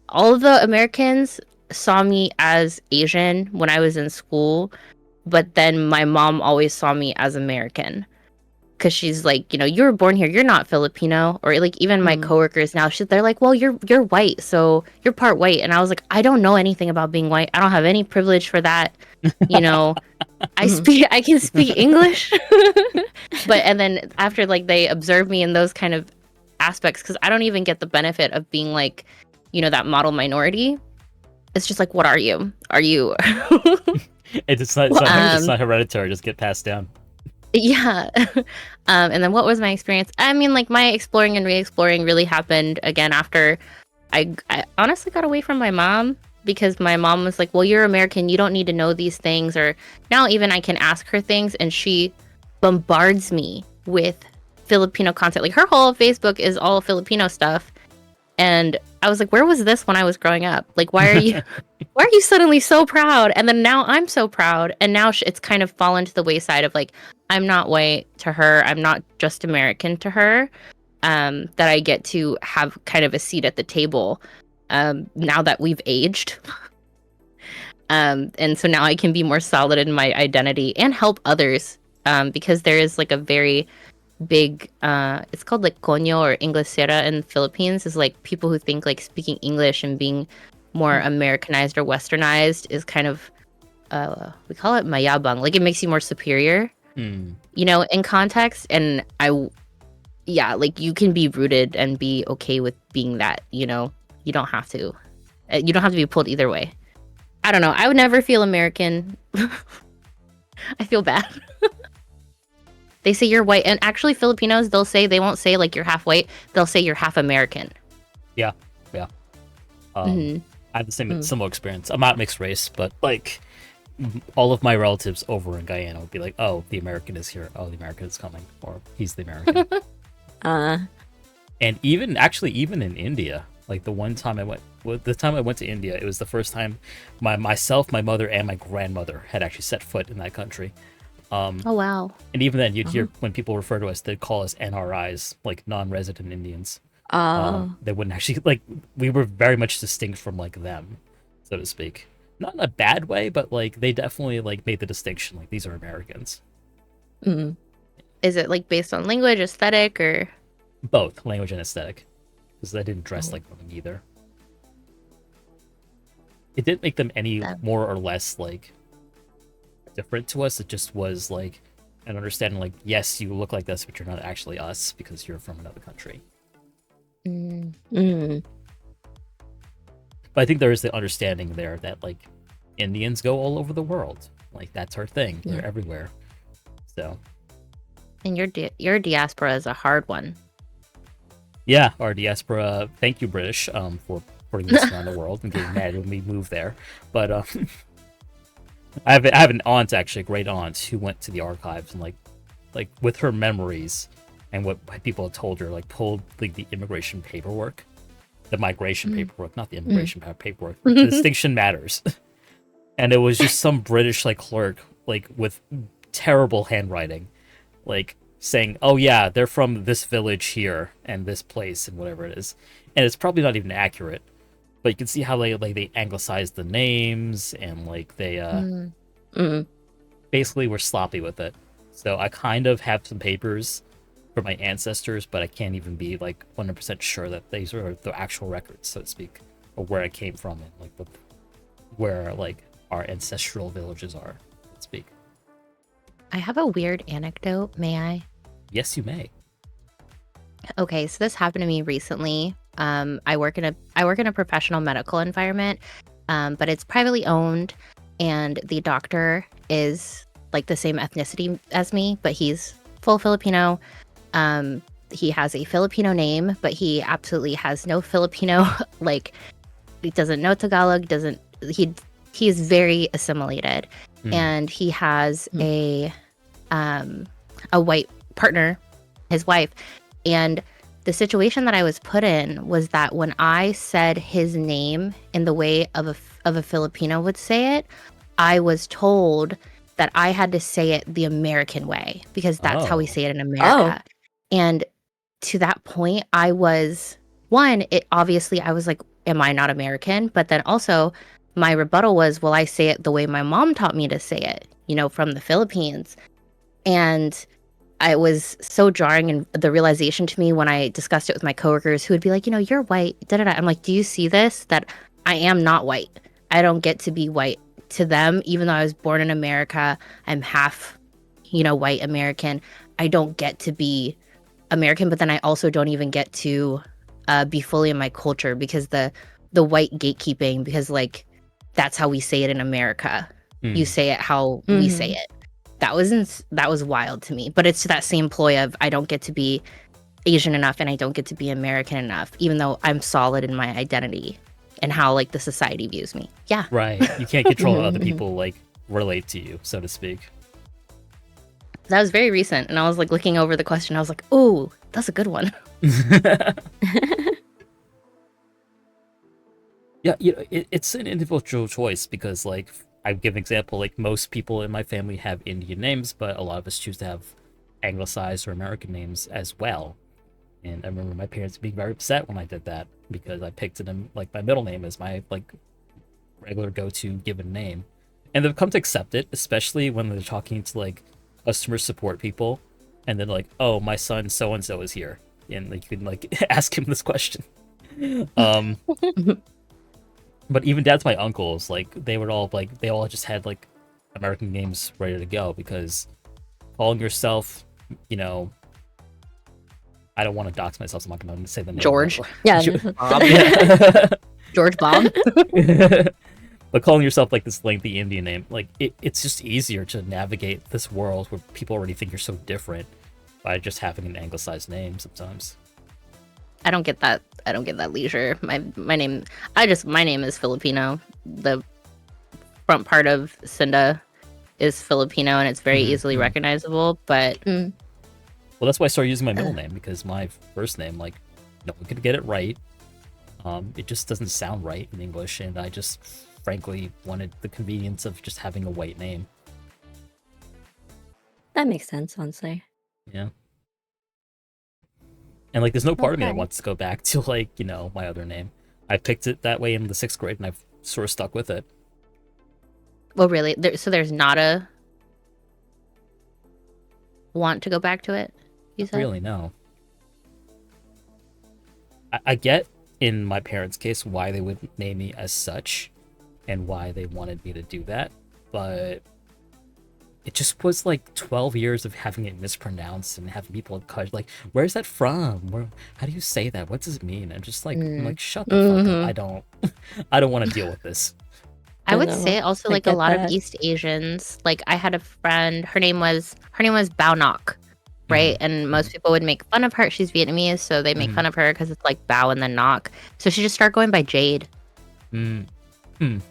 all of the Americans saw me as Asian when I was in school, but then my mom always saw me as American. Because she's like, you were born here, you're not Filipino. Or like even my coworkers now, they're like, well, you're white, so you're part white. And I was like, I don't know anything about being white. I don't have any privilege for that. I can speak English. And then after like they observe me in those kind of aspects, because I don't even get the benefit of being like, that model minority. It's just like, what are you? Are you? It's not hereditary. Just get passed down. Yeah. And then what was my experience? I mean, like my exploring and re-exploring really happened again after I honestly got away from my mom, because my mom was like, well, you're American, you don't need to know these things. Or now even I can ask her things, and she bombards me with Filipino content. Like her whole Facebook is all Filipino stuff. And I was like, where was this when I was growing up? Like, why are you suddenly so proud? And then now I'm so proud. And now it's kind of fallen to the wayside of like, I'm not white to her. I'm not just American to her. That I get to have kind of a seat at the table now that we've aged. And so now I can be more solid in my identity and help others, because there is like a very big it's called like coño or inglesera in the Philippines, is like people who think like speaking English and being more Americanized or westernized is kind of we call it mayabang, like it makes you more superior, Mm. you know, in context. And yeah, like you can be rooted and be okay with being that, you know. You don't have to be pulled either way. I don't know, I would never feel American. I feel bad. They say you're white, and actually Filipinos, they won't say like you're half white, they'll say you're half American. Yeah. I have the same similar experience. I'm not mixed race, but like all of my relatives over in Guyana would be like, "Oh, the American is here. Oh, the American is coming," or "He's the American." And even in India, like the time I went to India, it was the first time myself, my mother, and my grandmother had actually set foot in that country. Oh wow. And even then, you'd hear when people refer to us, they'd call us NRIs, like non-resident Indians. They wouldn't actually, like, we were very much distinct from like them, so to speak. Not in a bad way, but like they definitely like made the distinction, like these are Americans. Is it like based on language, aesthetic, or Both language and aesthetic, because they didn't dress like them either. It didn't make them any more or less like different to us. It just was like an understanding, like, yes, you look like this, but you're not actually us because you're from another country. But I think there is the understanding there that like Indians go all over the world, like that's our thing. They're everywhere. So, and your diaspora is a hard one. Yeah, our diaspora. Thank you, British, for putting this around the world and getting mad when we moved there. But I have an aunt, actually, a great aunt, who went to the archives and like with her memories and what people had told her, like pulled like the immigration paperwork, the migration paperwork, not the immigration paperwork. The distinction matters. And it was just some British like clerk, like with terrible handwriting, like saying, "Oh yeah, they're from this village here and this place and whatever it is," and it's probably not even accurate. But you can see how they anglicized the names and like they basically were sloppy with it. So I kind of have some papers for my ancestors, but I can't even be like 100% sure that these are the actual records, so to speak, or where I came from and like where like our ancestral villages are, so to speak. I have a weird anecdote. May I? Yes, you may. Okay, so this happened to me recently. I work in a professional medical environment, but it's privately owned, and the doctor is like the same ethnicity as me, but he's full Filipino. He has a Filipino name, but he absolutely has no Filipino. Like, he doesn't know Tagalog. He is very assimilated, and he has a white partner, his wife, and the situation that I was put in was that when I said his name in the way of a Filipino would say it, I was told that I had to say it the American way because that's how we say it in America. And to that point, I was I was like, am I not American? But then also my rebuttal was, well, I say it the way my mom taught me to say it, you know, from the Philippines. And it was so jarring, and the realization to me when I discussed it with my coworkers who would be like, you know, you're white, da-da-da. I'm like, do you see this? That I am not white. I don't get to be white. To them, even though I was born in America, I'm half, you know, white American. I don't get to be American, but then I also don't even get to be fully in my culture because the white gatekeeping, because like that's how we say it in America. You say it how we say it. That was wild to me. But it's to that same ploy of I don't get to be Asian enough and I don't get to be American enough, even though I'm solid in my identity and how like the society views me. Yeah. Right. You can't control how other people like relate to you, so to speak. That was very recent, and I was like looking over the question. I was like, "Oh, that's a good one." Yeah, you know, it's an individual choice because, like, I give an example. Like, most people in my family have Indian names, but a lot of us choose to have anglicized or American names as well. And I remember my parents being very upset when I did that because I picked them like my middle name as my like regular go-to given name, and they've come to accept it, especially when they're talking to like customer support people, and then like, oh, my son so and so is here, and like you can like ask him this question. But even down to my uncles, like they all just had like American names ready to go, because calling yourself, you know, I don't want to dox myself, so I'm not going to say the name. George. Yeah. Bob. Yeah. George Bob. But calling yourself like this lengthy Indian name, like it's just easier to navigate this world where people already think you're so different by just having an anglicized name sometimes. I don't get that. I don't get that leisure. My name is Filipino. The front part of Cinda is Filipino, and it's very easily recognizable. But well, that's why I started using my middle name, because my first name, like, no one could get it right. It just doesn't sound right in English, and I just frankly wanted the convenience of just having a white name. That makes sense, honestly. Yeah. And like, there's no part of me that Okay. wants to go back to, like, you know, my other name. I picked it that way in the 6th grade, and I've sort of stuck with it. well, really, so there's not a want to go back to it. You said Really, no. I get, in my parents' case, why they would name me as such, and why they wanted me to do that, but it just was like 12 years of having it mispronounced and having people like, where's that from? How do you say that? What does it mean? And just like, I'm like, shut the fuck up. I don't want to deal with this. I would know. say also I like a get lot that. of East Asians. Like I had a friend. Her name was Bao Nok, right? And most people would make fun of her. She's Vietnamese, so they make fun of her because it's like Bao and then Nok. So she just started going by Jade. I don't like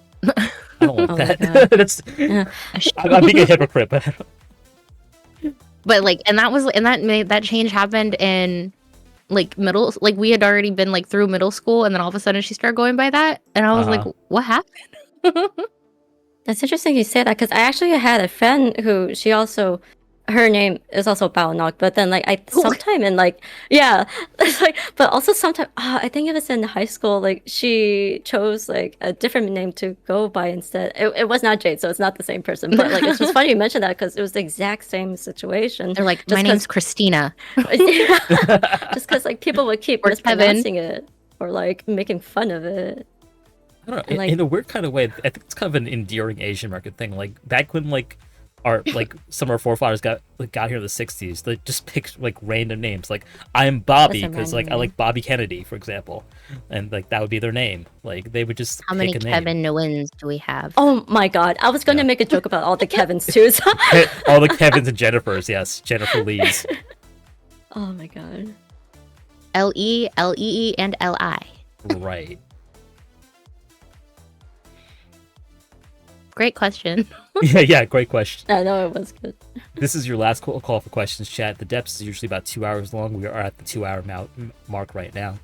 Oh my that. God. That's I'm being a hypocrite, but But like, and that change happened in like middle. Like we had already been like through middle school, and then all of a sudden she started going by that, and I was like, what happened? That's interesting you say that, because I actually had a friend who her name is also Bao Nok, but then like sometime in like, yeah, it's like, but also sometime, I think it was in high school, like she chose like a different name to go by instead. It was not Jade, so it's not the same person, but like it's just funny you mentioned that, because it was the exact same situation. They're like, Just my name's Christina. just because like people would keep Or mispronouncing it or like making fun of it. I don't know. And, like- In a weird kind of way, I think it's kind of an endearing Asian American thing. Like back when like some of our forefathers got here in the 60s, they just picked like random names. Like I'm Bobby That's a because random like I like Bobby Kennedy, for example, and like that would be their name. Like they would just How many pick a Kevin Nguyen's do we have? Oh my God, I was going to make a joke about all the Kevins too. So. name. All the Kevins and Jennifers, yes, Jennifer Lees. Oh my God. L-E, L-E-E, and L-I. Right. Great question. Yeah, great question. I know it was good. This is your last call for questions, chat. The depths is usually about 2 hours long. We are at the 2 hour mark right now.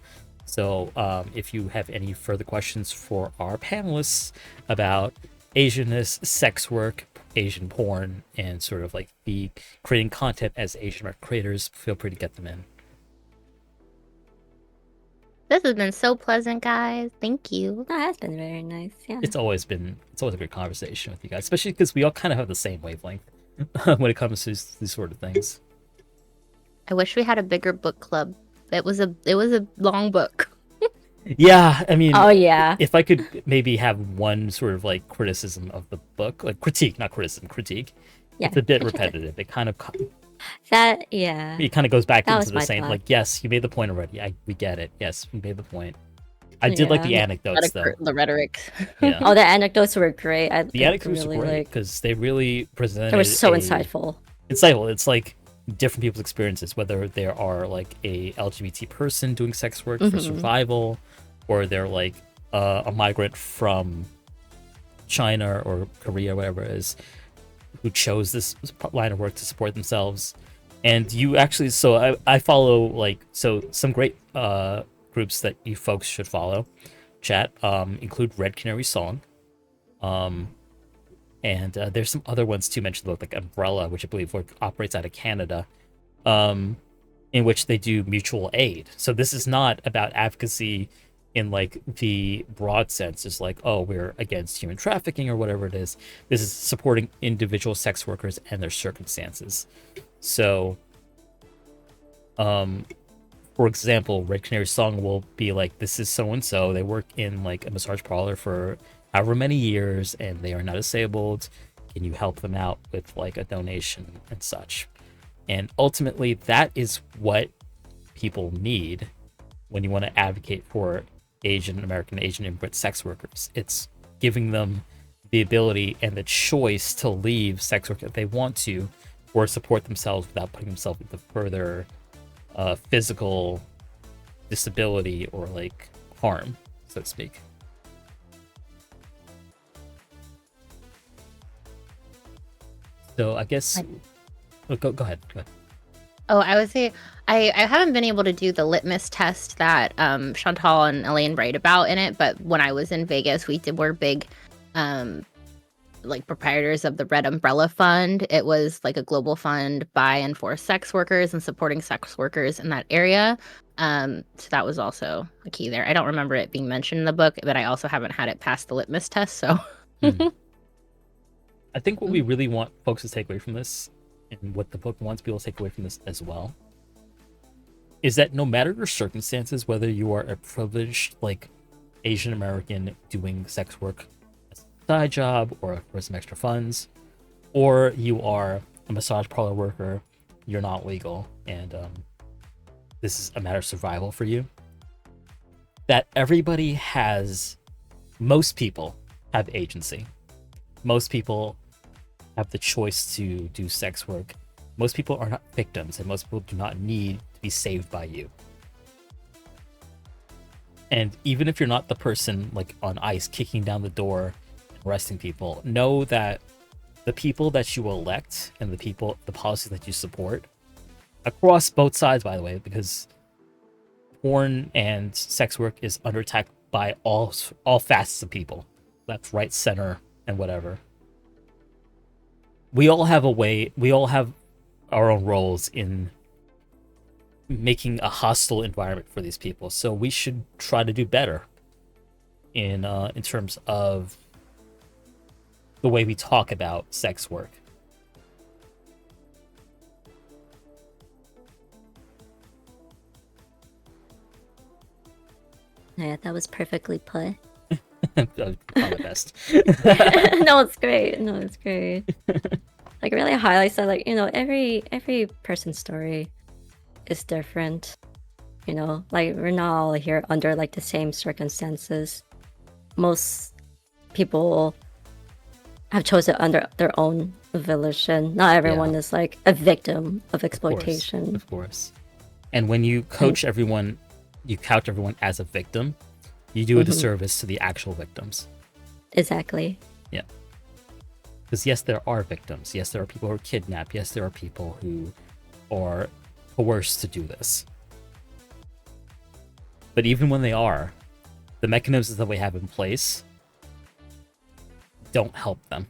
So if you have any further questions for our panelists about Asianness, sex work, Asian porn, and sort of like the creating content as Asian American creators, feel free to get them in. This has been so pleasant, guys. Thank you. That has been very nice. Yeah. It's always a good conversation with you guys, especially because we all kind of have the same wavelength when it comes to these sort of things. I wish we had a bigger book club. It was a long book. Yeah, I mean, Oh yeah. if I could maybe have one sort of like criticism of the book, like critique, not criticism, critique. Yeah. It's a bit repetitive. It kind of Yeah. it kind of goes back That into was the my same, thought. like, yes, you made the point already. We get it. Yes, you made the point. I did like the Yeah. anecdotes though. The rhetoric. Yeah. Oh, the anecdotes were great. The anecdotes were great because they really presented. They were so a- insightful. Insightful. It's like different people's experiences, whether there are like a LGBT person doing sex work for survival, or they're like a migrant from China or Korea, whatever it is, who chose this line of work to support themselves. And you actually, so I follow like, so some great groups that you folks should follow, chat, include Red Canary Song. And there's some other ones too mentioned, like Umbrella, which I believe operates out of Canada, in which they do mutual aid. So this is not about advocacy in like the broad sense. It's like, oh, we're against human trafficking or whatever it is. This is supporting individual sex workers and their circumstances. So, for example, Red Canary Song will be like, this is so-and-so. They work in like a massage parlor for however many years, and they are not disabled. and you help them out with like a donation and such. And ultimately, that is what people need when you want to advocate for Asian American, Asian immigrant sex workers. It's giving them the ability and the choice to leave sex work if they want to, or support themselves without putting themselves into further physical disability or like harm, so to speak. So I guess go ahead. Oh, I would say I haven't been able to do the litmus test that Chantal and Elene write about in it, but when I was in Vegas, we're big like proprietors of the Red Umbrella Fund. It was like a global fund by and for sex workers and supporting sex workers in that area. So that was also a key there. I don't remember it being mentioned in the book, but I also haven't had it pass the litmus test. So I think what we really want folks to take away from this, and what the book wants people to take away from this as well, is that no matter your circumstances, whether you are a privileged like Asian American doing sex work as a side job or for some extra funds, or you are a massage parlor worker, you're not legal, and this is a matter of survival for you, that most people have agency. Most people have the choice to do sex work. Most people are not victims, and most people do not need to be saved by you. And even if you're not the person like on ice kicking down the door and arresting people, know that the people that you elect and the policies that you support, across both sides, by the way, because porn and sex work is under attack by all facets of people, left, right, center, and whatever. We all have our own roles in making a hostile environment for these people. So we should try to do better in terms of the way we talk about sex work. Yeah, that was perfectly put. I'll try my best. No, it's great. No, it's great. Like really highlights that, like, every person's story is different. Like we're not all here under like the same circumstances. Most people have chosen under their own volition. Not everyone is like a victim of exploitation. Of course. And when you coach everyone, you couch everyone as a victim, you do a disservice to the actual victims. Exactly. Yeah. Because yes, there are victims. Yes, there are people who are kidnapped. Yes, there are people who are coerced to do this. But even when they are, the mechanisms that we have in place don't help them.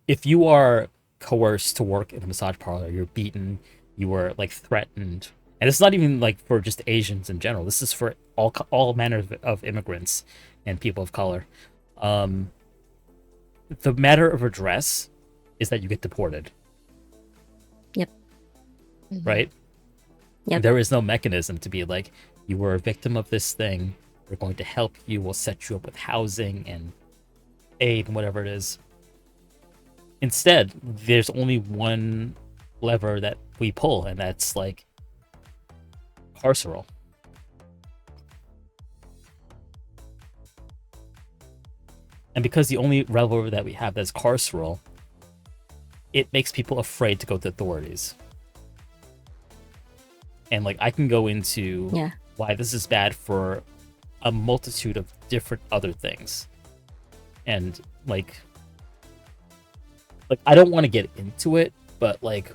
If you are coerced to work in a massage parlor, you're beaten, you are like threatened, and it's not even like for just Asians in general. This is for all manner of immigrants and people of color. The matter of redress is that you get deported. Yep. Right? Yep. There is no mechanism to be like, you were a victim of this thing, we're going to help you, we'll set you up with housing and aid and whatever it is. Instead, there's only one lever that we pull, and that's like carceral. And because the only lever that we have that's carceral, it makes people afraid to go to authorities. And like I can go into why this is bad for a multitude of different other things. And like I don't want to get into it, but like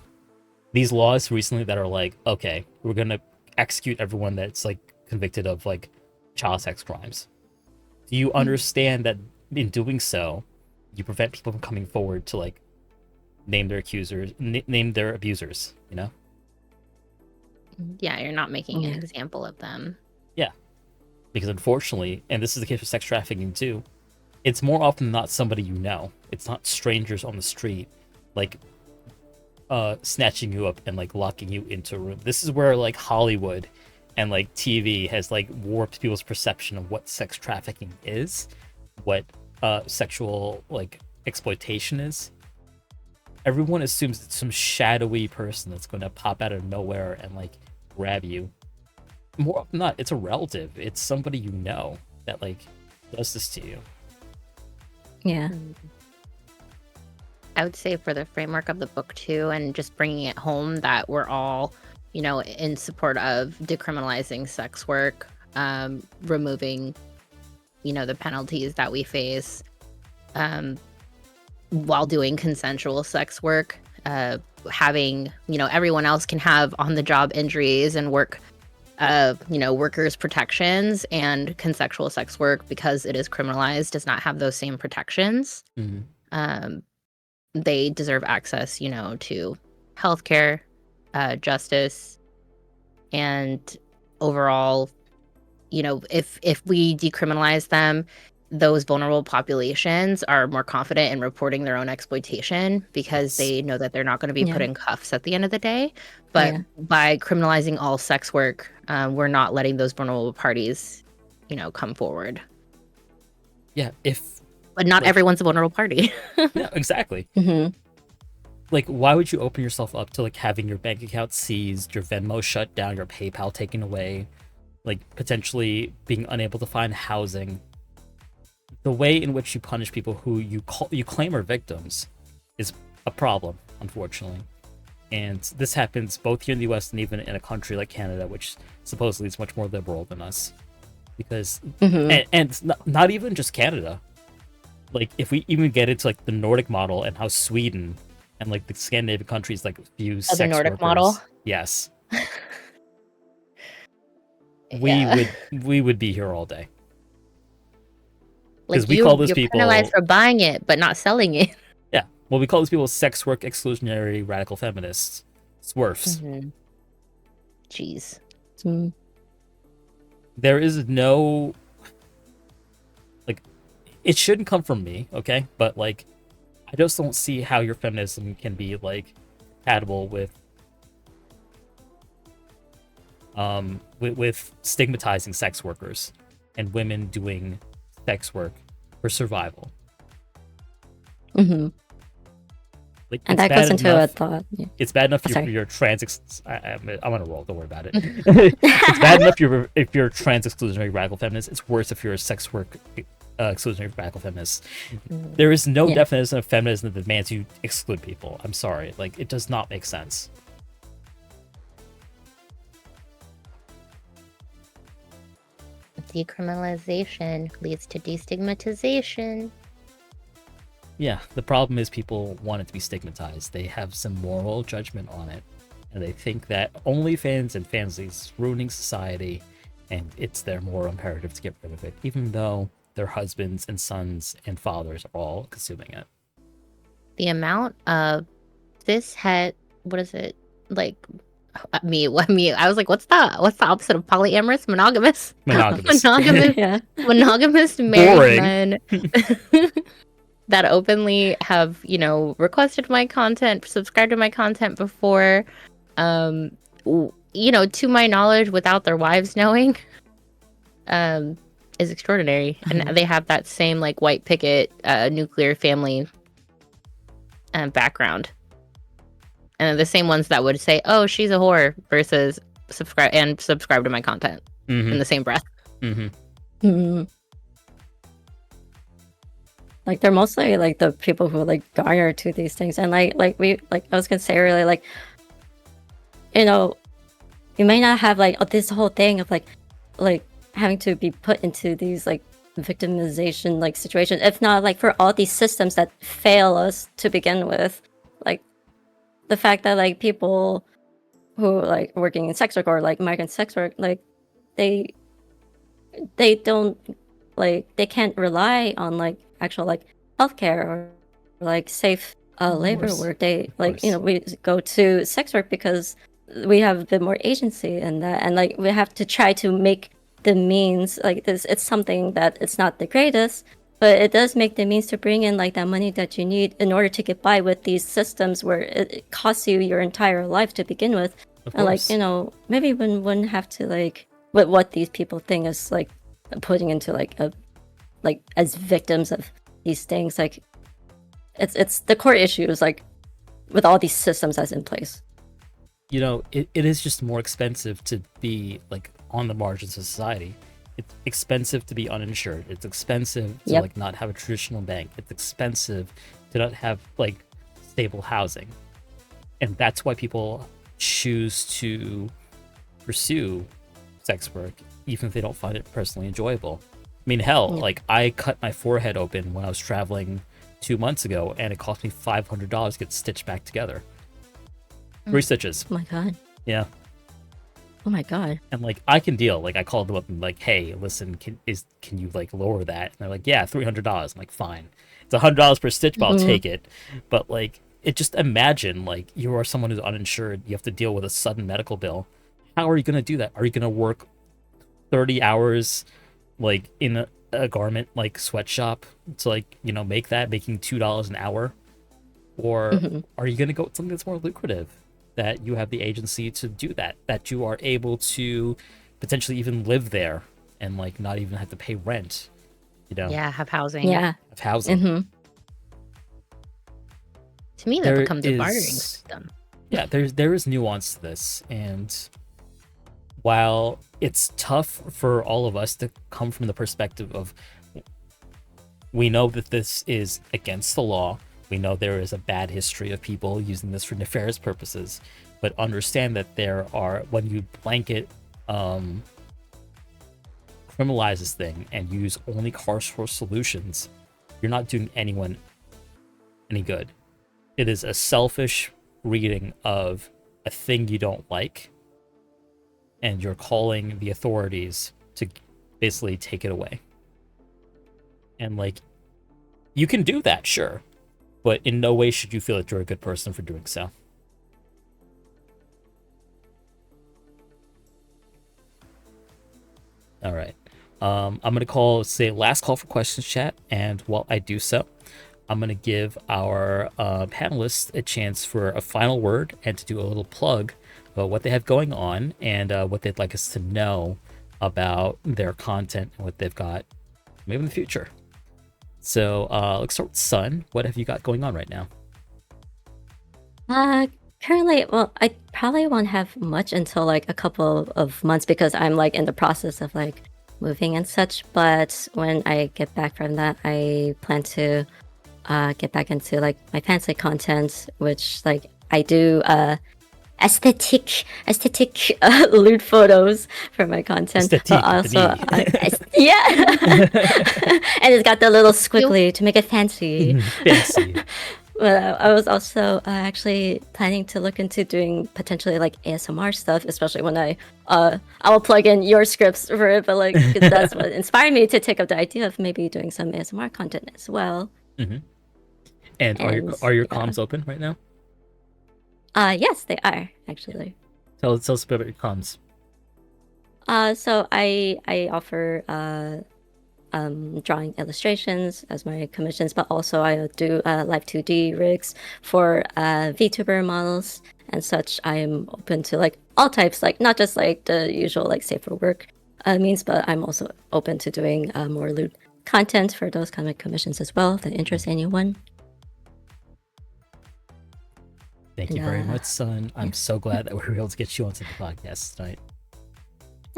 these laws recently that are like, okay, we're gonna execute everyone that's like convicted of like child sex crimes. Do you understand that in doing so, you prevent people from coming forward to like name their accusers, name their abusers, you know? Yeah, you're not making an example of them. Yeah. Because unfortunately, and this is the case with sex trafficking too, it's more often than not somebody you know. It's not strangers on the street, like snatching you up and like locking you into a room. This is where like Hollywood and like TV has like warped people's perception of what sex trafficking is, what sexual like exploitation is, everyone assumes it's some shadowy person that's going to pop out of nowhere and like grab you. More often than not, it's a relative. It's somebody you know that like does this to you. Yeah. I would say for the framework of the book too, and just bringing it home that we're all, you know, in support of decriminalizing sex work, removing, you know, the penalties that we face while doing consensual sex work, having, you know, everyone else can have on-the-job injuries and work, you know, workers' protections, and consensual sex work, because it is criminalized, does not have those same protections. They deserve access, you know, to healthcare, justice, and overall, you know, if we decriminalize them, those vulnerable populations are more confident in reporting their own exploitation, because they know that they're not going to be put in cuffs at the end of the day. But by criminalizing all sex work, we're not letting those vulnerable parties, you know, come forward. Yeah, but not everyone's a vulnerable party. Yeah, exactly. Like, why would you open yourself up to like having your bank account seized, your Venmo shut down, your PayPal taken away, like potentially being unable to find housing? The way in which you punish people who you claim are victims is a problem, unfortunately. And this happens both here in the US and even in a country like Canada, which supposedly is much more liberal than us. Because and not even just Canada. Like, if we even get into like the Nordic model and how Sweden and like the Scandinavian countries like view sex the Nordic workers, model? yes, we would be here all day. Like, we call those you're people penalized for buying it but not selling it. Yeah, well, we call those people sex work exclusionary radical feminists, SWERFs. Jeez. There is no, like, it shouldn't come from me, okay? But like, I just don't see how your feminism can be like compatible with stigmatizing sex workers and women doing sex work for survival. Like, and that goes into a thought. Yeah. It's bad enough if you're trans. I'm on a roll. Don't worry about it. It's bad enough if you're trans exclusionary radical feminist. It's worse if you're a sex work exclusionary radical feminist. There is no definition of feminism that demands you exclude people. I'm sorry. Like, it does not make sense. Decriminalization leads to destigmatization. Yeah, the problem is people want it to be stigmatized. They have some moral judgment on it, and they think that OnlyFans and Fansies ruining society, and it's their moral imperative to get rid of it, even though their husbands and sons and fathers are all consuming it. The amount of what is it? Like, me, I was like, what's the opposite of polyamorous? Monogamous. Monogamous married men that openly have, you know, requested my content, subscribed to my content before, you know, to my knowledge, without their wives knowing, is extraordinary. And they have that same like white picket nuclear family background. And the same ones that would say, "Oh, she's a whore," versus subscribe to my content in the same breath. Like, they're mostly like the people who like garner to these things, and I was gonna say earlier, like, you know, you may not have like this whole thing of like having to be put into these like victimization like situation, if not like for all these systems that fail us to begin with, like the fact that like people who like working in sex work or like migrant sex work, like they don't, like, they can't rely on like actual like healthcare or like safe labor work. They like, you know, we go to sex work because we have a bit more agency in that, and like we have to try to make the means like this. It's something that it's not the greatest, but it does make the means to bring in like that money that you need in order to get by with these systems where it costs you your entire life to begin with. And like, you know, maybe we wouldn't have to like what these people think is like putting into like a like as victims of these things. Like it's the core issue is like with all these systems that's in place. You know, it is just more expensive to be like on the margins of society. It's expensive to be uninsured. It's expensive to like not have a traditional bank. It's expensive to not have like stable housing. And that's why people choose to pursue sex work, even if they don't find it personally enjoyable. I mean, hell, like I cut my forehead open when I was traveling 2 months ago, and it cost me $500 to get stitched back together. 3 stitches. Oh my god. Yeah. Oh my god. And like I can deal. Like I called them up and like, hey, listen, can you like lower that? And they're like, yeah, $300. I'm like, fine. It's $100 per stitch, but I'll take it. But like, it just imagine like you are someone who's uninsured. You have to deal with a sudden medical bill. How are you gonna do that? Are you gonna work 30 hours like in a garment like sweatshop to like, you know, making $2 an hour? Or are you gonna go with something that's more lucrative, that you have the agency to do that you are able to potentially even live there and like not even have to pay rent, you know? Yeah, have housing. Yeah. Have housing. To me, that becomes a bartering system. Yeah, there is nuance to this, and while it's tough for all of us to come from the perspective of, we know that this is against the law, we know there is a bad history of people using this for nefarious purposes, but understand that there are, when you blanket criminalize this thing and use only carceral solutions, you're not doing anyone any good. It is a selfish reading of a thing you don't like, and you're calling the authorities to basically take it away. And like, you can do that, sure, but in no way should you feel that you're a good person for doing so. All right. I'm going to say last call for questions, chat. And while I do so, I'm going to give our panelists a chance for a final word and to do a little plug about what they have going on and what they'd like us to know about their content and what they've got maybe in the future. So let's start with Sun. What have you got going on right now? Currently, well, I probably won't have much until like a couple of months because I'm like in the process of like moving and such. But when I get back from that, I plan to get back into like my fancy content, which like I do aesthetic lewd photos for my content, but also yeah, and it's got the little squiggly to make it fancy. Fancy. Well, I was also actually planning to look into doing potentially like ASMR stuff, especially when I will plug in your scripts for it. But like that's what inspired me to take up the idea of maybe doing some ASMR content as well. And are your comms open right now? Yes, they are actually. Tell us a bit about your comms. So I offer drawing illustrations as my commissions, but also I do live 2D rigs for VTuber models and such. I am open to like all types, like not just like the usual like safe for work means, but I'm also open to doing more lewd content for those kind of commissions as well that interest anyone. Thank you very much, Sun. I'm so glad that we were able to get you onto the podcast tonight.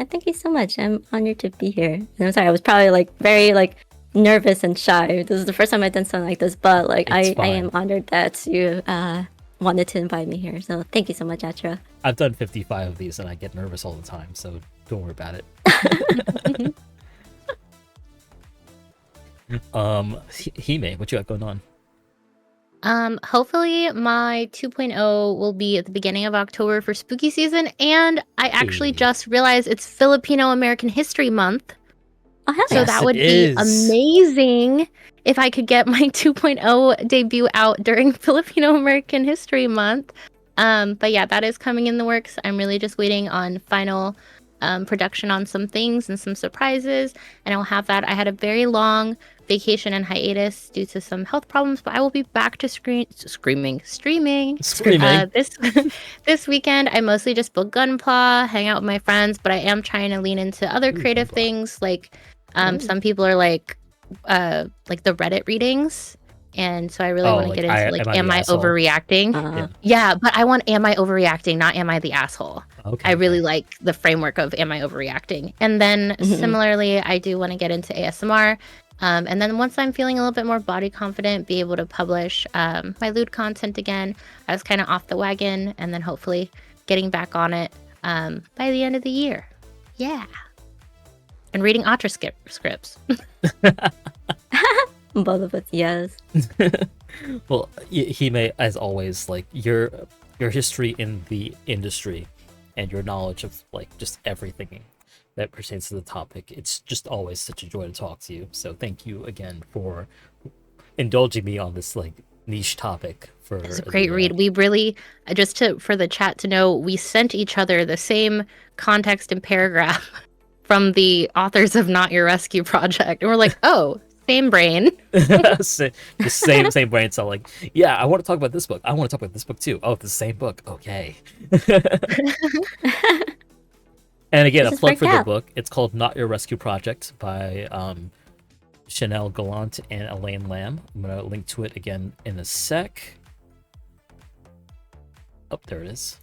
Thank you so much. I'm honored to be here. And I'm sorry, I was probably like very like nervous and shy. This is the first time I've done something like this, but like I am honored that you wanted to invite me here. So thank you so much, Atra. I've done 55 of these and I get nervous all the time, so don't worry about it. Hime, what you got going on? Hopefully my 2.0 will be at the beginning of October for spooky season, and I actually just realized it's Filipino American History Month. Oh, hell so yes, that would be amazing if I could get my 2.0 debut out during Filipino American History Month. But yeah, that is coming in the works. I'm really just waiting on final production on some things and some surprises, and I'll have that. I had a very long vacation and hiatus due to some health problems, but I will be back to streaming this weekend. I mostly just book Gunpla, hang out with my friends, but I am trying to lean into other creative things. Like some people are like the Reddit readings, And so I really Oh, want to like, get into like, am I am the I asshole? overreacting? Uh, Yeah, but I want, am I overreacting, not am I the asshole? Okay. I really like the framework of am I overreacting? And then similarly, I do want to get into ASMR. And then once I'm feeling a little bit more body confident, be able to publish my lewd content again. I was kind of off the wagon, and then hopefully getting back on it by the end of the year. Yeah. And reading Otter scripts. both of us, yes. Well, he may, as always, like your history in the industry and your knowledge of like just everything that pertains to the topic. It's just always such a joy to talk to you. So thank you again for indulging me on this like niche topic. For It's a great read. We really, just to for the chat to know, we sent each other the same context and paragraph from the authors of Not Your Rescue Project, and we're like, oh, same brain. the same brain cell. Like, yeah, I want to talk about this book. I want to talk about this book too. Oh, the same book. Okay. And again, a Just plug for work the out. book. It's called Not Your Rescue Project by Chanelle, Gallant, and Elene Lamb. I'm gonna link to it again in a sec. Oh, there it is.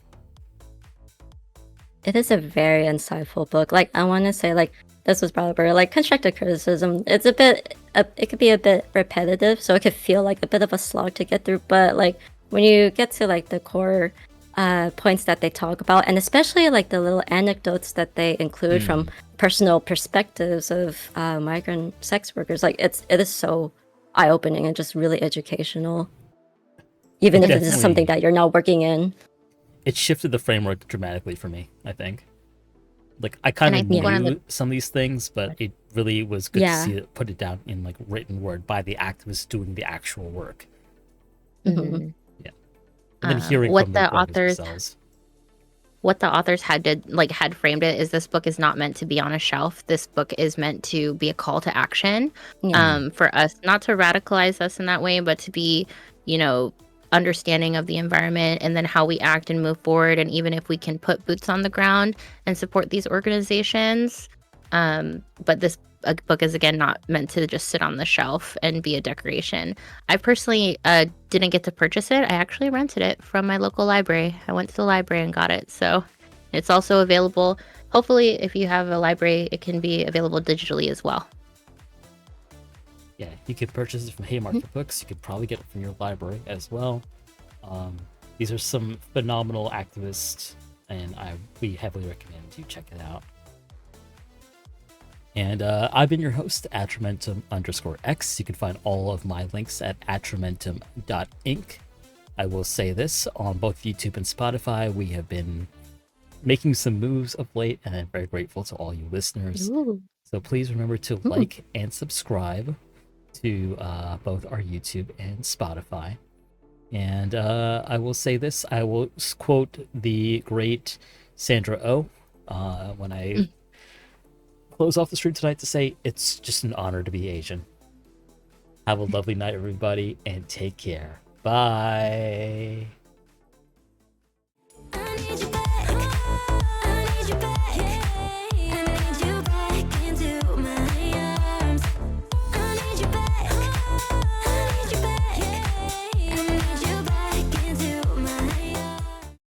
It is a very insightful book. Like, I want to say, like, this was brought up earlier, like, constructive criticism. It's a bit, it could be a bit repetitive, so it could feel like a bit of a slog to get through. But, like, when you get to, like, the core points that they talk about, and especially, like, the little anecdotes that they include from personal perspectives of migrant sex workers, like, it is so eye-opening and just really educational. Even if it's something that you're not working in. It shifted the framework dramatically for me, I think. Like, I kind of knew some of these things, but it really was good to see it put it down in like written word by the activists doing the actual work. Mm-hmm. Yeah. And then hearing what from the authors themselves. What the authors had framed it is, this book is not meant to be on a shelf. This book is meant to be a call to action for us, not to radicalize us in that way, but to be, you know, understanding of the environment and then how we act and move forward. And even if we can put boots on the ground and support these organizations. But this book is, again, not meant to just sit on the shelf and be a decoration. I personally didn't get to purchase it. I actually rented it from my local library. I went to the library and got it. So it's also available. Hopefully, if you have a library, it can be available digitally as well. Yeah, you could purchase it from Haymarket Books. You could probably get it from your library as well. These are some phenomenal activists, and we heavily recommend you check it out. And I've been your host, Atramentum_X. You can find all of my links at atramentum.inc. I will say this, on both YouTube and Spotify, we have been making some moves of late, and I'm very grateful to all you listeners. Ooh. So please remember to like and subscribe to both our YouTube and Spotify. And I will say this, I will quote the great Sandra Oh when I close off the stream tonight, to say, it's just an honor to be Asian. Have a lovely night, everybody, and take care. Bye.